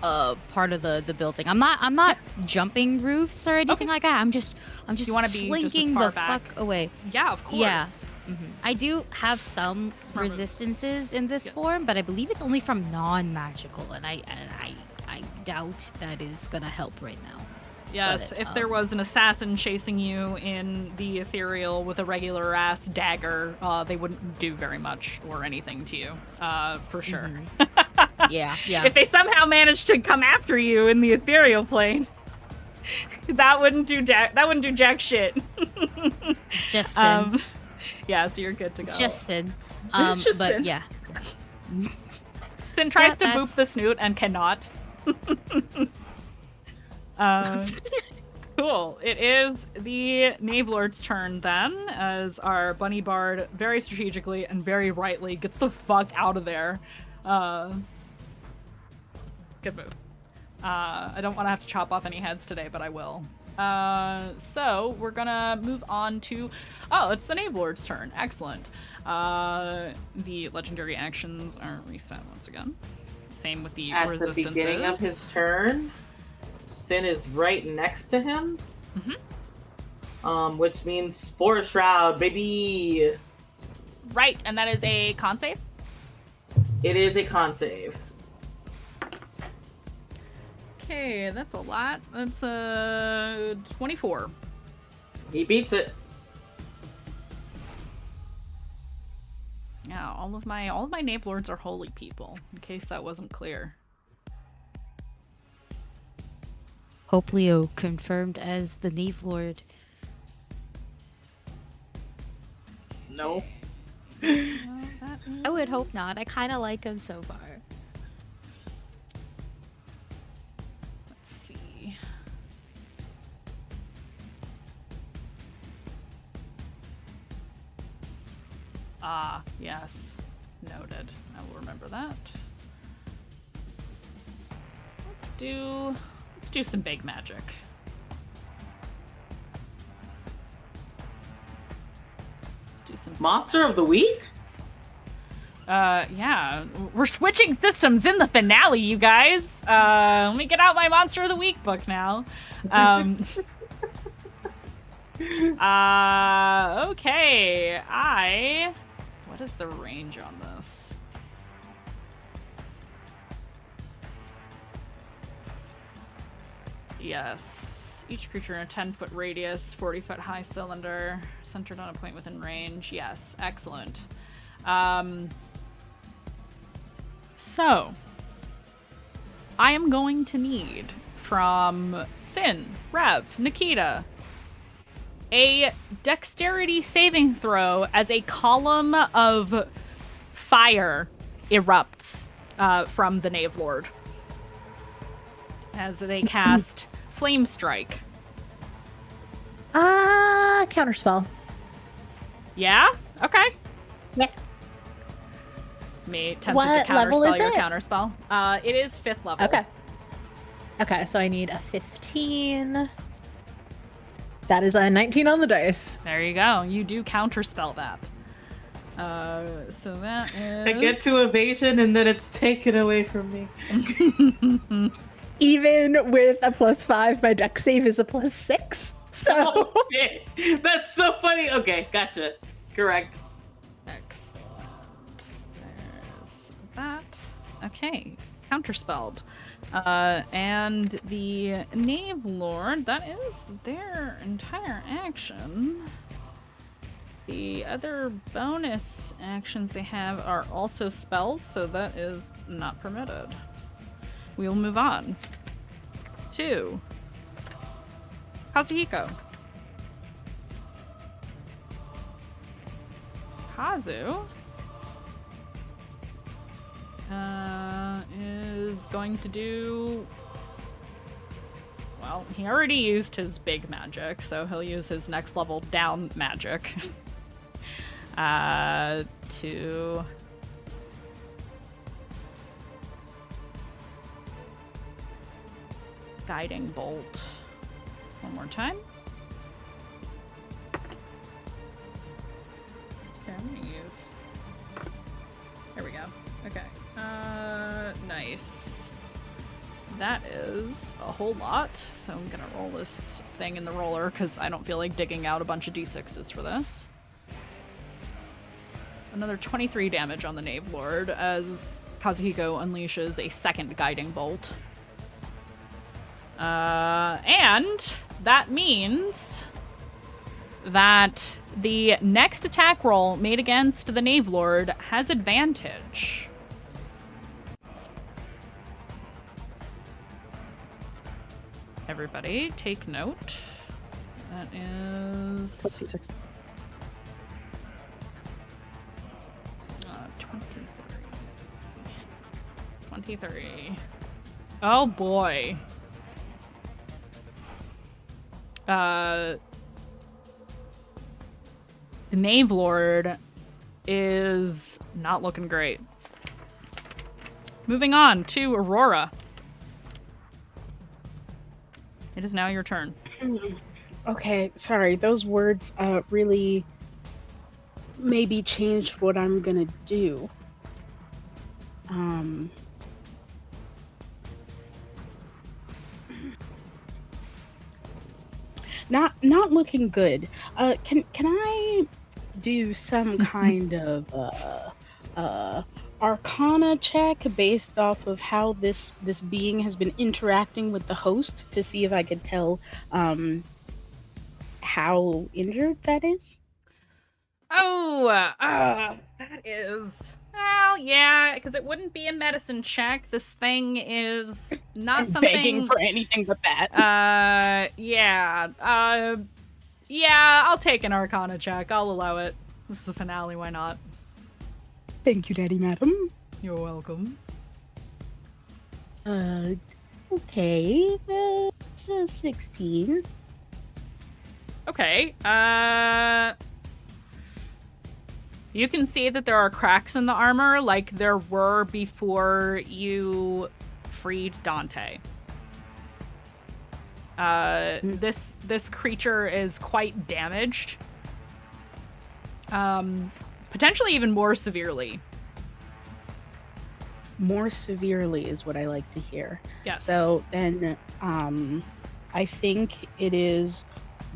[SPEAKER 4] part of the building. I'm not jumping roofs or anything like that. I'm just
[SPEAKER 1] You wanna be
[SPEAKER 4] slinking
[SPEAKER 1] just as far
[SPEAKER 4] the
[SPEAKER 1] back?
[SPEAKER 4] fuck away.
[SPEAKER 1] Yeah, of course.
[SPEAKER 4] Yeah. I do have some
[SPEAKER 1] Smart move.
[SPEAKER 4] resistances in this
[SPEAKER 1] Yes.
[SPEAKER 4] form, but I believe it's only from non-magical, and I doubt that is gonna help right now.
[SPEAKER 1] Yes,
[SPEAKER 4] But,
[SPEAKER 1] if there was an assassin chasing you in the ethereal with a regular ass dagger, they wouldn't do very much or anything to you, for sure.
[SPEAKER 4] Yeah.
[SPEAKER 1] If they somehow managed to come after you in the ethereal plane, that wouldn't do jack shit.
[SPEAKER 4] It's just sin.
[SPEAKER 1] Yeah, so you're good to go.
[SPEAKER 4] It's just sin.
[SPEAKER 1] It's just
[SPEAKER 4] but
[SPEAKER 1] sin.
[SPEAKER 4] yeah.
[SPEAKER 1] Sin tries
[SPEAKER 4] Yeah,
[SPEAKER 1] to boop the snoot and cannot. Cool. It is the Knave Lord's turn then, as our bunny bard very strategically and very rightly gets the fuck out of there. Good move. I don't want to have to chop off any heads today, but I will. So we're gonna move on to... Oh, it's the Knave Lord's turn. Excellent. The legendary actions are reset once again. Same with the
[SPEAKER 3] At the
[SPEAKER 1] resistances.
[SPEAKER 3] beginning of his turn, Sin is right next to him. Which means Spore Shroud, baby!
[SPEAKER 1] Right, and that is a con save?
[SPEAKER 3] It is a con save.
[SPEAKER 1] Okay, that's a lot. That's 24.
[SPEAKER 3] He beats it.
[SPEAKER 1] Yeah, all of my Knave Lords are holy people, in case that wasn't clear.
[SPEAKER 4] Hoplio confirmed as the Knave Lord.
[SPEAKER 3] No.
[SPEAKER 4] I would hope not. I kind of like him so far.
[SPEAKER 1] Let's see. Ah, yes. Noted. I will remember that. Let's do some big magic. Let's do some
[SPEAKER 3] Monster of the week?
[SPEAKER 1] yeah, we're switching systems in the finale, you guys. Let me get out my Monster of the Week book now. Okay, what is the range on this? Yes, each creature in a 10-foot radius, 40-foot high cylinder, centered on a point within range. Yes, excellent. So, I am going to need from Sin, Rev, Nikita, a dexterity saving throw as a column of fire erupts from the Knave Lord as they cast Flame Strike.
[SPEAKER 6] Counterspell.
[SPEAKER 1] Yeah? Okay.
[SPEAKER 6] Yeah.
[SPEAKER 1] Me tempted
[SPEAKER 6] What
[SPEAKER 1] to
[SPEAKER 6] level
[SPEAKER 1] counterspell
[SPEAKER 6] is
[SPEAKER 1] your
[SPEAKER 6] it?
[SPEAKER 1] counterspell. It is 5th level.
[SPEAKER 6] Okay. Okay, so I need a 15. That is a 19 on the dice.
[SPEAKER 1] There you go. You do counterspell that. So that is...
[SPEAKER 3] I get to evasion and then it's taken away from me.
[SPEAKER 6] Even with a +5, my dex save is a +6. So
[SPEAKER 3] Oh, shit. That's so funny. Okay, gotcha. Correct.
[SPEAKER 1] Excellent. There's that. Okay, counterspelled. And the Knave Lord, that is their entire action. The other bonus actions they have are also spells, so that is not permitted. We will move on to Kazuhiko. Kazu is going to do... Well, he already used his big magic, so he'll use his next level down magic to... Guiding Bolt. One more time. Okay, I'm gonna use... There we go. Okay. Nice. That is a whole lot, so I'm gonna roll this thing in the roller because I don't feel like digging out a bunch of d6s for this. Another 23 damage on the Knave Lord as Kazuhiko unleashes a second Guiding Bolt. And that means that the next attack roll made against the Knave Lord has advantage. Everybody, take note. That is...
[SPEAKER 5] What's D6?
[SPEAKER 1] 23. 23. Oh boy. The Knave Lord is not looking great. Moving on to Aurora. It is now your turn.
[SPEAKER 2] Okay, sorry. Those words really maybe changed what I'm gonna do. Not looking good. Can I do some kind of Arcana check based off of how this being has been interacting with the host to see if I could tell how injured that is?
[SPEAKER 1] Oh, that is... Well, yeah, because it wouldn't be a medicine check. This thing is not
[SPEAKER 2] I'm
[SPEAKER 1] something...
[SPEAKER 2] begging for anything but that.
[SPEAKER 1] Yeah. Yeah, I'll take an Arcana check. I'll allow it. This is the finale, why not?
[SPEAKER 2] Thank you, Daddy Madam.
[SPEAKER 1] You're welcome.
[SPEAKER 2] Okay, that's a 16.
[SPEAKER 1] Okay, you can see that there are cracks in the armor, like there were before you freed Dante. This creature is quite damaged. Potentially even more severely.
[SPEAKER 2] More severely is what I like to hear.
[SPEAKER 1] Yes.
[SPEAKER 2] So then, I think it is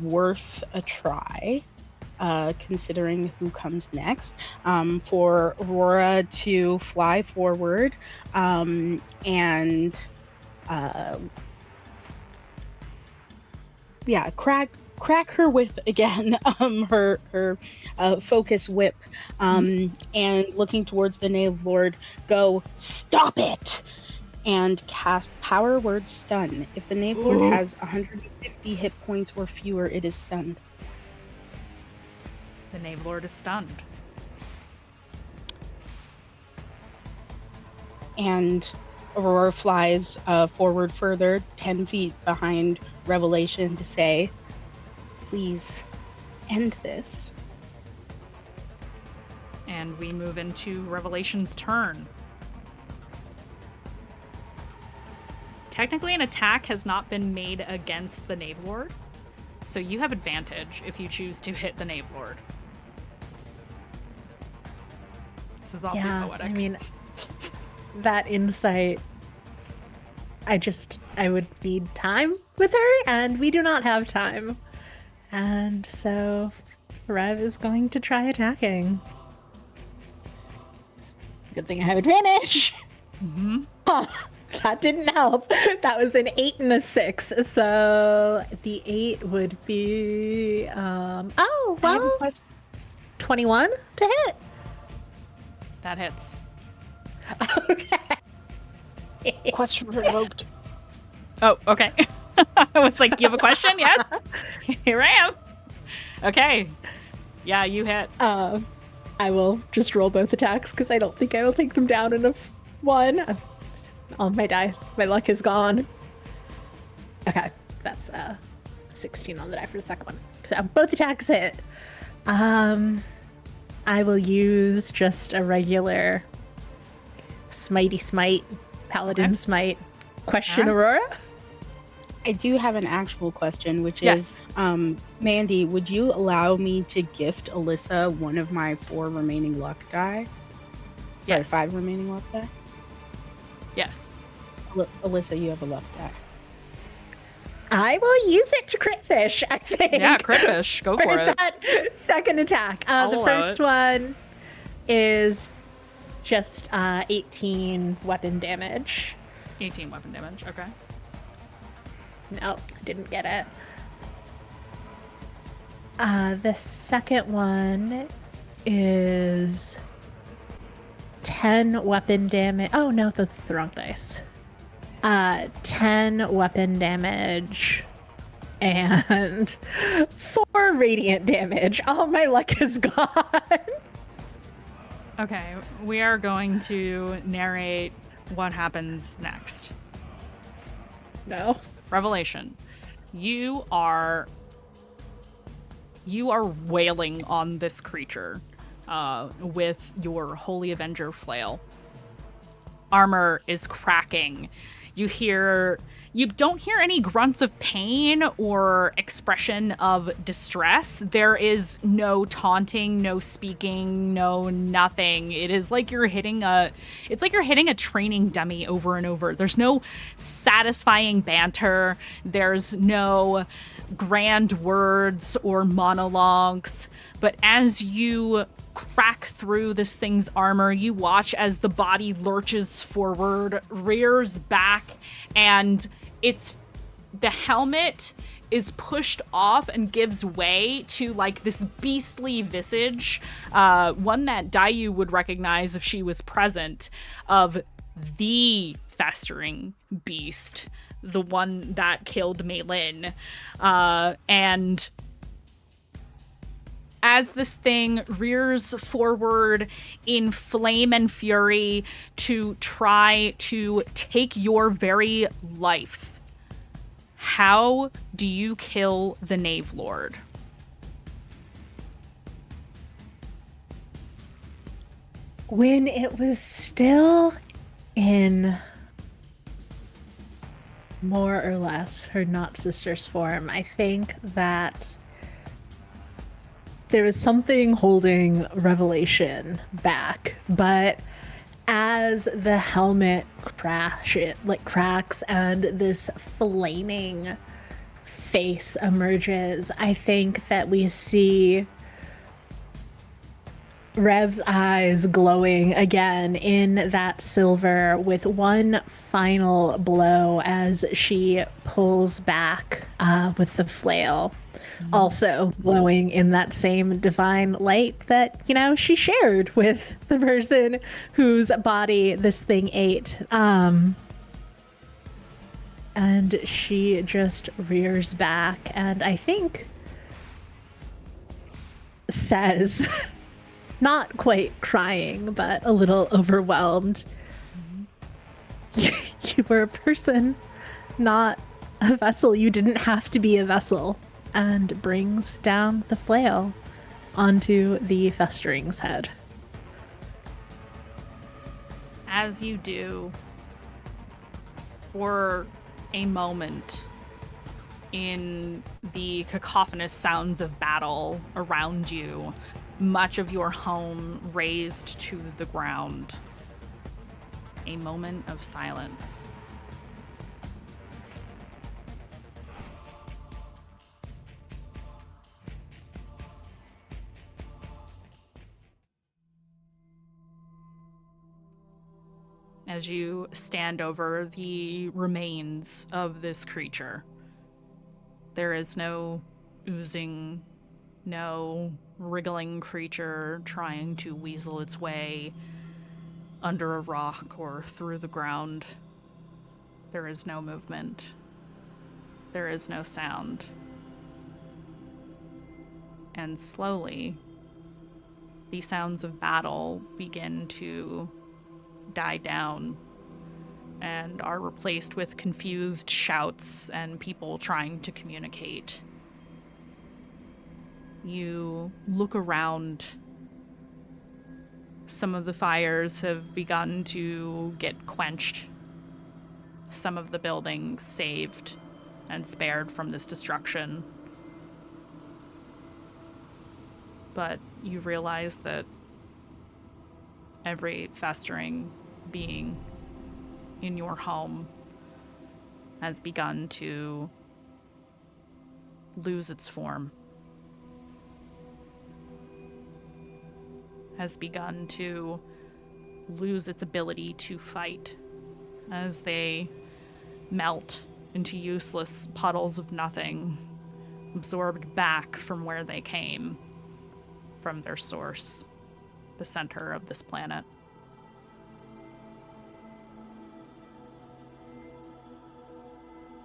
[SPEAKER 2] worth a try, considering who comes next, for Aurora to fly forward, and crack her whip again, her focus whip, and looking towards the Knave Lord, go, "Stop it!" and cast Power Word Stun. If the Knave Lord has 150 hit points or fewer, it is stunned.
[SPEAKER 1] The Knave Lord is stunned.
[SPEAKER 2] And Aurora flies forward further, 10 feet behind Revelation to say, please end this.
[SPEAKER 1] And we move into Revelation's turn. Technically, an attack has not been made against the Knave Lord, so you have advantage if you choose to hit the Knave Lord. This is awfully poetic.
[SPEAKER 6] I mean, that insight, I would need time with her, and we do not have time. And so Rev is going to try attacking. Good thing I have advantage.
[SPEAKER 1] Mm-hmm.
[SPEAKER 6] Huh, that didn't help. That was an 8 and a 6. So the 8 would be,
[SPEAKER 2] I have a question.
[SPEAKER 6] 21 to hit.
[SPEAKER 1] That hits.
[SPEAKER 6] Okay.
[SPEAKER 2] Question revoked.
[SPEAKER 1] Oh, okay. I was like, you have a question? Yes? Here I am. Okay. Yeah, you hit.
[SPEAKER 6] I will just roll both attacks because I don't think I will take them down in a one. Oh, my die. My luck is gone. Okay, that's 16 on the die for the second one. So both attacks hit. I will use just a regular smitey smite, paladin smite. Question, Aurora?
[SPEAKER 2] I do have an actual question, which
[SPEAKER 1] Yes.
[SPEAKER 2] is, Mandy, would you allow me to gift Alyssa one of my 4 remaining luck die?
[SPEAKER 1] Yes.
[SPEAKER 2] Sorry, 5 remaining luck die?
[SPEAKER 1] Yes.
[SPEAKER 2] Alyssa, you have a luck die.
[SPEAKER 6] I will use it to crit fish, I think.
[SPEAKER 1] Yeah, crit fish. Go for it.
[SPEAKER 6] That second attack.
[SPEAKER 1] I'll
[SPEAKER 6] The
[SPEAKER 1] allow
[SPEAKER 6] first
[SPEAKER 1] it.
[SPEAKER 6] one is just 18 weapon damage.
[SPEAKER 1] 18 weapon damage. Okay.
[SPEAKER 6] No, I didn't get it. The second one is 10 weapon damage. Oh no, that's the wrong dice. 10 weapon damage and 4 radiant damage. All my luck is gone.
[SPEAKER 1] Okay, we are going to narrate what happens next.
[SPEAKER 6] No.
[SPEAKER 1] Revelation, you are wailing on this creature with your Holy Avenger flail. Armor is cracking. You don't hear any grunts of pain or expression of distress. There is no taunting, no speaking, no nothing. It is like you're hitting a training dummy over and over. There's no satisfying banter. There's no grand words or monologues. But as you crack through this thing's armor, you watch as the body lurches forward, rears back, and the helmet is pushed off and gives way to like this beastly visage, one that Dayu would recognize if she was present, of the festering beast, the one that killed Meilin. And as this thing rears forward in flame and fury to try to take your very life, how do you kill the Knave Lord?
[SPEAKER 6] When it was still in more or less her not sister's form, I think that there is something holding Revelation back, but as the helmet cracks and this flaming face emerges, I think that we see Rev's eyes glowing again in that silver with one final blow as she pulls back with the flail. Also glowing in that same divine light that, she shared with the person whose body this thing ate. And she just rears back, and I think says, not quite crying, but a little overwhelmed, you were a person, not a vessel. You didn't have to be a vessel. And brings down the flail onto the Festering's head.
[SPEAKER 1] As you do, for a moment, in the cacophonous sounds of battle around you, much of your home razed to the ground. A moment of silence. As you stand over the remains of this creature. There is no oozing, no wriggling creature trying to weasel its way under a rock or through the ground. There is no movement. There is no sound. And slowly, the sounds of battle begin to die down and are replaced with confused shouts and people trying to communicate. You look around. Some of the fires have begun to get quenched. Some of the buildings saved and spared from this destruction. But you realize that every festering being in your home has begun to lose its form, has begun to lose its ability to fight as they melt into useless puddles of nothing, absorbed back from where they came, from their source, the center of this planet.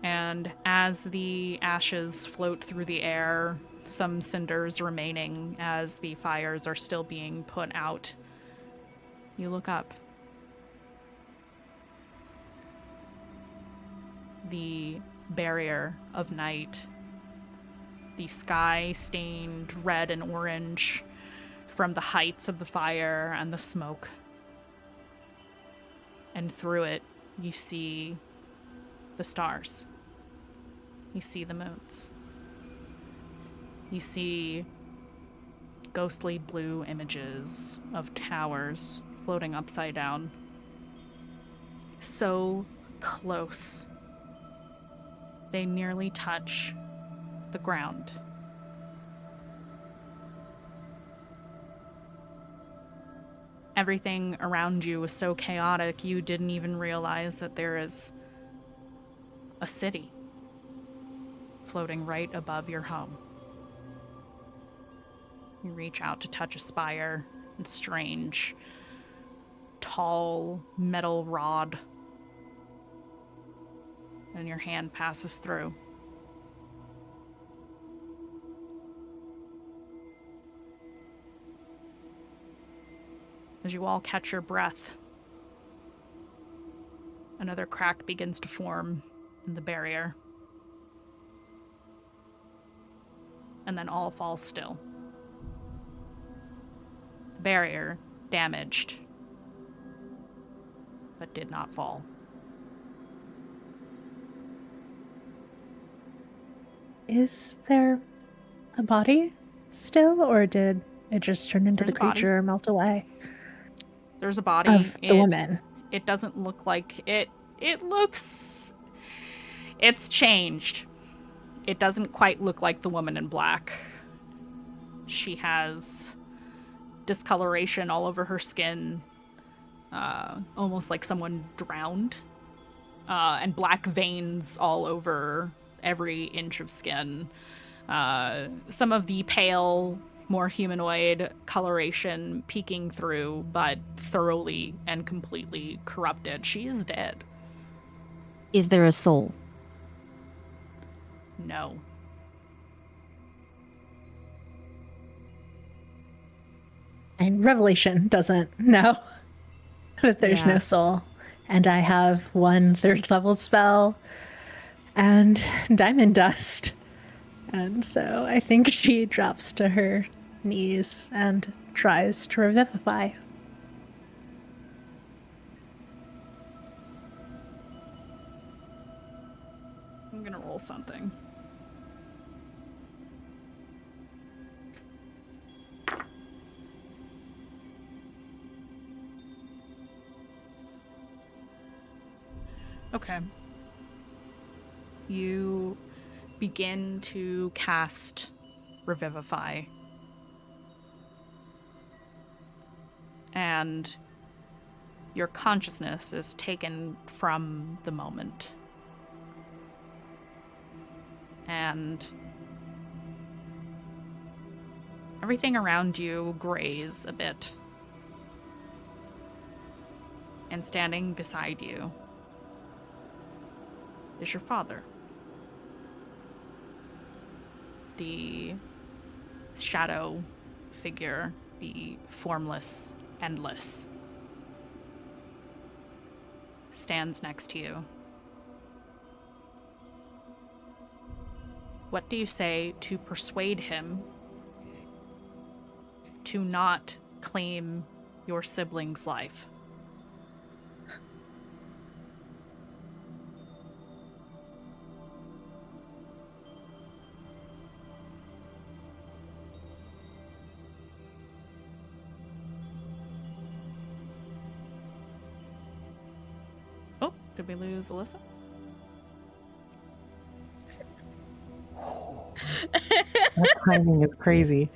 [SPEAKER 1] And as the ashes float through the air, some cinders remaining as the fires are still being put out, you look up. The barrier of night, the sky stained red and orange from the heights of the fire and the smoke. And through it, you see the stars. You see the moons. You see ghostly blue images of towers floating upside down. So close. They nearly touch the ground. Everything around you was so chaotic, you didn't even realize that there is a city floating right above your home. You reach out to touch a spire, and strange, tall metal rod, and your hand passes through. As you all catch your breath, another crack begins to form in the barrier. And then all falls still. The barrier damaged, but did not fall.
[SPEAKER 6] Is there a body still, or did it just turn into
[SPEAKER 1] There's
[SPEAKER 6] the
[SPEAKER 1] a body.
[SPEAKER 6] creature or melt away?
[SPEAKER 1] There's a body.
[SPEAKER 6] Of the woman.
[SPEAKER 1] It doesn't look like it. It looks. It's changed. It doesn't quite look like the woman in black. She has discoloration all over her skin, almost like someone drowned, and black veins all over every inch of skin. Some of the pale, more humanoid coloration peeking through, but thoroughly and completely corrupted. She is dead.
[SPEAKER 4] Is there a soul?
[SPEAKER 1] No.
[SPEAKER 6] And Revelation doesn't know that there's no soul. And I have 1 3rd-level spell and diamond dust. And so I think she drops to her knees and tries to revivify.
[SPEAKER 1] I'm gonna roll something. Okay. You begin to cast Revivify. And your consciousness is taken from the moment. And everything around you grays a bit. And standing beside you is your father. The shadow figure, the formless, endless, stands next to you. What do you say to persuade him to not claim your sibling's life? Oh, did we lose Alyssa?
[SPEAKER 5] That timing is crazy.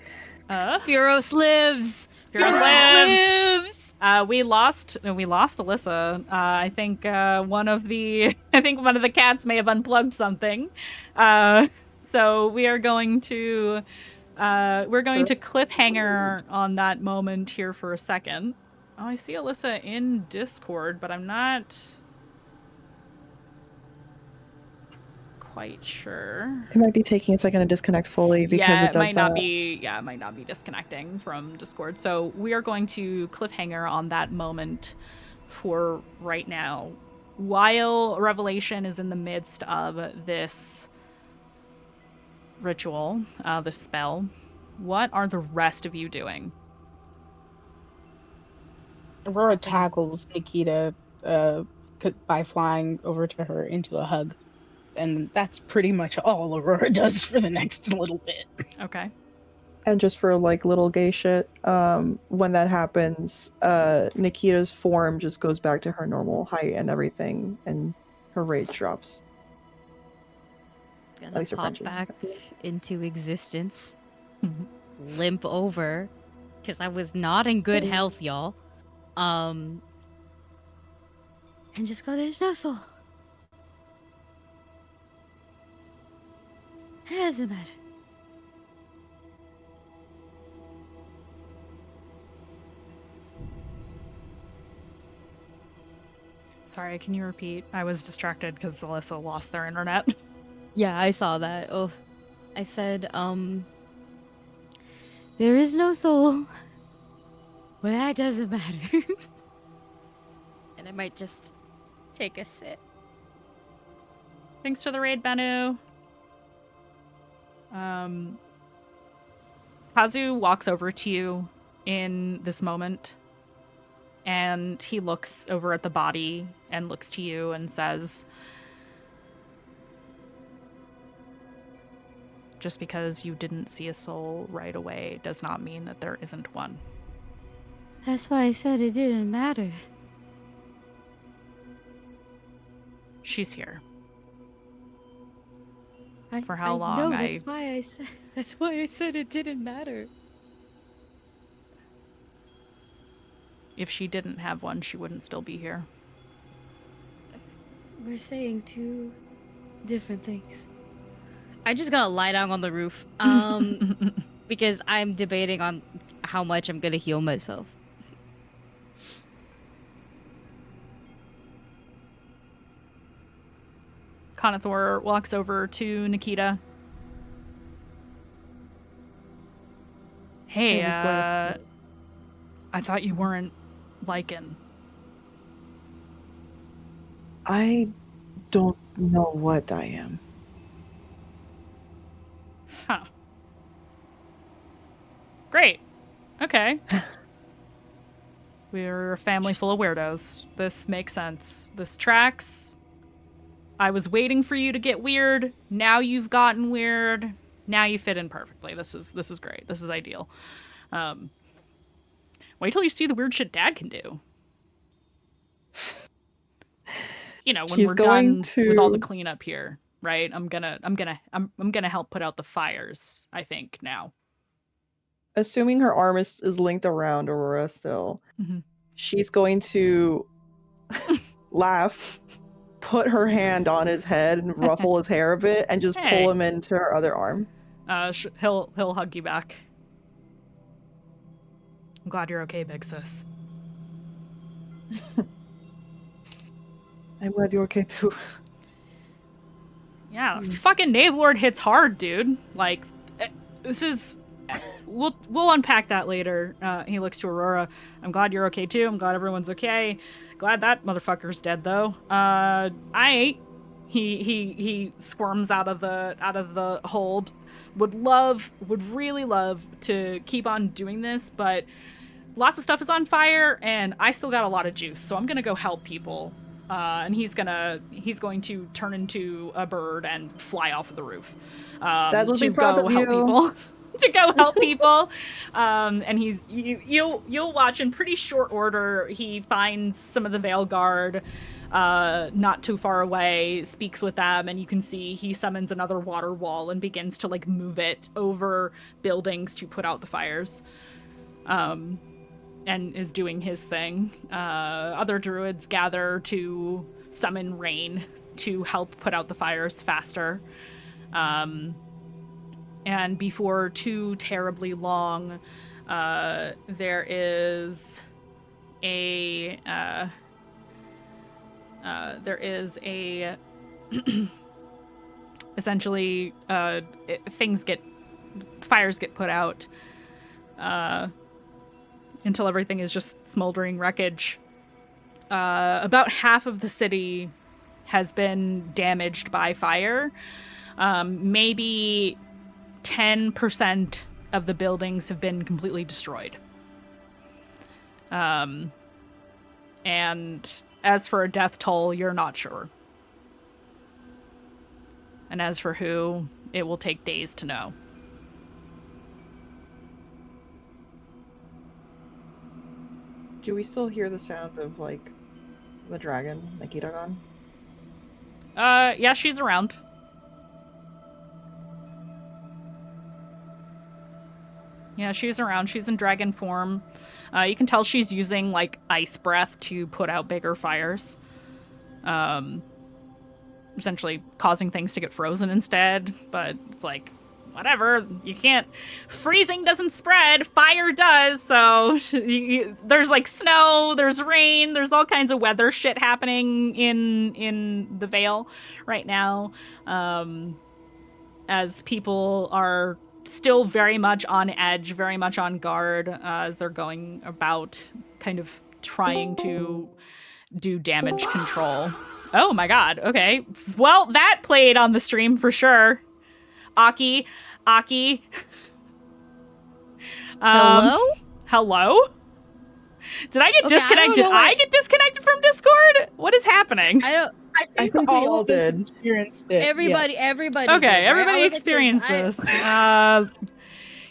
[SPEAKER 4] Furos lives.
[SPEAKER 1] Furos
[SPEAKER 4] lives.
[SPEAKER 1] We lost Alyssa. I think one of the cats may have unplugged something. So we are going to cliffhanger on that moment here for a second. Oh, I see Alyssa in Discord, but I'm not quite sure.
[SPEAKER 5] It might be taking a second to disconnect fully because it
[SPEAKER 1] might not be disconnecting from Discord. So we are going to cliffhanger on that moment for right now. While Revelation is in the midst of this ritual, this spell, what are the rest of you doing?
[SPEAKER 2] Aurora tackles Nikita by flying over to her into a hug. And that's pretty much all Aurora does for the next little bit.
[SPEAKER 1] Okay.
[SPEAKER 5] And just for like little gay shit, when that happens, Nikita's form just goes back to her normal height and everything, and her rage drops.
[SPEAKER 4] Gonna pop back into existence, limp over, because I was not in good health, y'all. And just go, there's no soul. It doesn't matter.
[SPEAKER 1] Sorry, can you repeat? I was distracted because Alyssa lost their internet.
[SPEAKER 4] Yeah, I saw that. Oh, I said, there is no soul. But that doesn't matter. And I might just take a sit.
[SPEAKER 1] Thanks for the raid, Benu. Kazu walks over to you in this moment, and he looks over at the body and looks to you and says, just because you didn't see a soul right away does not mean that there isn't one.
[SPEAKER 4] That's why I said it didn't matter.
[SPEAKER 1] She's here.
[SPEAKER 4] For
[SPEAKER 1] For how long?
[SPEAKER 4] No, that's why I said it didn't matter.
[SPEAKER 1] If she didn't have one, she wouldn't still be here.
[SPEAKER 4] We're saying two different things. I'm just gonna lie down on the roof. Because I'm debating on how much I'm gonna heal myself.
[SPEAKER 1] Conathor walks over to Nikita. Hey, I thought you weren't Lycan.
[SPEAKER 5] I don't know what I am.
[SPEAKER 1] Huh. Great. Okay. We're a family full of weirdos. This makes sense. This tracks. I was waiting for you to get weird. Now you've gotten weird. Now you fit in perfectly. This is great. This is ideal. Wait till you see the weird shit Dad can do. You know, when
[SPEAKER 5] She's
[SPEAKER 1] we're
[SPEAKER 5] going
[SPEAKER 1] done with all the
[SPEAKER 5] to-
[SPEAKER 1] cleanup here, right? I'm gonna help put out the fires, I think, now.
[SPEAKER 5] Assuming her arm is linked around Aurora still,
[SPEAKER 1] Mhm.
[SPEAKER 5] she's going to laugh, put her hand on his head and ruffle his hair a bit, and just
[SPEAKER 1] Hey.
[SPEAKER 5] pull him into her other arm.
[SPEAKER 1] He'll hug you back. I'm glad you're okay, big sis.
[SPEAKER 5] I'm glad you're okay too.
[SPEAKER 1] Yeah, fucking Knave Lord hits hard, dude. Like, this is. We'll unpack that later. He looks to Aurora. I'm glad you're okay too. I'm glad everyone's okay. Glad that motherfucker's dead though. He squirms out of the hold. Would really love to keep on doing this, but lots of stuff is on fire, and I still got a lot of juice, so I'm gonna go help people. And he's going to turn into a bird and fly off of the roof.
[SPEAKER 5] Dad will
[SPEAKER 1] to
[SPEAKER 5] be proud
[SPEAKER 1] go
[SPEAKER 5] of
[SPEAKER 1] help
[SPEAKER 5] you.
[SPEAKER 1] people. To go help people. And you'll watch in pretty short order. He finds some of the Veil Guard not too far away, speaks with them, and you can see he summons another water wall and begins to like move it over buildings to put out the fires. And is doing his thing. Other druids gather to summon rain to help put out the fires faster. And before too terribly long, there is a essentially fires get put out until everything is just smoldering wreckage. About half of the city has been damaged by fire. Maybe 10% of the buildings have been completely destroyed. And as for a death toll, you're not sure. And as for who, it will take days to know.
[SPEAKER 5] Do we still hear the sound of like the dragon, Nikitagon?
[SPEAKER 1] Yeah, she's around. Yeah, she's around. She's in dragon form. You can tell she's using, like, ice breath to put out bigger fires. Essentially causing things to get frozen instead. But it's like, whatever. You can't... Freezing doesn't spread. Fire does. So there's, like, snow. There's rain. There's all kinds of weather shit happening in the Vale right now. As people are... still very much on edge, very much on guard as they're going about kind of trying to do damage control. Oh my god, okay. Well, that played on the stream for sure. Aki.
[SPEAKER 4] Hello?
[SPEAKER 1] Hello? Did I get
[SPEAKER 4] Okay,
[SPEAKER 1] disconnected?
[SPEAKER 4] I don't know
[SPEAKER 1] I get disconnected from Discord? What is happening?
[SPEAKER 2] I
[SPEAKER 5] I think we all
[SPEAKER 2] of us
[SPEAKER 5] did.
[SPEAKER 2] experienced it.
[SPEAKER 4] Everybody
[SPEAKER 1] Okay,
[SPEAKER 4] did, right?
[SPEAKER 1] everybody
[SPEAKER 4] I was like,
[SPEAKER 1] experienced
[SPEAKER 4] I-
[SPEAKER 1] this.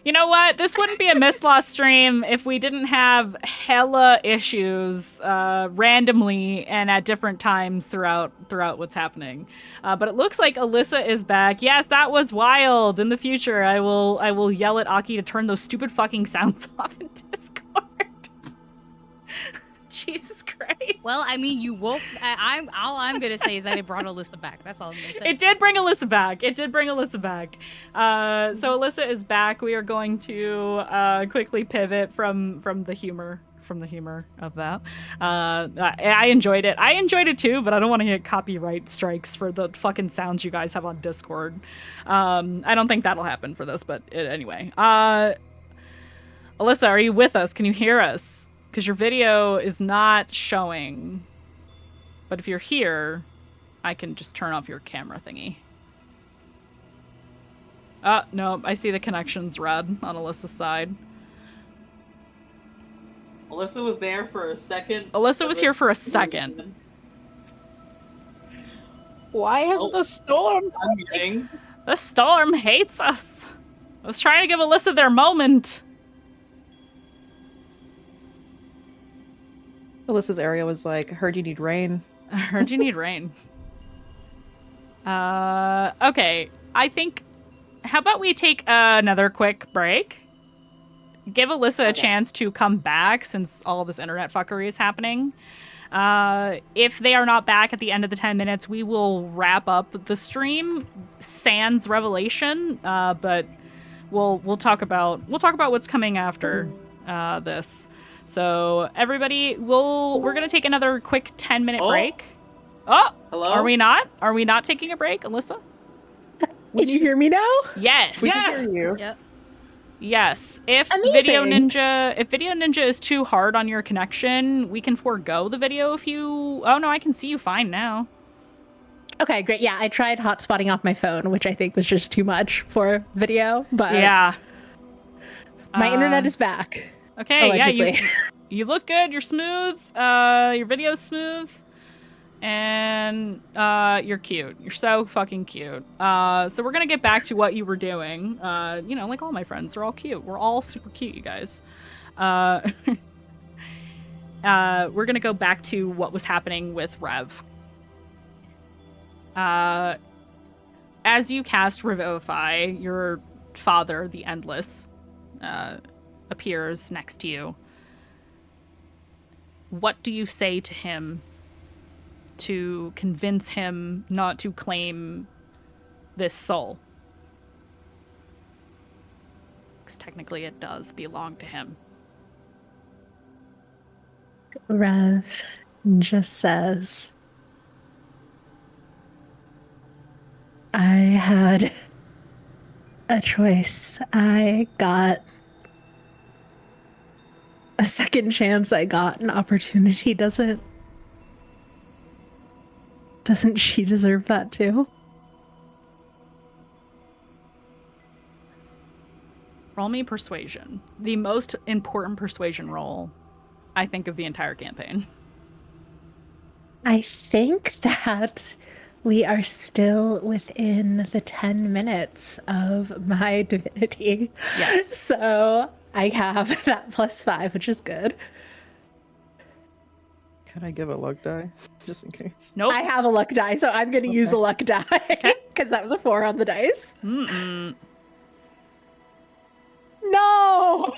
[SPEAKER 1] You know what? This wouldn't be a Mistlost stream if we didn't have hella issues randomly and at different times throughout what's happening. But it looks like Alyssa is back. Yes, that was wild. In the future, I will yell at Aki to turn those stupid fucking sounds off in Discord. Jesus Christ.
[SPEAKER 4] Well, I mean, you woke. All I'm gonna say is that it brought Alyssa back. That's all I'm gonna say.
[SPEAKER 1] It did bring Alyssa back. So Alyssa is back. We are going to quickly pivot from the humor of that. I enjoyed it. I enjoyed it too, but I don't want to get copyright strikes for the fucking sounds you guys have on Discord. I don't think that'll happen for this, but anyway. Alyssa, are you with us? Can you hear us? Because your video is not showing. But if you're here, I can just turn off your camera thingy. No, I see the connection's red on Alyssa's side.
[SPEAKER 3] Alyssa was there for a second.
[SPEAKER 1] Alyssa was here for a second.
[SPEAKER 2] Why has the storm?
[SPEAKER 3] Unmuting.
[SPEAKER 1] The storm hates us. I was trying to give Alyssa their moment.
[SPEAKER 5] Alyssa's area was like, heard you need rain.
[SPEAKER 1] I heard you need rain. Okay. I think, how about we take another quick break? Give Alyssa a chance to come back since all this internet fuckery is happening. If they are not back at the end of the 10 minutes, we will wrap up the stream sans revelation. But we'll talk about what's coming after this. So everybody, we're gonna take another quick 10-minute break. Oh,
[SPEAKER 3] hello.
[SPEAKER 1] Are we not? Are we not taking a break, Alyssa?
[SPEAKER 6] Can you hear me now?
[SPEAKER 1] Yes.
[SPEAKER 5] We can hear you.
[SPEAKER 4] Yep.
[SPEAKER 1] Yes. If
[SPEAKER 6] Amazing.
[SPEAKER 1] Video Ninja is too hard on your connection, we can forego the video if you. Oh no, I can see you fine now.
[SPEAKER 6] Okay, great. Yeah, I tried hotspotting off my phone, which I think was just too much for video, but
[SPEAKER 1] Yeah.
[SPEAKER 6] my internet is back.
[SPEAKER 1] Okay.
[SPEAKER 6] Allegedly.
[SPEAKER 1] Yeah. You look good. You're smooth. Your video's smooth. And you're cute. You're so fucking cute. So we're gonna get back to what you were doing. You know, like all my friends, they're all cute. We're all super cute, you guys. We're gonna go back to what was happening with Rev. As you cast Revivify, your father, the Endless, appears next to you. What do you say to him to convince him not to claim this soul? Because technically it does belong to him.
[SPEAKER 6] Rev just says, I had a choice. I got a second chance. I got an opportunity. Doesn't she deserve that too?
[SPEAKER 1] Roll me persuasion. The most important persuasion roll, I think, of the entire campaign.
[SPEAKER 6] I think that we are still within the 10 minutes of my divinity.
[SPEAKER 1] Yes.
[SPEAKER 6] So I have that +5, which is good.
[SPEAKER 5] Could I give a luck die? Just in case.
[SPEAKER 1] Nope.
[SPEAKER 6] I have a luck die, so I'm going to use a luck die.
[SPEAKER 1] Okay.
[SPEAKER 6] Because that was a 4 on the dice.
[SPEAKER 1] Mm-mm.
[SPEAKER 6] No!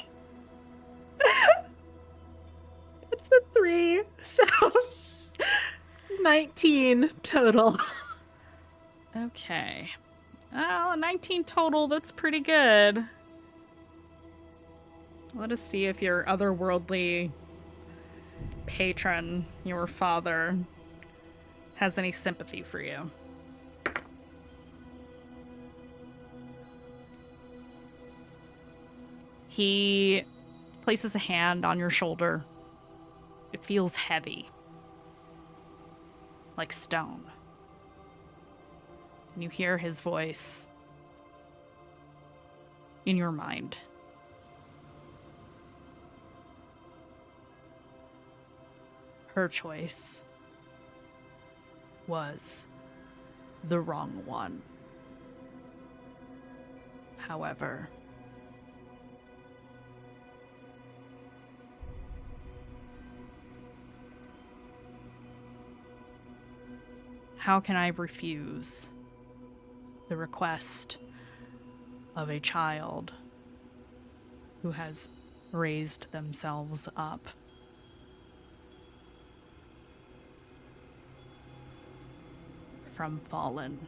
[SPEAKER 6] It's a 3, so 19 total.
[SPEAKER 1] Okay. Well, 19 total, that's pretty good. Let us see if your otherworldly patron, your father, has any sympathy for you. He places a hand on your shoulder. It feels heavy, like stone. And you hear his voice in your mind. Her choice was the wrong one. However, how can I refuse the request of a child who has raised themselves up? From fallen.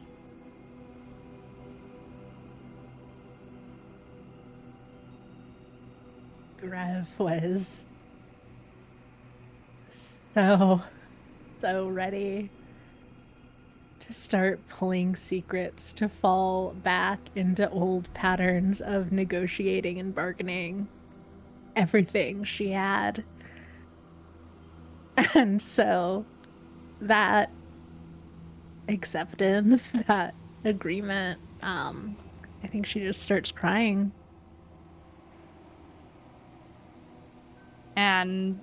[SPEAKER 6] Rev was so ready to start pulling secrets, to fall back into old patterns of negotiating and bargaining. everything she had. And so that acceptance, that agreement, I think she just starts crying.
[SPEAKER 1] And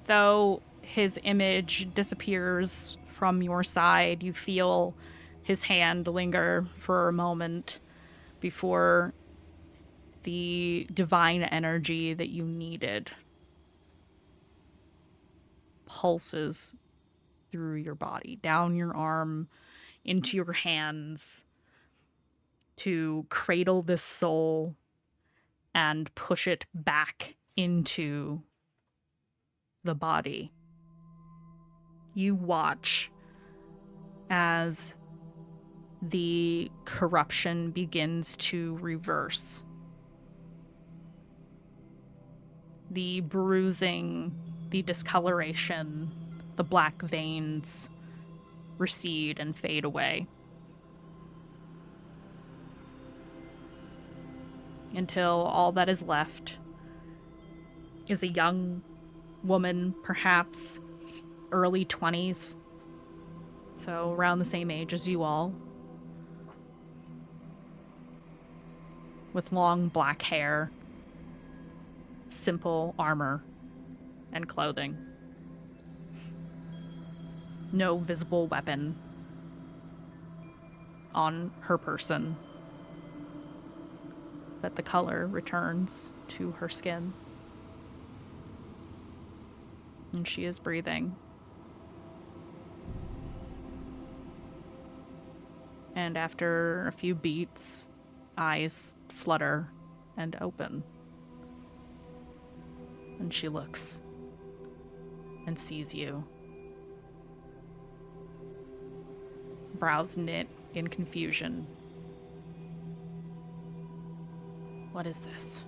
[SPEAKER 1] though his image disappears from your side, you feel his hand linger for a moment before the divine energy that you needed pulses through your body, down your arm, into your hands, to cradle this soul and push it back into the body. You watch as the corruption begins to reverse. The bruising, the discoloration, the black veins recede and fade away. Until all that is left is a young woman, perhaps early 20s, so around the same age as you all, with long black hair, simple armor and clothing. No visible weapon on her person, but the color returns to her skin. And she is breathing. And after a few beats, eyes flutter and open. And she looks and sees you. Brows knit in confusion. What is this?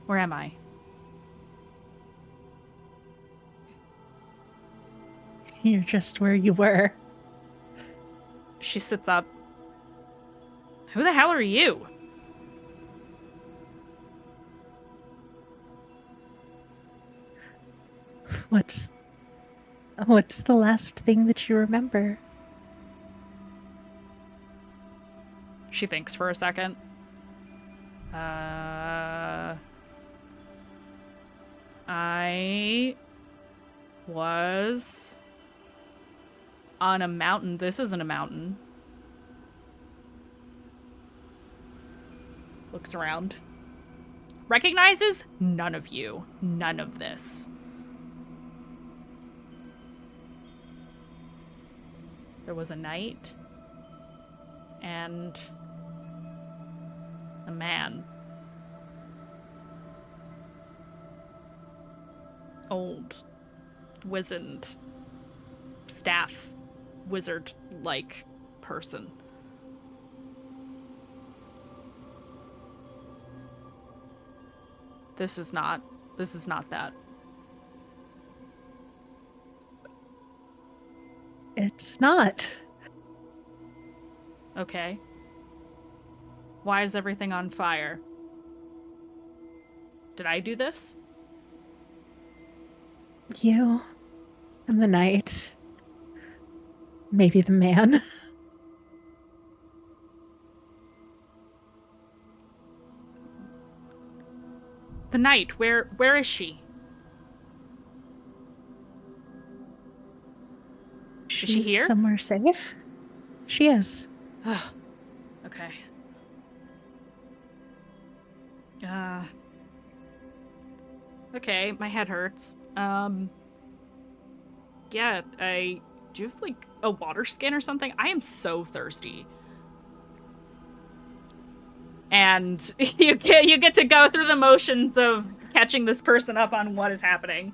[SPEAKER 1] Where am I?
[SPEAKER 6] You're just where you were.
[SPEAKER 1] She sits up. Who the hell are you?
[SPEAKER 6] What's the last thing that you remember?
[SPEAKER 1] She thinks for a second. I was on a mountain. This isn't a mountain. Looks around. Recognizes none of you. None of this. There was a knight and a man. Old, wizened, staff, wizard-like person. This is not that.
[SPEAKER 6] It's not.
[SPEAKER 1] Okay. Why is everything on fire? Did I do this?
[SPEAKER 6] You and the knight. Maybe the man.
[SPEAKER 1] The knight, where is she? Is she here?
[SPEAKER 6] Somewhere safe? She is.
[SPEAKER 1] Okay. Okay, my head hurts. Yeah, do you have like a water skin or something? I am so thirsty. And you get to go through the motions of catching this person up on what is happening.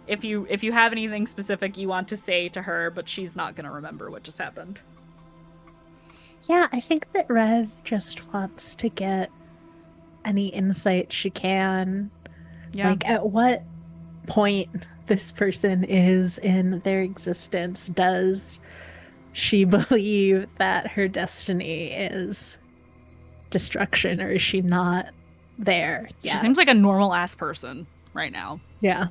[SPEAKER 1] If you have anything specific you want to say to her, but she's not gonna remember what just happened.
[SPEAKER 6] Yeah, I think that Rev just wants to get any insight she can.
[SPEAKER 1] Yeah.
[SPEAKER 6] Like, at what point this person is in their existence does she believe that her destiny is destruction, or is she not there yet?
[SPEAKER 1] She seems like a normal ass person right now.
[SPEAKER 6] Yeah.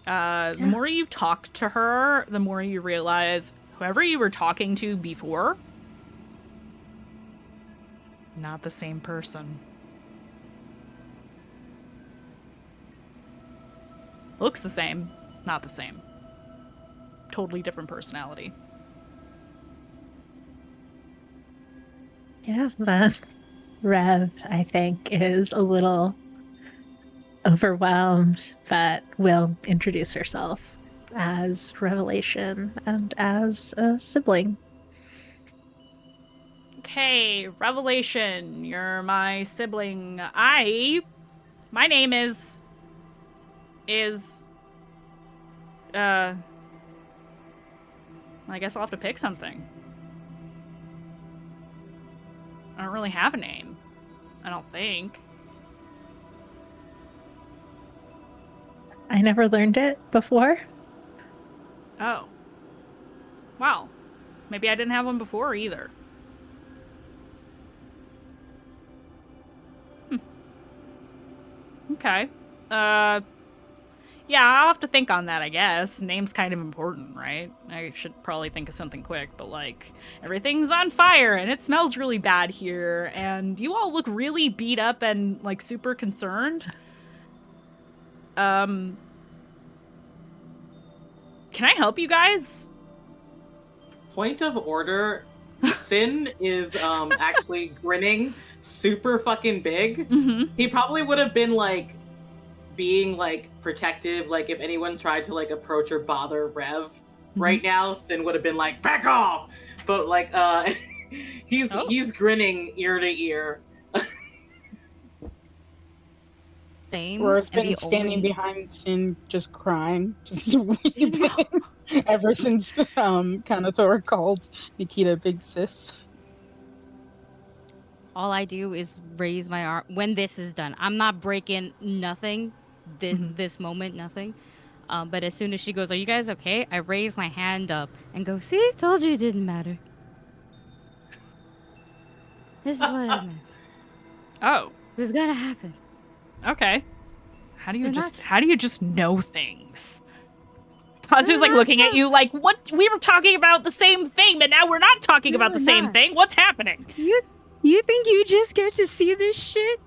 [SPEAKER 1] The more you talk to her, the more you realize whoever you were talking to before, not the same person. Looks the same, not the same. Totally different personality.
[SPEAKER 6] Yeah, but Rev, I think, is a little overwhelmed, but will introduce herself as Revelation and as a sibling.
[SPEAKER 1] Okay, Revelation, you're my sibling. My name is, I guess I'll have to pick something. I don't really have a name. I don't think.
[SPEAKER 6] I never learned it before.
[SPEAKER 1] Oh. Wow. Maybe I didn't have one before either. Okay. Yeah, I'll have to think on that, I guess. Name's kind of important, right? I should probably think of something quick, but like, everything's on fire and it smells really bad here, and you all look really beat up and like super concerned. Can I help you guys?
[SPEAKER 3] Point of order, Sin is actually grinning super fucking big.
[SPEAKER 1] Mm-hmm.
[SPEAKER 3] He probably would have been like being like protective, like if anyone tried to like approach or bother Rev right now, Sin would have been like, back off! But like he's grinning ear to ear.
[SPEAKER 4] Same.
[SPEAKER 2] Rora's
[SPEAKER 4] and
[SPEAKER 2] been
[SPEAKER 4] the
[SPEAKER 2] standing
[SPEAKER 4] only-
[SPEAKER 2] behind Sin, just crying, just weeping, ever since Kanathor called Nikita big sis.
[SPEAKER 4] All I do is raise my arm when this is done. I'm not breaking nothing. This moment, nothing. But as soon as she goes, "Are you guys okay?" I raise my hand up and go, "See, told you it didn't matter. This is what I meant.
[SPEAKER 1] Oh,
[SPEAKER 4] It was gonna happen."
[SPEAKER 1] okay. How do you
[SPEAKER 4] They're
[SPEAKER 1] just know things? Positiv's like looking at you like, what? We were talking about the same thing, but now we're not talking about the same thing. What's happening?
[SPEAKER 4] You think you just get to see this shit?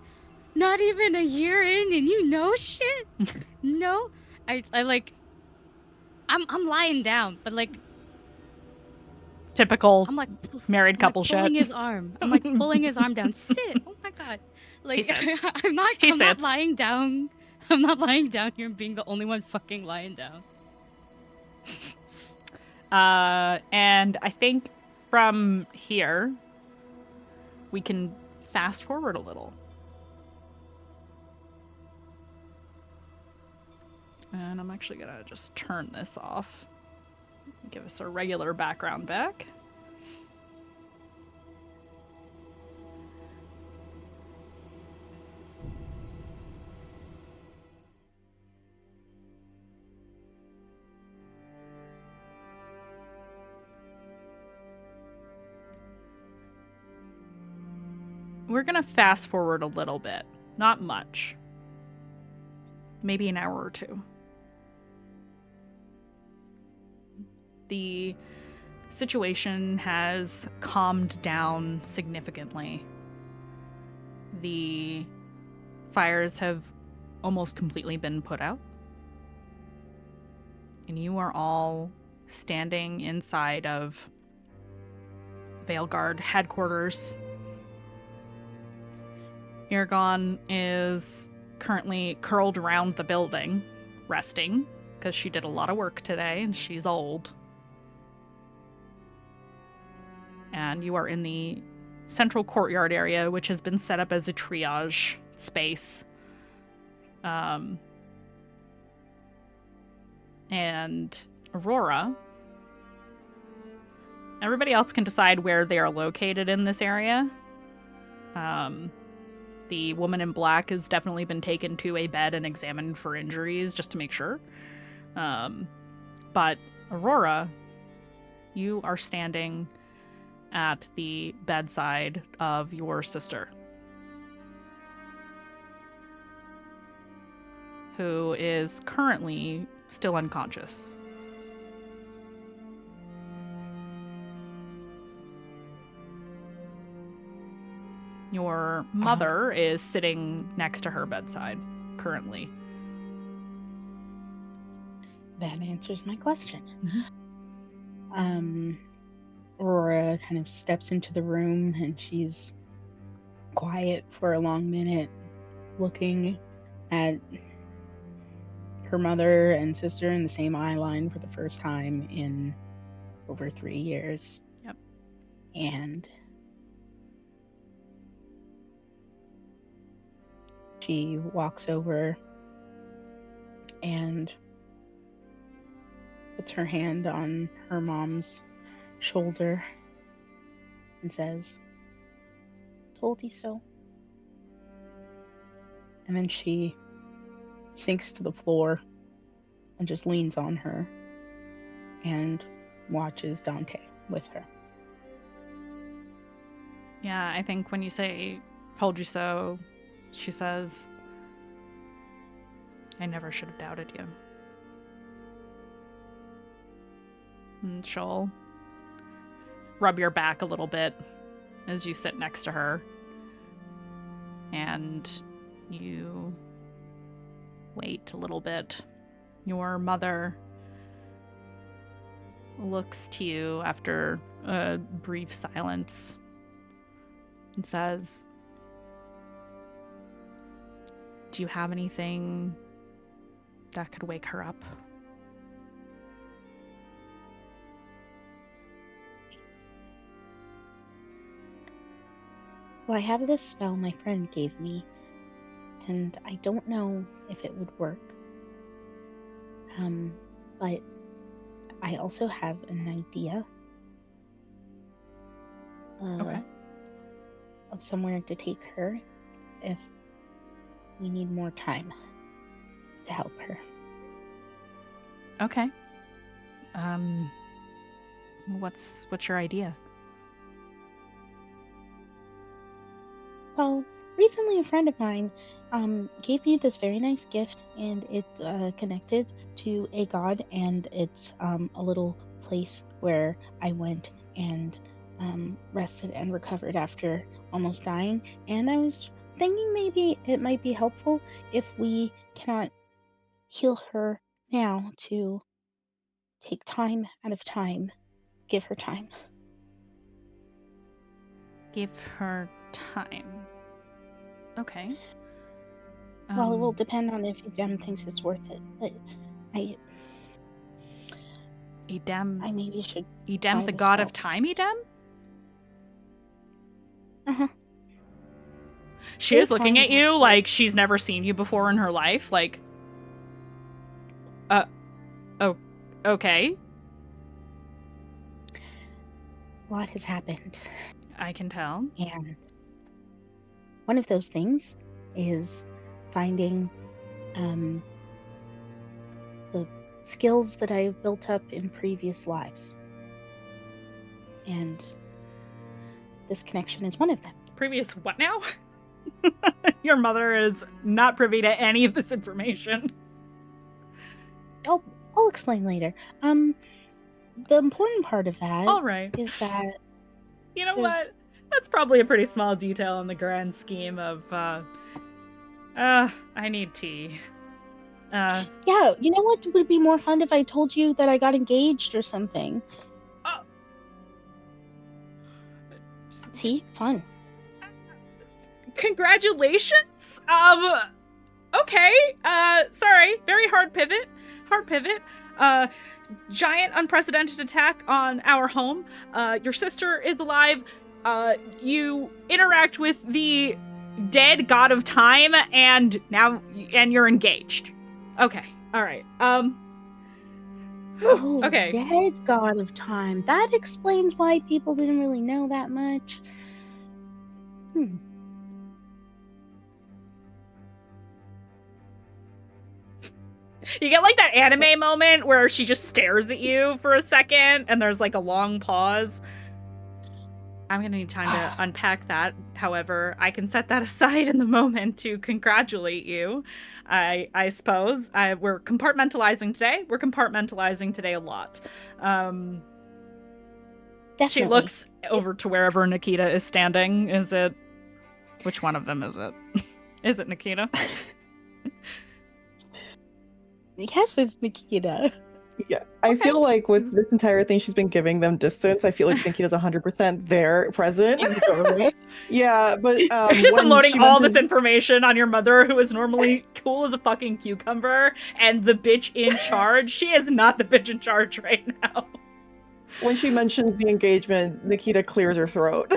[SPEAKER 4] Not even a year in, and you know shit? No, I like. I'm lying down, but like
[SPEAKER 1] Typical
[SPEAKER 4] I'm like
[SPEAKER 1] married couple shit.
[SPEAKER 4] pulling his arm. I'm like pulling his arm down. Sit. Oh my god. Like
[SPEAKER 1] sits.
[SPEAKER 4] I'm not
[SPEAKER 1] sits.
[SPEAKER 4] lying down. I'm not lying down here and being the only one fucking lying down.
[SPEAKER 1] And I think from here we can fast forward a little. And I'm actually gonna just turn this off. Give us our regular background back. We're gonna fast forward a little bit. Not much. Maybe an hour or two. The situation has calmed down significantly. The fires have almost completely been put out. And you are all standing inside of Veilguard headquarters. Irgon is currently curled around the building, resting, because she did a lot of work today and she's old. And you are in the central courtyard area, which has been set up as a triage space. And Aurora, everybody else can decide where they are located in this area. The woman in black has definitely been taken to a bed and examined for injuries just to make sure. But Aurora, you are standing at the bedside of your sister, who is currently still unconscious. Your mother is sitting next to her bedside currently.
[SPEAKER 2] That answers my question.
[SPEAKER 1] Mhm.
[SPEAKER 2] Aurora kind of steps into the room and she's quiet for a long minute, looking at her mother and sister in the same eye line for the first time in over 3 years.
[SPEAKER 1] Yep.
[SPEAKER 2] And she walks over and puts her hand on her mom's shoulder and says, "Told you so." And then she sinks to the floor and just leans on her and watches Dante with her.
[SPEAKER 1] Yeah, I think when you say, "Told you so," she says, "I never should have doubted you." And she'll rub your back a little bit as you sit next to her. And you wait a little bit. Your mother looks to you after a brief silence and says, "Do you have anything that could wake her up?"
[SPEAKER 2] Well, I have this spell my friend gave me, and I don't know if it would work. But I also have an idea
[SPEAKER 1] Okay.
[SPEAKER 2] of somewhere to take her if we need more time to help her.
[SPEAKER 1] Okay. What's your idea?
[SPEAKER 2] Well, recently a friend of mine gave me this very nice gift, and it's connected to a god, and it's a little place where I went and rested and recovered after almost dying. And I was thinking maybe it might be helpful if we cannot heal her now to take time out of time, give her time.
[SPEAKER 1] Give her time. Okay.
[SPEAKER 2] Well, it will depend on if Jem thinks it's worth it, but I maybe should.
[SPEAKER 1] Edem,
[SPEAKER 2] try
[SPEAKER 1] the
[SPEAKER 2] the
[SPEAKER 1] god
[SPEAKER 2] spell
[SPEAKER 1] of time, Edem?
[SPEAKER 2] Uh-huh.
[SPEAKER 1] She
[SPEAKER 2] Good
[SPEAKER 1] is looking
[SPEAKER 2] timing,
[SPEAKER 1] at you
[SPEAKER 2] actually.
[SPEAKER 1] like she's never seen you before in her life. Like, oh, okay.
[SPEAKER 2] A lot has happened,
[SPEAKER 1] I can tell.
[SPEAKER 2] and one of those things is finding the skills that I've built up in previous lives, and this connection is one of them.
[SPEAKER 1] Previous what now? Your mother is not privy to any of this information.
[SPEAKER 2] I'll explain later. The important part of that
[SPEAKER 1] All right.
[SPEAKER 2] is that
[SPEAKER 1] You know
[SPEAKER 2] there's-
[SPEAKER 1] what? That's probably a pretty small detail in the grand scheme of, I need tea.
[SPEAKER 2] yeah, you know what would be more fun if I told you that I got engaged or something.
[SPEAKER 1] Oh.
[SPEAKER 2] See, fun.
[SPEAKER 1] Congratulations! Okay, sorry, very hard pivot. Giant unprecedented attack on our home. Your sister is alive. You interact with the dead god of time, and you're engaged. Okay, alright, okay.
[SPEAKER 2] Dead god of time. That explains why people didn't really know that much.
[SPEAKER 1] You get like that anime moment where she just stares at you for a second and there's like a long pause. I'm going to need time to unpack that. However, I can set that aside in the moment to congratulate you, I suppose. We're compartmentalizing today. We're compartmentalizing today a lot.
[SPEAKER 2] Definitely.
[SPEAKER 1] She looks over to wherever Nikita is standing. Is it... Which one of them is it? Is it Nikita?
[SPEAKER 2] Yes, it's Nikita.
[SPEAKER 5] Yeah, I feel like with this entire thing, she's been giving them distance. I feel like Nikita's 100% there, present. Yeah, but
[SPEAKER 1] You're just unloading all this information on your mother, who is normally cool as a fucking cucumber, and the bitch in charge. She is not the bitch in charge right now.
[SPEAKER 5] When she mentions the engagement, Nikita clears her throat.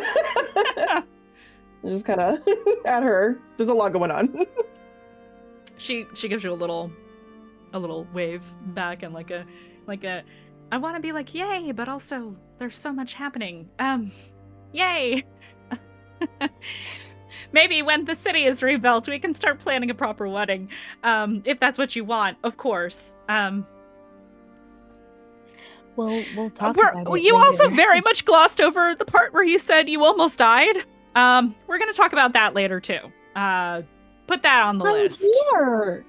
[SPEAKER 5] Just kind of at her. There's a lot going on.
[SPEAKER 1] She gives you a little wave back and like a I want to be like yay, but also there's so much happening. Yay. Maybe when the city is rebuilt, we can start planning a proper wedding. If that's what you want, of course.
[SPEAKER 2] We'll talk about it
[SPEAKER 1] You
[SPEAKER 2] later.
[SPEAKER 1] also very much glossed over the part where you said you almost died. We're going to talk about that later too. Put that on the list.
[SPEAKER 2] Here.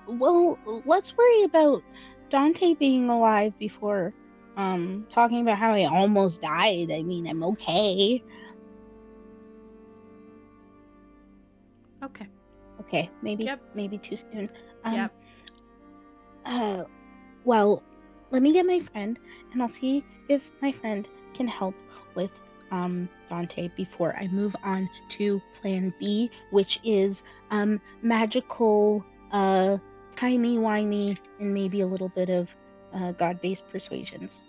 [SPEAKER 2] Well, let's worry about Dante being alive before talking about how he almost died. I mean, I'm okay. Okay, maybe too soon. Well, let me get my friend, and I'll see if my friend can help with Dante before I move on to plan B, which is magical, timey-wimey, and maybe a little bit of god-based persuasions.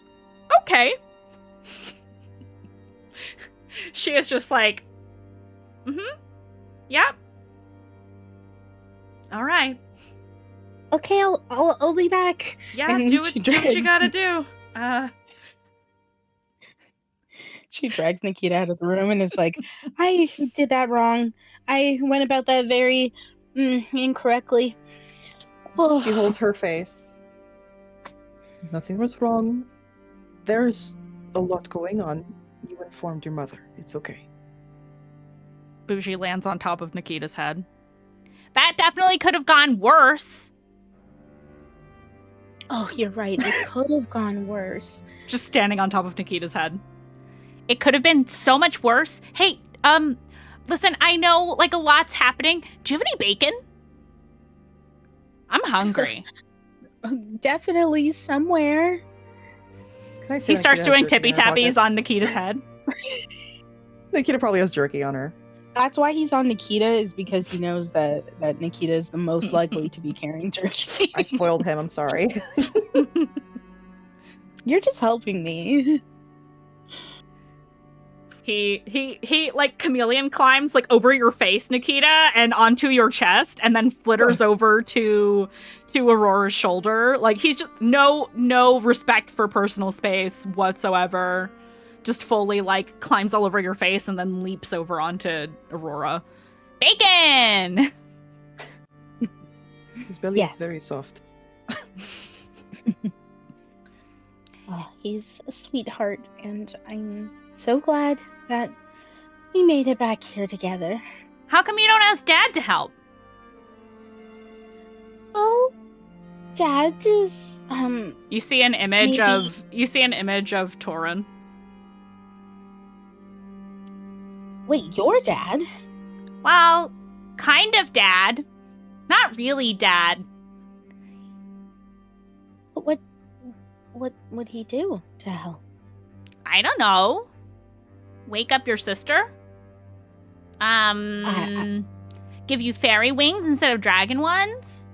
[SPEAKER 1] Okay. She is just like, yep. All right.
[SPEAKER 2] Okay, I'll be back.
[SPEAKER 1] Yeah,
[SPEAKER 2] And
[SPEAKER 1] do what you gotta do.
[SPEAKER 2] She drags Nikita out of the room and is like, I did that wrong. I went about that very incorrectly.
[SPEAKER 5] She holds her face. Nothing was wrong. There's a lot going on. You informed your mother. It's okay.
[SPEAKER 1] Bougie lands on top of Nikita's head. That definitely could have gone worse.
[SPEAKER 2] Oh, you're right. It could have gone worse.
[SPEAKER 1] Just standing on top of Nikita's head. It could have been so much worse. Hey, listen, I know, like, a lot's happening. Do you have any bacon? I'm hungry.
[SPEAKER 2] Definitely somewhere.
[SPEAKER 1] He starts doing tippy-tappies on Nikita's head.
[SPEAKER 5] Nikita probably has jerky on her.
[SPEAKER 2] That's why he's on Nikita, is because he knows that Nikita is the most likely to be carrying jerky.
[SPEAKER 5] I spoiled him, I'm sorry.
[SPEAKER 2] You're just helping me.
[SPEAKER 1] He like chameleon climbs like over your face, Nikita, and onto your chest, and then flitters over to Aurora's shoulder. Like, he's just no respect for personal space whatsoever. Just fully like climbs all over your face and then leaps over onto Aurora. Bacon!
[SPEAKER 5] His belly is very soft.
[SPEAKER 2] Oh, he's a sweetheart, and I'm so glad that we made it back here together.
[SPEAKER 1] How come you don't ask Dad to help?
[SPEAKER 2] Well, Dad is
[SPEAKER 1] You see an image
[SPEAKER 2] maybe...
[SPEAKER 1] of Torin.
[SPEAKER 2] Wait, your dad?
[SPEAKER 1] Well, kind of Dad. Not really Dad.
[SPEAKER 2] What would he do to help?
[SPEAKER 1] I don't know. Wake up your sister? Give you fairy wings instead of dragon ones?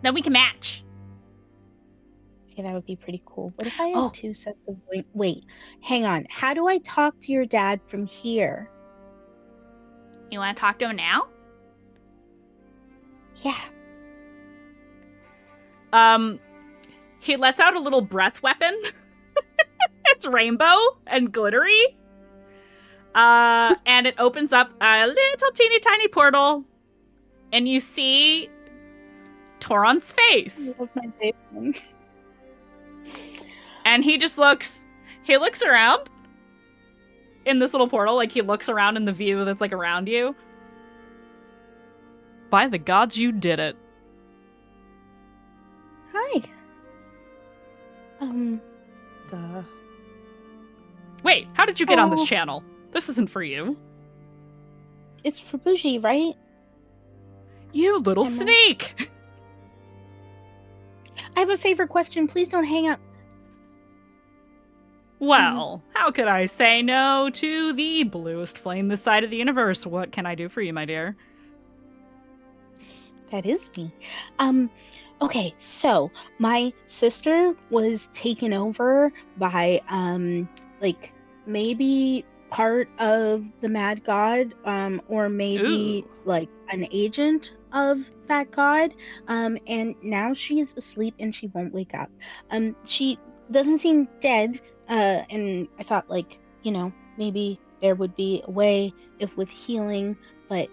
[SPEAKER 1] Then we can match.
[SPEAKER 2] Okay, that would be pretty cool. What if I have two sets of wings? Wait, hang on. How do I talk to your dad from here?
[SPEAKER 1] You want to talk to him now?
[SPEAKER 2] Yeah.
[SPEAKER 1] He lets out a little breath weapon. It's rainbow and glittery. And it opens up a little teeny tiny portal. And you see Toron's face.
[SPEAKER 2] I love my baby.
[SPEAKER 1] And he just looks around. in this little portal. Like, he looks around in the view that's, like, around you. By the gods, you did it.
[SPEAKER 2] Hi.
[SPEAKER 1] Wait, how did you get on this
[SPEAKER 2] Oh.
[SPEAKER 1] channel? This isn't for you.
[SPEAKER 2] It's for Bougie, right?
[SPEAKER 1] You little
[SPEAKER 2] Emma.
[SPEAKER 1] sneak!
[SPEAKER 2] I have a favorite question. Please don't hang up.
[SPEAKER 1] Well, how could I say no to the bluest flame this side of the universe? What can I do for you, my dear?
[SPEAKER 2] That is me. Okay, so my sister was taken over by like maybe part of the Mad God, or maybe
[SPEAKER 1] Ooh.
[SPEAKER 2] like an agent of that god. And now she's asleep and she won't wake up. She doesn't seem dead. And I thought, like, you know, maybe there would be a way if with healing, but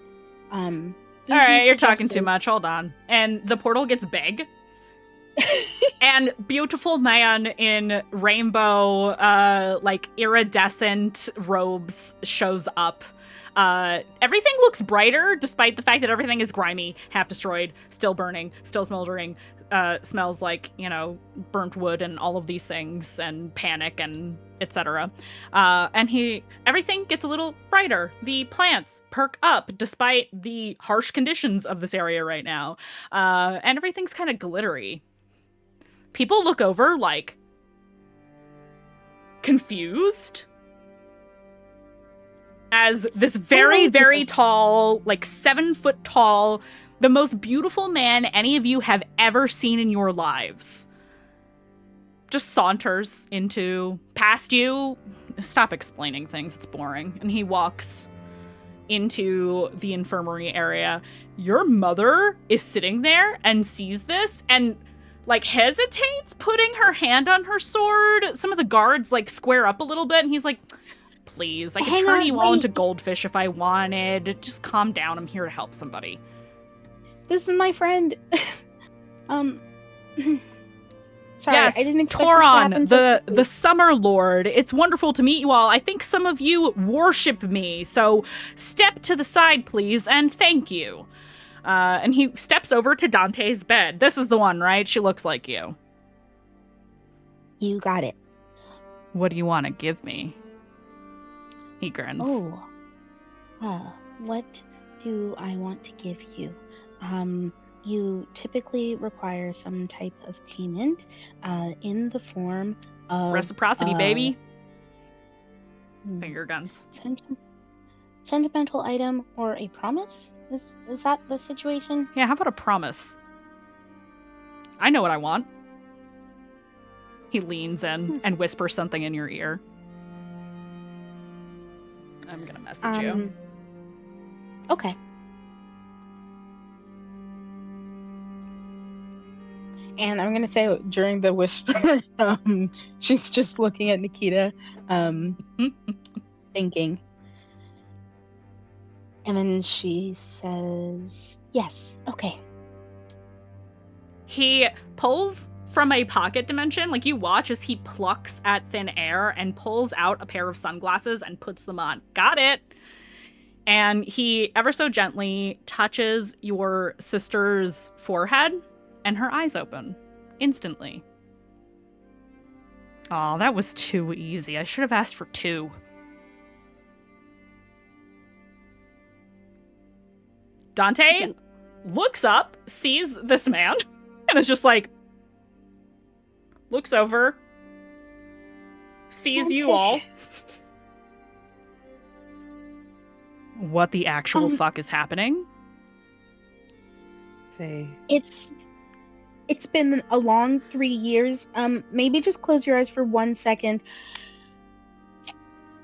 [SPEAKER 1] All
[SPEAKER 2] Bougie
[SPEAKER 1] right, you're talking too
[SPEAKER 2] suggested-
[SPEAKER 1] much. Hold on. And the portal gets big. And beautiful man in rainbow, like iridescent robes shows up. Everything looks brighter, despite the fact that everything is grimy, half destroyed, still burning, still smoldering, smells like, you know, burnt wood and all of these things, and panic and etc. And everything gets a little brighter. The plants perk up despite the harsh conditions of this area right now. And everything's kind of glittery. People look over, like, confused, as this very, very tall, like 7 foot tall, the most beautiful man any of you have ever seen in your lives, just saunters past you. Stop explaining things, it's boring. And he walks into the infirmary area. Your mother is sitting there and sees this and, like, hesitates putting her hand on her sword. Some of the guards, like, square up a little bit, and he's like, please, I could
[SPEAKER 2] Hang
[SPEAKER 1] turn
[SPEAKER 2] on,
[SPEAKER 1] you all
[SPEAKER 2] wait.
[SPEAKER 1] into goldfish if I wanted. Just calm down. I'm here to help somebody.
[SPEAKER 2] This is my friend. Sorry,
[SPEAKER 1] Yes,
[SPEAKER 2] I didn't expect this to happen
[SPEAKER 1] Toron,
[SPEAKER 2] so quickly.
[SPEAKER 1] the Summer Lord. It's wonderful to meet you all. I think some of you worship me, so step to the side, please, and thank you. And he steps over to Dante's bed. This is the one, right? She looks like you.
[SPEAKER 2] You got it.
[SPEAKER 1] What do you want to give me? He grins.
[SPEAKER 2] What do I want to give you? You typically require some type of payment, in the form of
[SPEAKER 1] Reciprocity, baby.
[SPEAKER 2] hmm,
[SPEAKER 1] Finger guns.
[SPEAKER 2] sentimental item or a promise. Is that the situation?
[SPEAKER 1] Yeah, how about a promise? I know what I want. He leans in and whispers something in your ear. I'm gonna message you.
[SPEAKER 2] Okay. And I'm gonna say during the whisper, she's just looking at Nikita, thinking. And then she says, yes, okay.
[SPEAKER 1] He pulls from a pocket dimension, like you watch as he plucks at thin air and pulls out a pair of sunglasses and puts them on. Got it. And he ever so gently touches your sister's forehead, and her eyes open instantly. Oh, that was too easy. I should have asked for 2. Dante looks up, sees this man, and is just like, looks over, sees you all. What the actual fuck is happening?
[SPEAKER 2] It's been a long 3 years. Maybe just close your eyes for 1 second,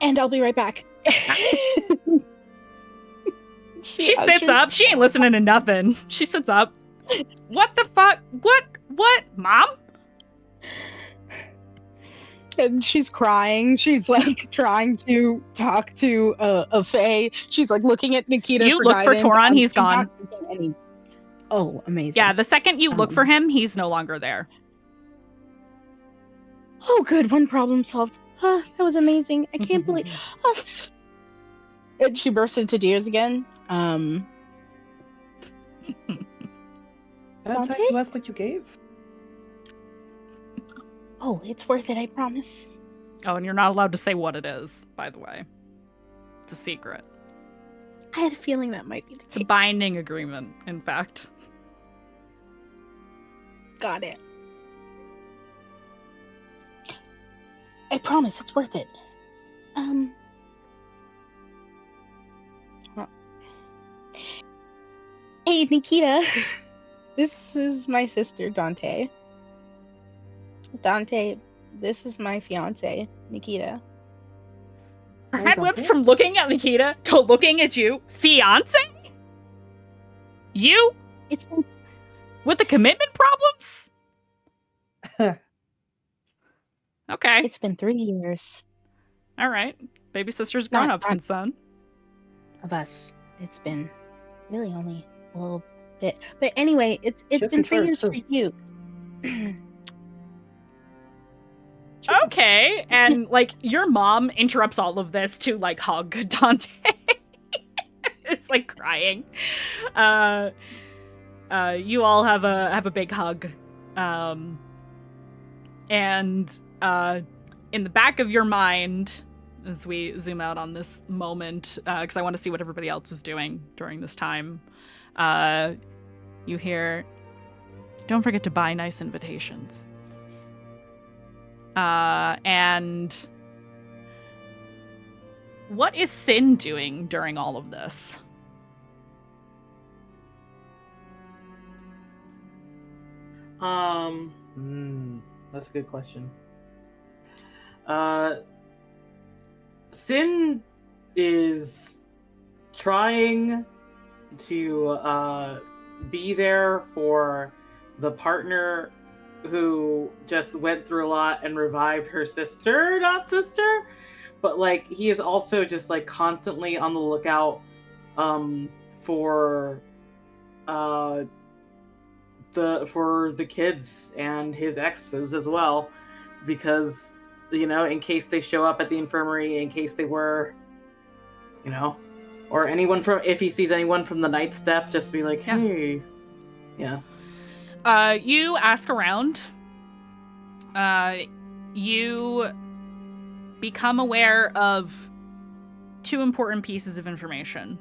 [SPEAKER 2] and I'll be right back.
[SPEAKER 1] She sits up. She ain't listening to nothing. She sits up. What the fuck? What? Mom?
[SPEAKER 2] And she's crying. She's like trying to talk to a fae. She's like looking at Nikita.
[SPEAKER 1] You
[SPEAKER 2] for
[SPEAKER 1] look for
[SPEAKER 2] guidance.
[SPEAKER 1] Toron, he's
[SPEAKER 2] She's not
[SPEAKER 1] gone.
[SPEAKER 2] thinking any- Oh, amazing.
[SPEAKER 1] Yeah, the second you look for him, he's no longer there.
[SPEAKER 2] Oh, good, one problem solved. Ah, that was amazing. I can't believe. Ah. And she bursts into tears again.
[SPEAKER 5] I had time
[SPEAKER 2] Dante?
[SPEAKER 5] to ask what you gave.
[SPEAKER 2] Oh, it's worth it, I promise.
[SPEAKER 1] Oh, and you're not allowed to say what it is, by the way. It's a secret.
[SPEAKER 2] I had a feeling that might be the
[SPEAKER 1] It's a
[SPEAKER 2] case.
[SPEAKER 1] binding agreement, in fact.
[SPEAKER 2] Got it. I promise it's worth it. Hey, Nikita. This is my sister, Dante. Dante, this is my fiance, Nikita.
[SPEAKER 1] Her
[SPEAKER 5] Oh,
[SPEAKER 1] head
[SPEAKER 5] Dante?
[SPEAKER 1] whips from looking at Nikita to looking at you. Fiance? You?
[SPEAKER 2] It's
[SPEAKER 1] With the commitment problems? Okay.
[SPEAKER 2] It's been 3 years
[SPEAKER 1] All right. Baby sister's grown
[SPEAKER 2] Not-
[SPEAKER 1] up since then.
[SPEAKER 2] of us. It's been really only a little bit. But anyway, it's
[SPEAKER 5] Just
[SPEAKER 2] been 3
[SPEAKER 5] refers
[SPEAKER 2] years
[SPEAKER 5] to-
[SPEAKER 2] for you.
[SPEAKER 1] Okay. And, like, your mom interrupts all of this to, like, hug Dante. It's, like, crying. You all have a big hug. And in the back of your mind, as we zoom out on this moment, because I want to see what everybody else is doing during this time, you hear, "Don't forget to buy nice invitations." And what is Sin doing during all of this?
[SPEAKER 3] That's a good question. Sin is trying to be there for the partner who just went through a lot and revived her sister, not sister, but like he is also just like constantly on the lookout for the kids and his exes as well, because in case they show up at the infirmary, in case they were, or anyone from, if he sees anyone from the night step, just be like, hey, yeah.
[SPEAKER 1] You ask around. You become aware of 2 important pieces of information.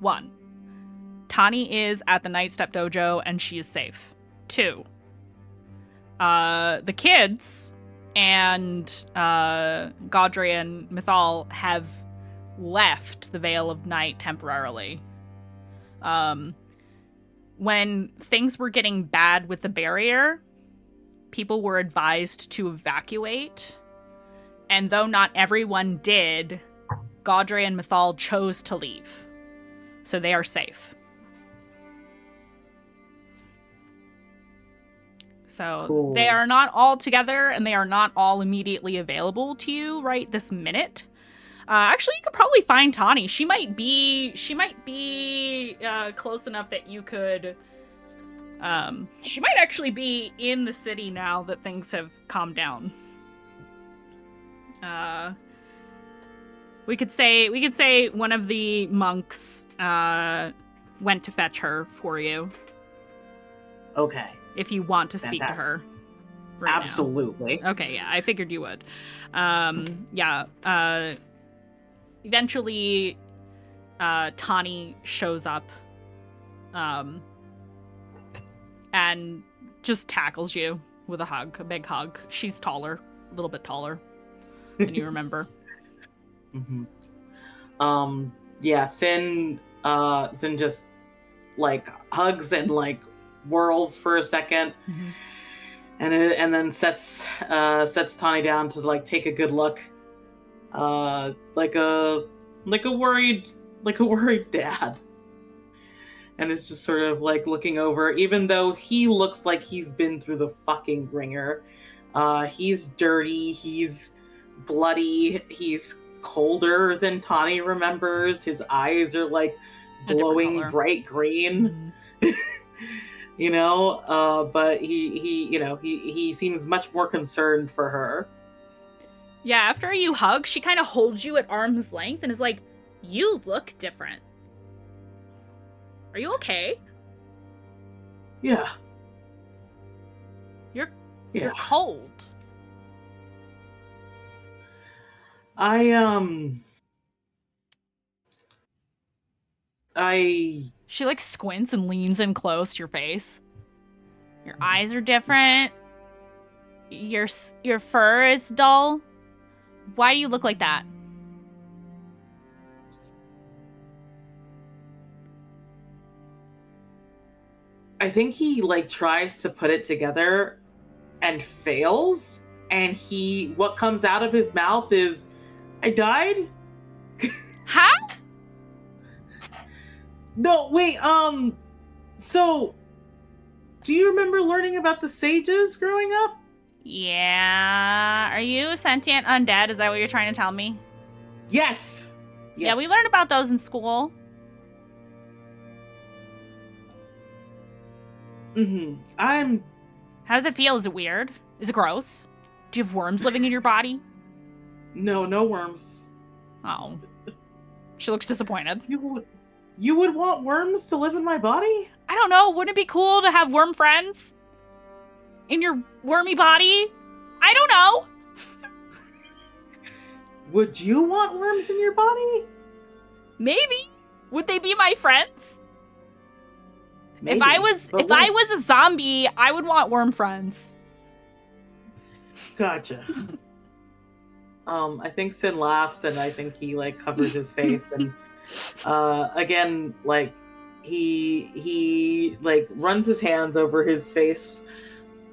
[SPEAKER 1] 1, Tani is at the Night Step Dojo and she is safe. 2, the kids and Gaudry and Mythal have left the Veil of Night temporarily. When things were getting bad with the barrier, people were advised to evacuate. And though not everyone did, Gaudry and Mythal chose to leave. So they are safe. So
[SPEAKER 3] Cool.
[SPEAKER 1] They are not all together and they are not all immediately available to you right this minute. Actually, you could probably find Tani. She might be close enough that you could. She might actually be in the city now that things have calmed down. We could say one of the monks went to fetch her for you.
[SPEAKER 3] Okay.
[SPEAKER 1] If you want to speak to
[SPEAKER 3] Fantastic.
[SPEAKER 1] her. Right now.
[SPEAKER 3] Absolutely.
[SPEAKER 1] Okay, yeah, I figured you would. Eventually, Tani shows up, and just tackles you with a big hug. She's taller, a little bit taller than you remember.
[SPEAKER 3] Yeah, Sin just like hugs and like whirls for a second, and then sets Tani down to like take a good look, like a worried dad, and it's just sort of like looking over, even though he looks like he's been through the fucking ringer. He's dirty, he's bloody, he's colder than Tani remembers. His eyes are like glowing bright green. you know, but he seems much more concerned for her.
[SPEAKER 1] Yeah, after you hug, she kind of holds you at arm's length and is like, "You look different. Are you okay?
[SPEAKER 3] Yeah.
[SPEAKER 1] You're cold." She like squints and leans in close to your face. Your eyes are different. Your fur is dull. Why do you look like that?
[SPEAKER 3] I think he like tries to put it together and fails, and what comes out of his mouth is, "I died?"
[SPEAKER 1] Huh?
[SPEAKER 3] No, wait, so do you remember learning about the sages growing up?
[SPEAKER 1] Yeah. Are you sentient undead? Is that what you're trying to tell me?
[SPEAKER 3] Yes.
[SPEAKER 1] Yeah, we learned about those in school.
[SPEAKER 3] Mm-hmm.
[SPEAKER 1] How does it feel? Is it weird? Is it gross? Do you have worms living in your body?
[SPEAKER 3] No worms.
[SPEAKER 1] Oh. She looks disappointed.
[SPEAKER 3] You would want worms to live in my body?
[SPEAKER 1] I don't know. Wouldn't it be cool to have worm friends? In your wormy body? I don't know.
[SPEAKER 3] Would you want worms in your body?
[SPEAKER 1] Maybe. Would they be my friends?
[SPEAKER 3] Maybe,
[SPEAKER 1] if I was a zombie, I would want worm friends.
[SPEAKER 3] Gotcha. I think Sin laughs, and I think he like covers his face, and again, like he like runs his hands over his face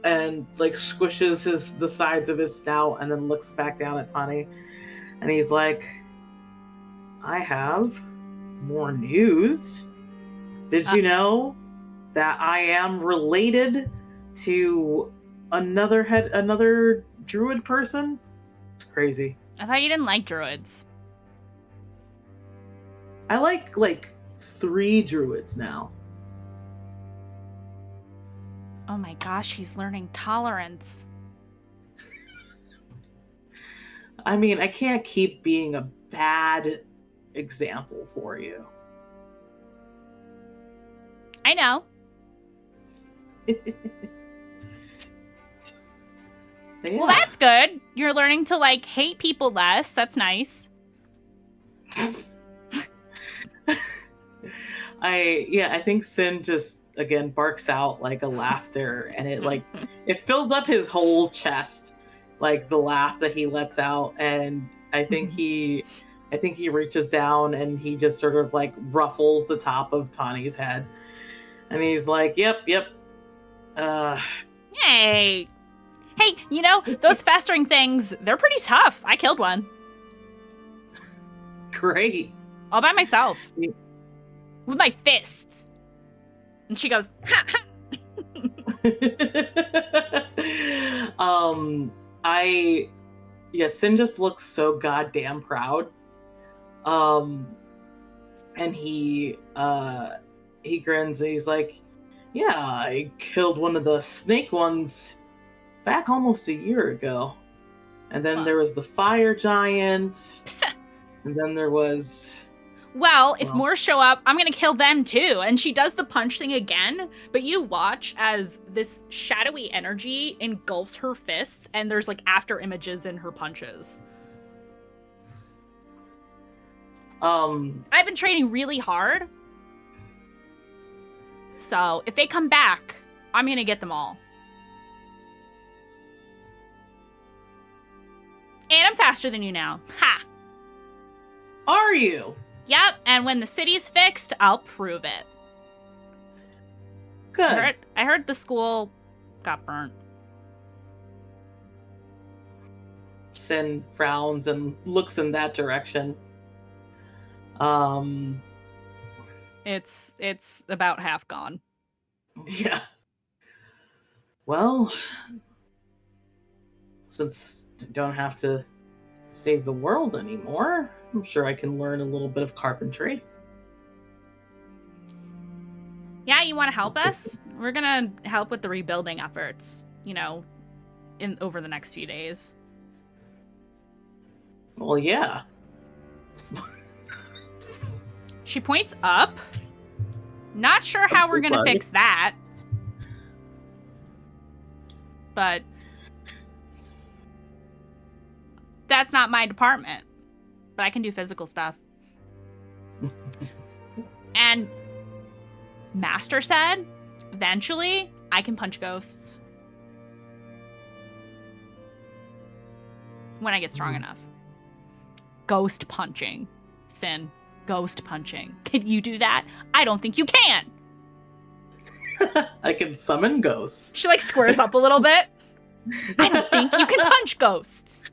[SPEAKER 3] and like squishes the sides of his snout, and then looks back down at Tani, and he's like, "I have more news. Did you know that I am related to another druid person?" It's crazy.
[SPEAKER 1] I thought you didn't like druids.
[SPEAKER 3] I like 3 druids now.
[SPEAKER 1] Oh my gosh, he's learning tolerance.
[SPEAKER 3] I mean, I can't keep being a bad example for you.
[SPEAKER 1] I know.
[SPEAKER 3] Yeah.
[SPEAKER 1] Well, that's good. You're learning to like hate people less. That's nice.
[SPEAKER 3] I think Sin just again barks out like a laughter, and it fills up his whole chest, like the laugh that he lets out, and I think he reaches down and he just sort of like ruffles the top of Tani's head, and he's like, "Yep.
[SPEAKER 1] Hey, you know, those festering things, they're pretty tough. I killed one.
[SPEAKER 3] Great.
[SPEAKER 1] All by myself.
[SPEAKER 3] Yeah.
[SPEAKER 1] With my fists." And she goes, "Ha ha."
[SPEAKER 3] Sin just looks so goddamn proud. And he grins and he's like, "Yeah, I killed one of the snake ones back almost a year ago. And then there was the fire giant. And then there was..."
[SPEAKER 1] Well, if more show up, I'm gonna kill them too. And she does the punch thing again, but you watch as this shadowy energy engulfs her fists, and there's like after images in her punches. I've been training really hard. So if they come back, I'm gonna get them all. And I'm faster than you now. Ha!
[SPEAKER 3] Are you?
[SPEAKER 1] Yep, and when the city's fixed, I'll prove it.
[SPEAKER 3] Good.
[SPEAKER 1] I heard the school got burnt.
[SPEAKER 3] Sin frowns and looks in that direction.
[SPEAKER 1] It's about half gone.
[SPEAKER 3] Yeah. Well, since I don't have to save the world anymore, I'm sure I can learn a little bit of carpentry.
[SPEAKER 1] Yeah, you want to help us? we're gonna help with the rebuilding efforts, you know, over the next few days.
[SPEAKER 3] Well, yeah.
[SPEAKER 1] She points up. Not sure how we're gonna fix that. But that's not my department. But I can do physical stuff. And Master said, eventually, I can punch ghosts. When I get strong enough. Ghost punching. Sin. Ghost punching. Can you do that? I don't think you can.
[SPEAKER 3] I can summon ghosts.
[SPEAKER 1] She like squares up a little bit. I don't think you can punch ghosts.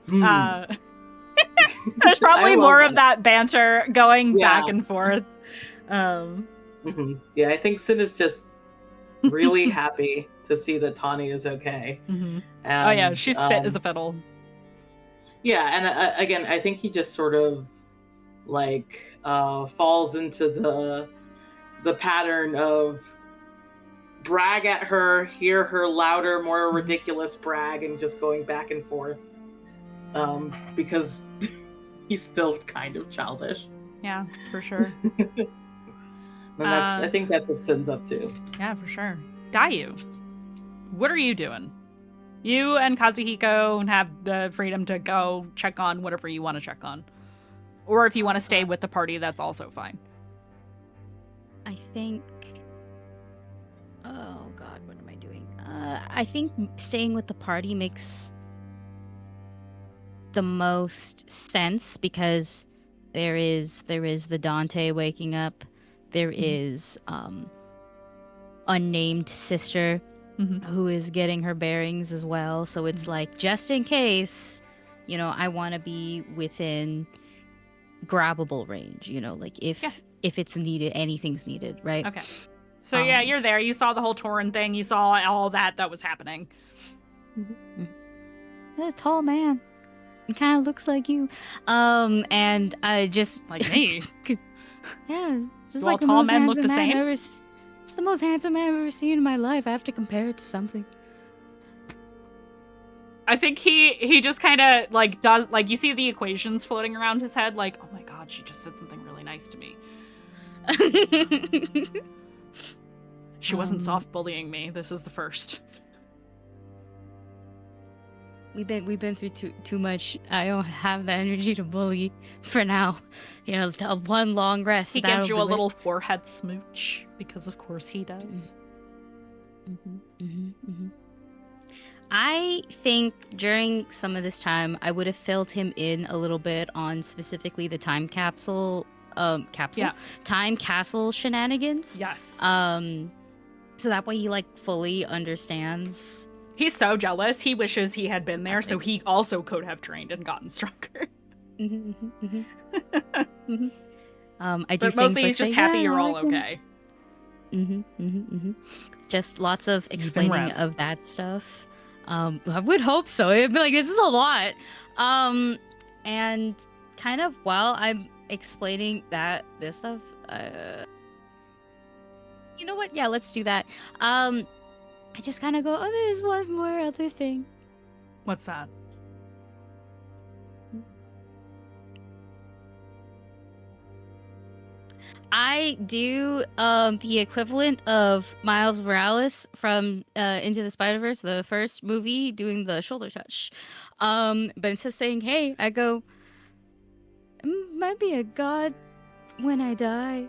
[SPEAKER 1] There's probably more of that banter going back and forth.
[SPEAKER 3] Yeah, I think Sin is just really happy to see that Tawny is okay. And,
[SPEAKER 1] oh yeah, she's fit as a fiddle.
[SPEAKER 3] Yeah, and again, I think he just sort of like falls into the pattern of brag at her, hear her louder, more ridiculous brag, and just going back and forth. Because he's still kind of childish.
[SPEAKER 1] Yeah, for sure.
[SPEAKER 3] And I think that's what Sin's up to.
[SPEAKER 1] Yeah, for sure. Dayu, what are you doing? You and Kazuhiko have the freedom to go check on whatever you want to check on. Or if you want to stay with the party, that's also fine.
[SPEAKER 4] I think... Oh god, what am I doing? I think staying with the party makes the most sense because there is the Dante waking up. There is unnamed sister who is getting her bearings as well. So it's like, just in case, you know, I want to be within grabbable range, you know, like if it's needed, anything's needed, right?
[SPEAKER 1] Okay. So yeah, you're there. You saw the whole Torin thing. You saw all that was happening.
[SPEAKER 4] A tall man. He kind of looks like you. And I just...
[SPEAKER 1] Like me?
[SPEAKER 4] Yeah, this is
[SPEAKER 1] Do all
[SPEAKER 4] like the
[SPEAKER 1] tall
[SPEAKER 4] most
[SPEAKER 1] men look
[SPEAKER 4] handsome
[SPEAKER 1] the
[SPEAKER 4] man
[SPEAKER 1] same?
[SPEAKER 4] I've ever It's the most handsome man I've ever seen in my life. I have to compare it to something.
[SPEAKER 1] I think he just kind of like does, like, you see the equations floating around his head, like, oh my god, she just said something really nice to me. She wasn't soft bullying me. This is the first.
[SPEAKER 4] We've been through too much. I don't have the energy to bully for now. You know, one long rest.
[SPEAKER 1] He gives you a little forehead smooch because, of course, he does.
[SPEAKER 4] I think during some of this time, I would have filled him in a little bit on specifically the time capsule, time castle shenanigans.
[SPEAKER 1] Yes.
[SPEAKER 4] So that way he like fully understands.
[SPEAKER 1] He's so jealous. He wishes he had been there, so he also could have trained and gotten stronger.
[SPEAKER 4] I do.
[SPEAKER 1] But mostly he's just happy you're all okay.
[SPEAKER 4] Just lots of explaining of that stuff. I would hope so. It'd be like, this is a lot. And kind of while I'm explaining this stuff, you know what? Yeah, let's do that. I just kind of go, oh, there's one more other thing.
[SPEAKER 1] What's that?
[SPEAKER 4] I do the equivalent of Miles Morales from Into the Spider-Verse, the first movie, doing the shoulder touch. But instead of saying, hey, I go, might be a god when I die.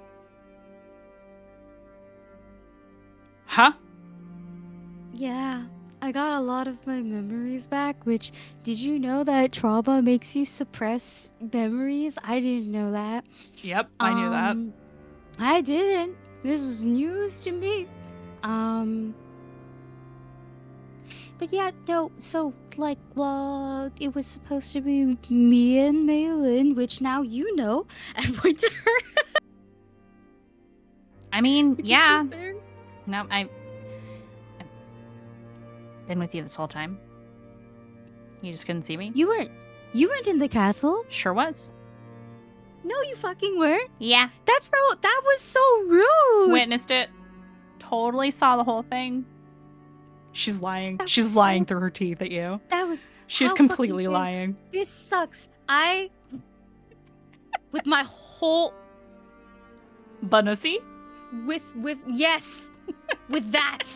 [SPEAKER 1] Huh?
[SPEAKER 4] Yeah, I got a lot of my memories back, which, did you know that trauma makes you suppress memories? I didn't know that.
[SPEAKER 1] Yep, I knew that.
[SPEAKER 4] I didn't. This was news to me. But yeah, no, so, like, it was supposed to be me and Maylin, which now you know, and point to her.
[SPEAKER 1] I mean, yeah. No, I've been with you this whole time. You just couldn't see me?
[SPEAKER 4] You weren't in the castle?
[SPEAKER 1] Sure was.
[SPEAKER 4] No, you fucking weren't.
[SPEAKER 1] Yeah.
[SPEAKER 4] That was so rude.
[SPEAKER 1] Witnessed it. Totally saw the whole thing. She's lying.
[SPEAKER 4] That
[SPEAKER 1] She's
[SPEAKER 4] was
[SPEAKER 1] lying
[SPEAKER 4] so-
[SPEAKER 1] through her teeth at you.
[SPEAKER 4] That was.
[SPEAKER 1] She's
[SPEAKER 4] how
[SPEAKER 1] completely
[SPEAKER 4] fucking big.
[SPEAKER 1] lying.
[SPEAKER 4] This sucks. With my whole,
[SPEAKER 1] Banasi?
[SPEAKER 4] with yes, with that,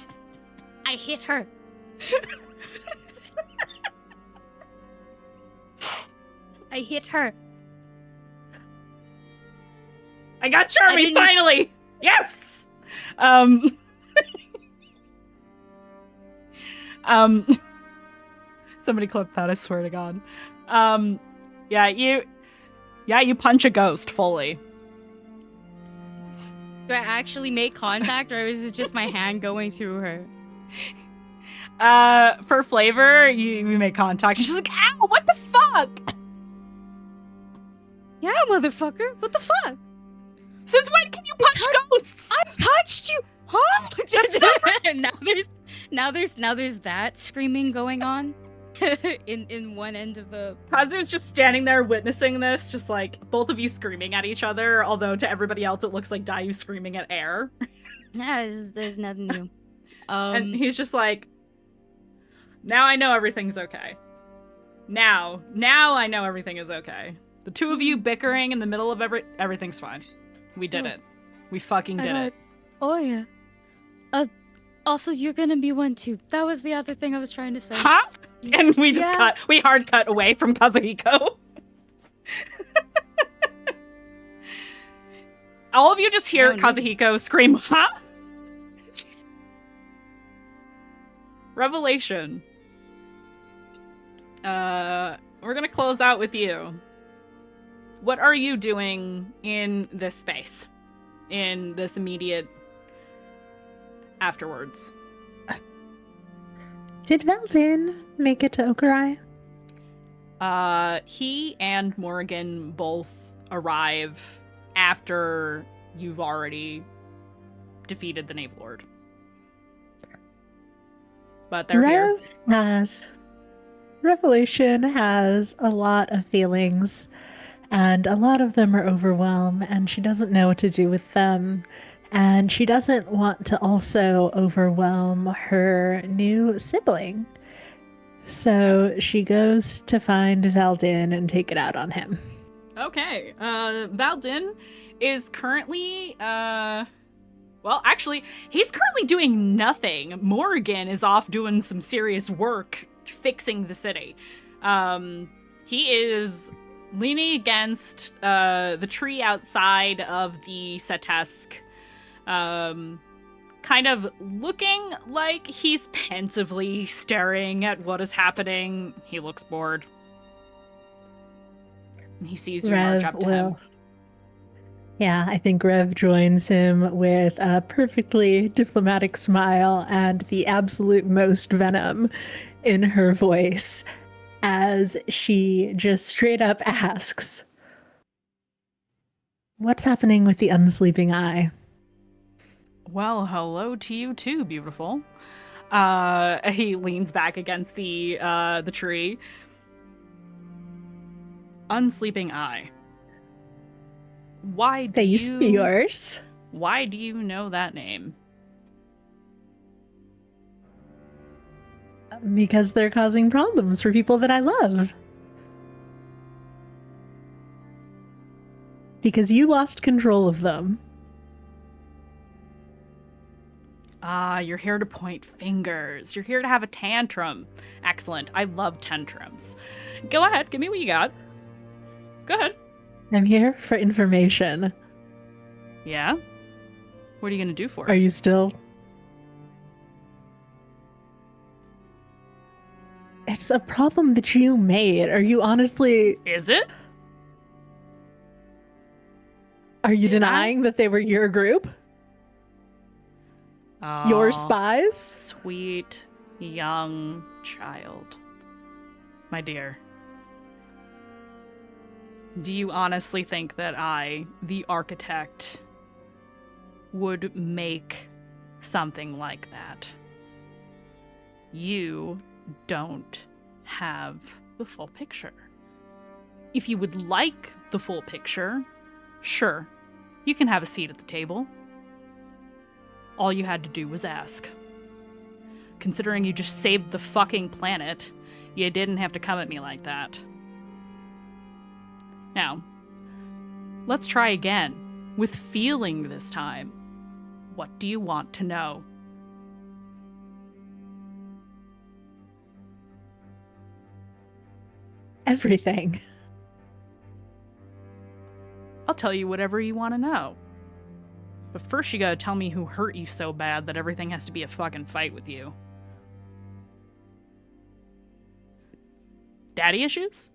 [SPEAKER 4] I hit her. I hit her.
[SPEAKER 1] I got Charmy
[SPEAKER 4] didn't-
[SPEAKER 1] finally. Yes. Somebody clip that. I swear to God. You punch a ghost fully.
[SPEAKER 4] Do I actually make contact, or is it just my hand going through her?
[SPEAKER 1] For flavor, you make contact. She's like, "Ow! What the fuck?
[SPEAKER 4] Yeah, motherfucker. What the fuck?
[SPEAKER 1] Since when can you punch ghosts?"
[SPEAKER 4] I touched you, huh?
[SPEAKER 1] That's so
[SPEAKER 4] now there's that screaming going on in one end of the.
[SPEAKER 1] Kazu's just standing there witnessing this, just like both of you screaming at each other, although to everybody else it looks like Dayu screaming at air.
[SPEAKER 4] Nah, there's nothing new.
[SPEAKER 1] And he's just like, now I know everything's okay. Now I know everything is okay. The two of you bickering in the middle of everything's fine. We did it. We fucking did it.
[SPEAKER 4] Oh yeah. Also, you're gonna be one too. That was the other thing I was trying to say.
[SPEAKER 1] Huh? And we just
[SPEAKER 4] Yeah.
[SPEAKER 1] we hard cut away from Kazuhiko. All of you just hear
[SPEAKER 4] Oh, no.
[SPEAKER 1] Kazuhiko scream, huh? Revelation. We're gonna close out with you. What are you doing in this space? In this immediate afterwards?
[SPEAKER 6] Did Valdin make it to Okurai?
[SPEAKER 1] He and Morgan both arrive after you've already defeated the Knave Lord. But they're here.
[SPEAKER 6] Revelation has a lot of feelings, and a lot of them are overwhelmed, and she doesn't know what to do with them. And she doesn't want to also overwhelm her new sibling. So she goes to find Valdin and take it out on him.
[SPEAKER 1] Okay. Valdin is currently, well, actually, he's currently doing nothing. Morgan is off doing some serious work fixing the city. He is leaning against the tree outside of the Setesk, kind of looking like he's pensively staring at what is happening. He looks bored. He sees you march up to him.
[SPEAKER 6] Yeah, I think Rev joins him with a perfectly diplomatic smile and the absolute most venom in her voice as she just straight up asks, "What's happening with the unsleeping eye?"
[SPEAKER 1] Well, hello to you too, beautiful. He leans back against the tree. Unsleeping eye. Why do
[SPEAKER 6] They used to be yours.
[SPEAKER 1] Why do you know that name?
[SPEAKER 6] Because they're causing problems for people that I love. Because you lost control of them.
[SPEAKER 1] Ah, you're here to point fingers. You're here to have a tantrum. Excellent. I love tantrums. Go ahead. Give me what you got. Go ahead.
[SPEAKER 6] I'm here for information.
[SPEAKER 1] Yeah? What are you going to do for
[SPEAKER 6] Are
[SPEAKER 1] it?
[SPEAKER 6] you still? It's a problem that you made. Are you honestly...
[SPEAKER 1] Is it?
[SPEAKER 6] Are you
[SPEAKER 1] Did I?
[SPEAKER 6] denying that they were your group? Your
[SPEAKER 1] Oh,
[SPEAKER 6] spies?
[SPEAKER 1] sweet young child. My dear. Do you honestly think that I, the architect, would make something like that? You don't have the full picture. If you would like the full picture, Sure, you can have a seat at the table. All you had to do was ask. Considering you just saved the fucking planet, you didn't have to come at me like that. Now, let's try again, with feeling this time. What do you want to know?
[SPEAKER 6] Everything.
[SPEAKER 1] I'll tell you whatever you want to know. But first you gotta tell me who hurt you so bad that everything has to be a fucking fight with you. Daddy issues?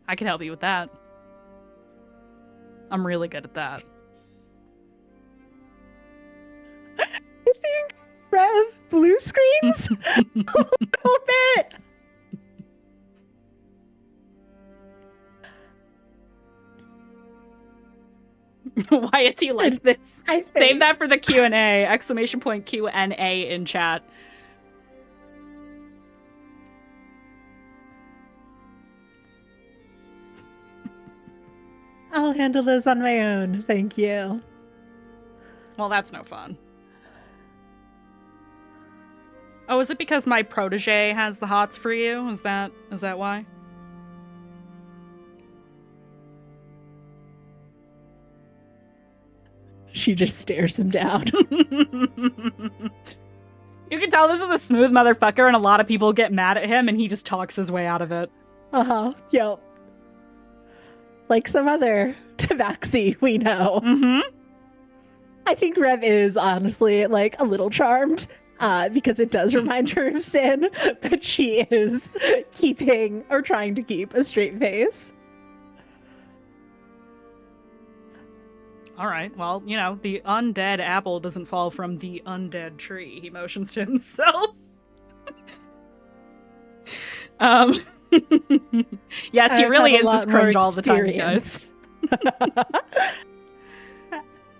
[SPEAKER 1] I can help you with that. I'm really good at that.
[SPEAKER 6] I think Rev blue screens a little bit.
[SPEAKER 1] Why is he like this?
[SPEAKER 6] I think.
[SPEAKER 1] Save that for the Q&A! Exclamation point Q&A in chat.
[SPEAKER 6] I'll handle this on my own, thank you.
[SPEAKER 1] Well, that's no fun. Oh, is it because my protege has the hots for you? Is that why?
[SPEAKER 6] She just stares him down.
[SPEAKER 1] You can tell this is a smooth motherfucker and a lot of people get mad at him and he just talks his way out of it.
[SPEAKER 6] Uh-huh, yep. Like some other tabaxi we know.
[SPEAKER 1] Mm-hmm.
[SPEAKER 6] I think Rev is honestly like a little charmed because it does remind her of Sin, but she is keeping or trying to keep a straight face.
[SPEAKER 1] All right, well, you know, the undead apple doesn't fall from the undead tree. He motions to himself. Yes, he really is this cringe all the time, guys.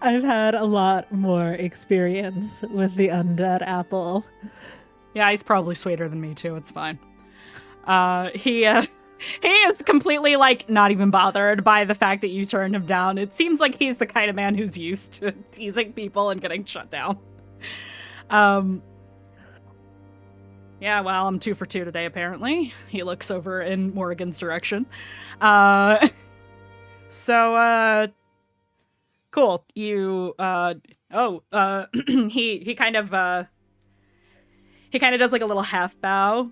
[SPEAKER 6] I've had a lot more experience with the undead apple.
[SPEAKER 1] Yeah, he's probably sweeter than me too. It's fine. He is completely like not even bothered by the fact that you turned him down. It seems like he's the kind of man who's used to teasing people and getting shut down. Yeah, well, I'm 2 for 2 today, apparently. He looks over in Morrigan's direction. Cool. You, he kind of does like a little half bow.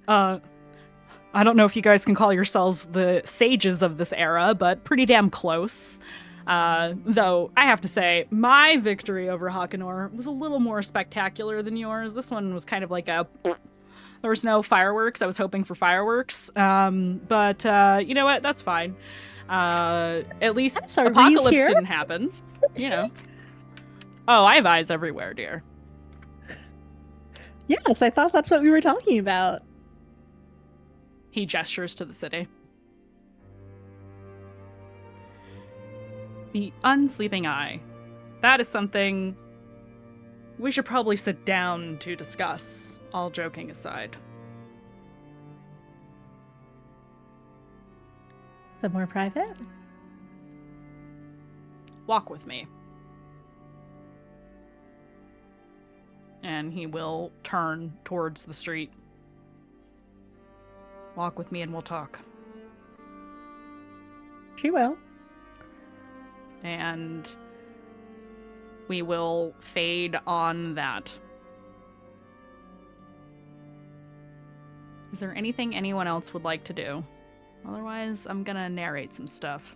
[SPEAKER 1] I don't know if you guys can call yourselves the sages of this era, but pretty damn close. Though, I have to say, my victory over Hakanor was a little more spectacular than yours. This one was kind of like a... There was no fireworks. I was hoping for fireworks. But you know what? That's fine. At least
[SPEAKER 6] sorry,
[SPEAKER 1] apocalypse didn't happen. You know. Oh, I have eyes everywhere, dear.
[SPEAKER 6] Yes, I thought that's what we were talking about.
[SPEAKER 1] He gestures to the city. The unsleeping eye. That is something we should probably sit down to discuss, all joking aside.
[SPEAKER 6] Is that more private?
[SPEAKER 1] Walk with me. And he will turn towards the street. Walk with me and we'll talk.
[SPEAKER 6] She will.
[SPEAKER 1] And we will fade on that. Is there anything anyone else would like to do? Otherwise, I'm gonna narrate some stuff.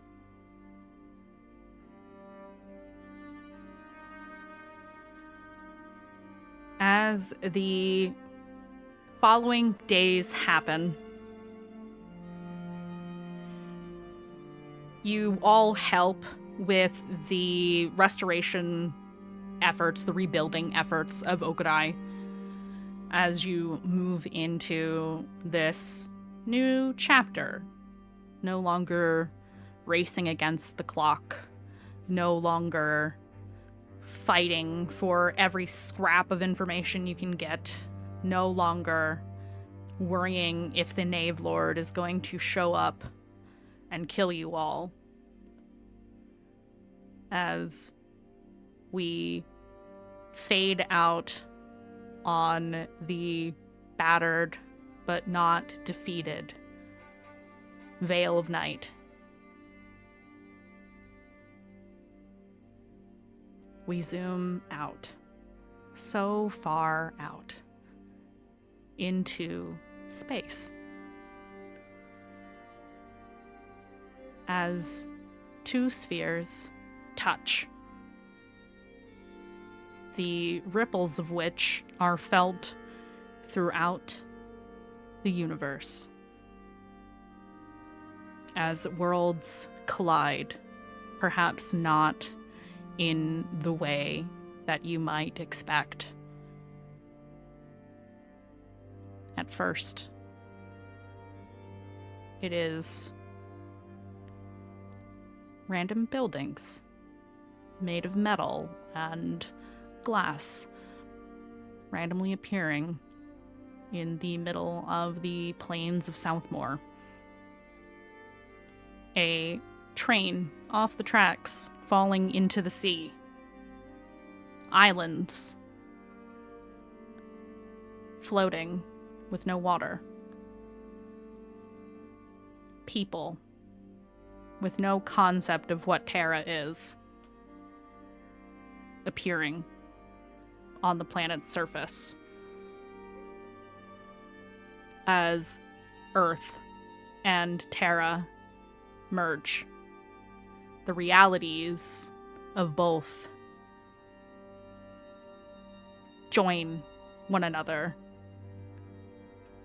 [SPEAKER 1] As the following days happen, you all help with the restoration efforts, the rebuilding efforts of Okudai as you move into this new chapter. No longer racing against the clock, no longer fighting for every scrap of information you can get, no longer worrying if the Knave Lord is going to show up and kill you all. as we fade out on the battered but not defeated Veil of Night. We zoom out, so far out, into space. As two spheres touch, the ripples of which are felt throughout the universe. As worlds collide, perhaps not in the way that you might expect. At first, it is random buildings made of metal and glass randomly appearing in the middle of the plains of Southmore. A train off the tracks falling into the sea. Islands floating with no water. People with no concept of what Terra is appearing on the planet's surface. As Earth and Terra merge, the realities of both join one another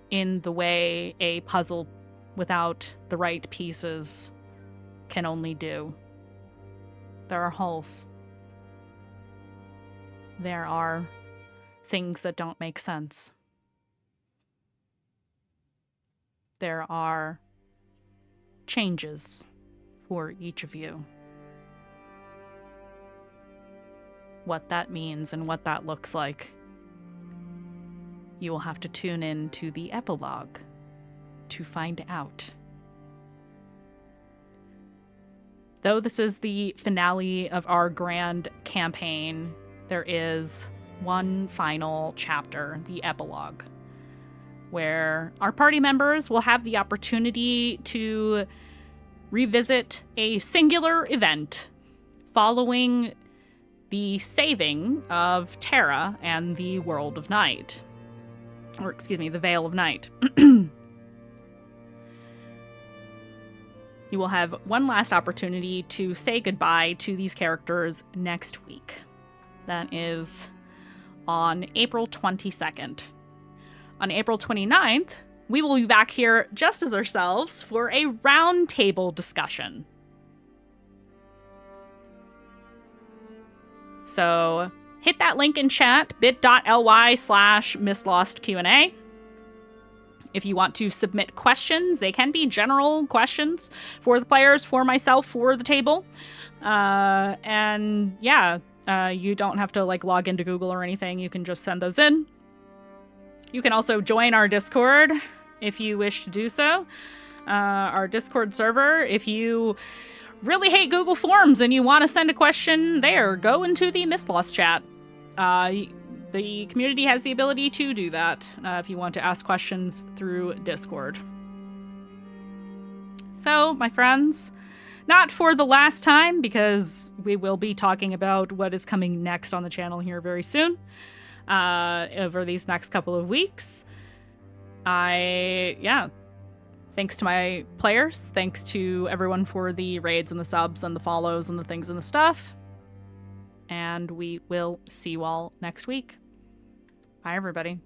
[SPEAKER 1] in the way a puzzle without the right pieces can only do. There are holes. There are things that don't make sense. There are changes for each of you. What that means and what that looks like, you will have to tune in to the epilogue to find out. Though this is the finale of our grand campaign, there is one final chapter, the epilogue, where our party members will have the opportunity to revisit a singular event following the saving of Terra and the World of Night. Or, excuse me, the Veil of Night. You will have one last opportunity to say goodbye to these characters next week. That is on April 22nd. On April 29th, we will be back here just as ourselves for a roundtable discussion. So hit that link in chat, bit.ly/mistlostqa. If you want to submit questions, they can be general questions for the players, for myself, for the table. And yeah, you don't have to log into Google or anything. You can just send those in. You can also join our Discord if you wish to do so. Our Discord server, if you really hate Google Forms and you want to send a question there, go into the Mistlost chat. The community has the ability to do that if you want to ask questions through Discord. So, my friends, not for the last time, because we will be talking about what is coming next on the channel here very soon, over these next couple of weeks. Thanks to my players, thanks to everyone for the raids and the subs and the follows and the things and the stuff. And we will see you all next week. Bye, everybody.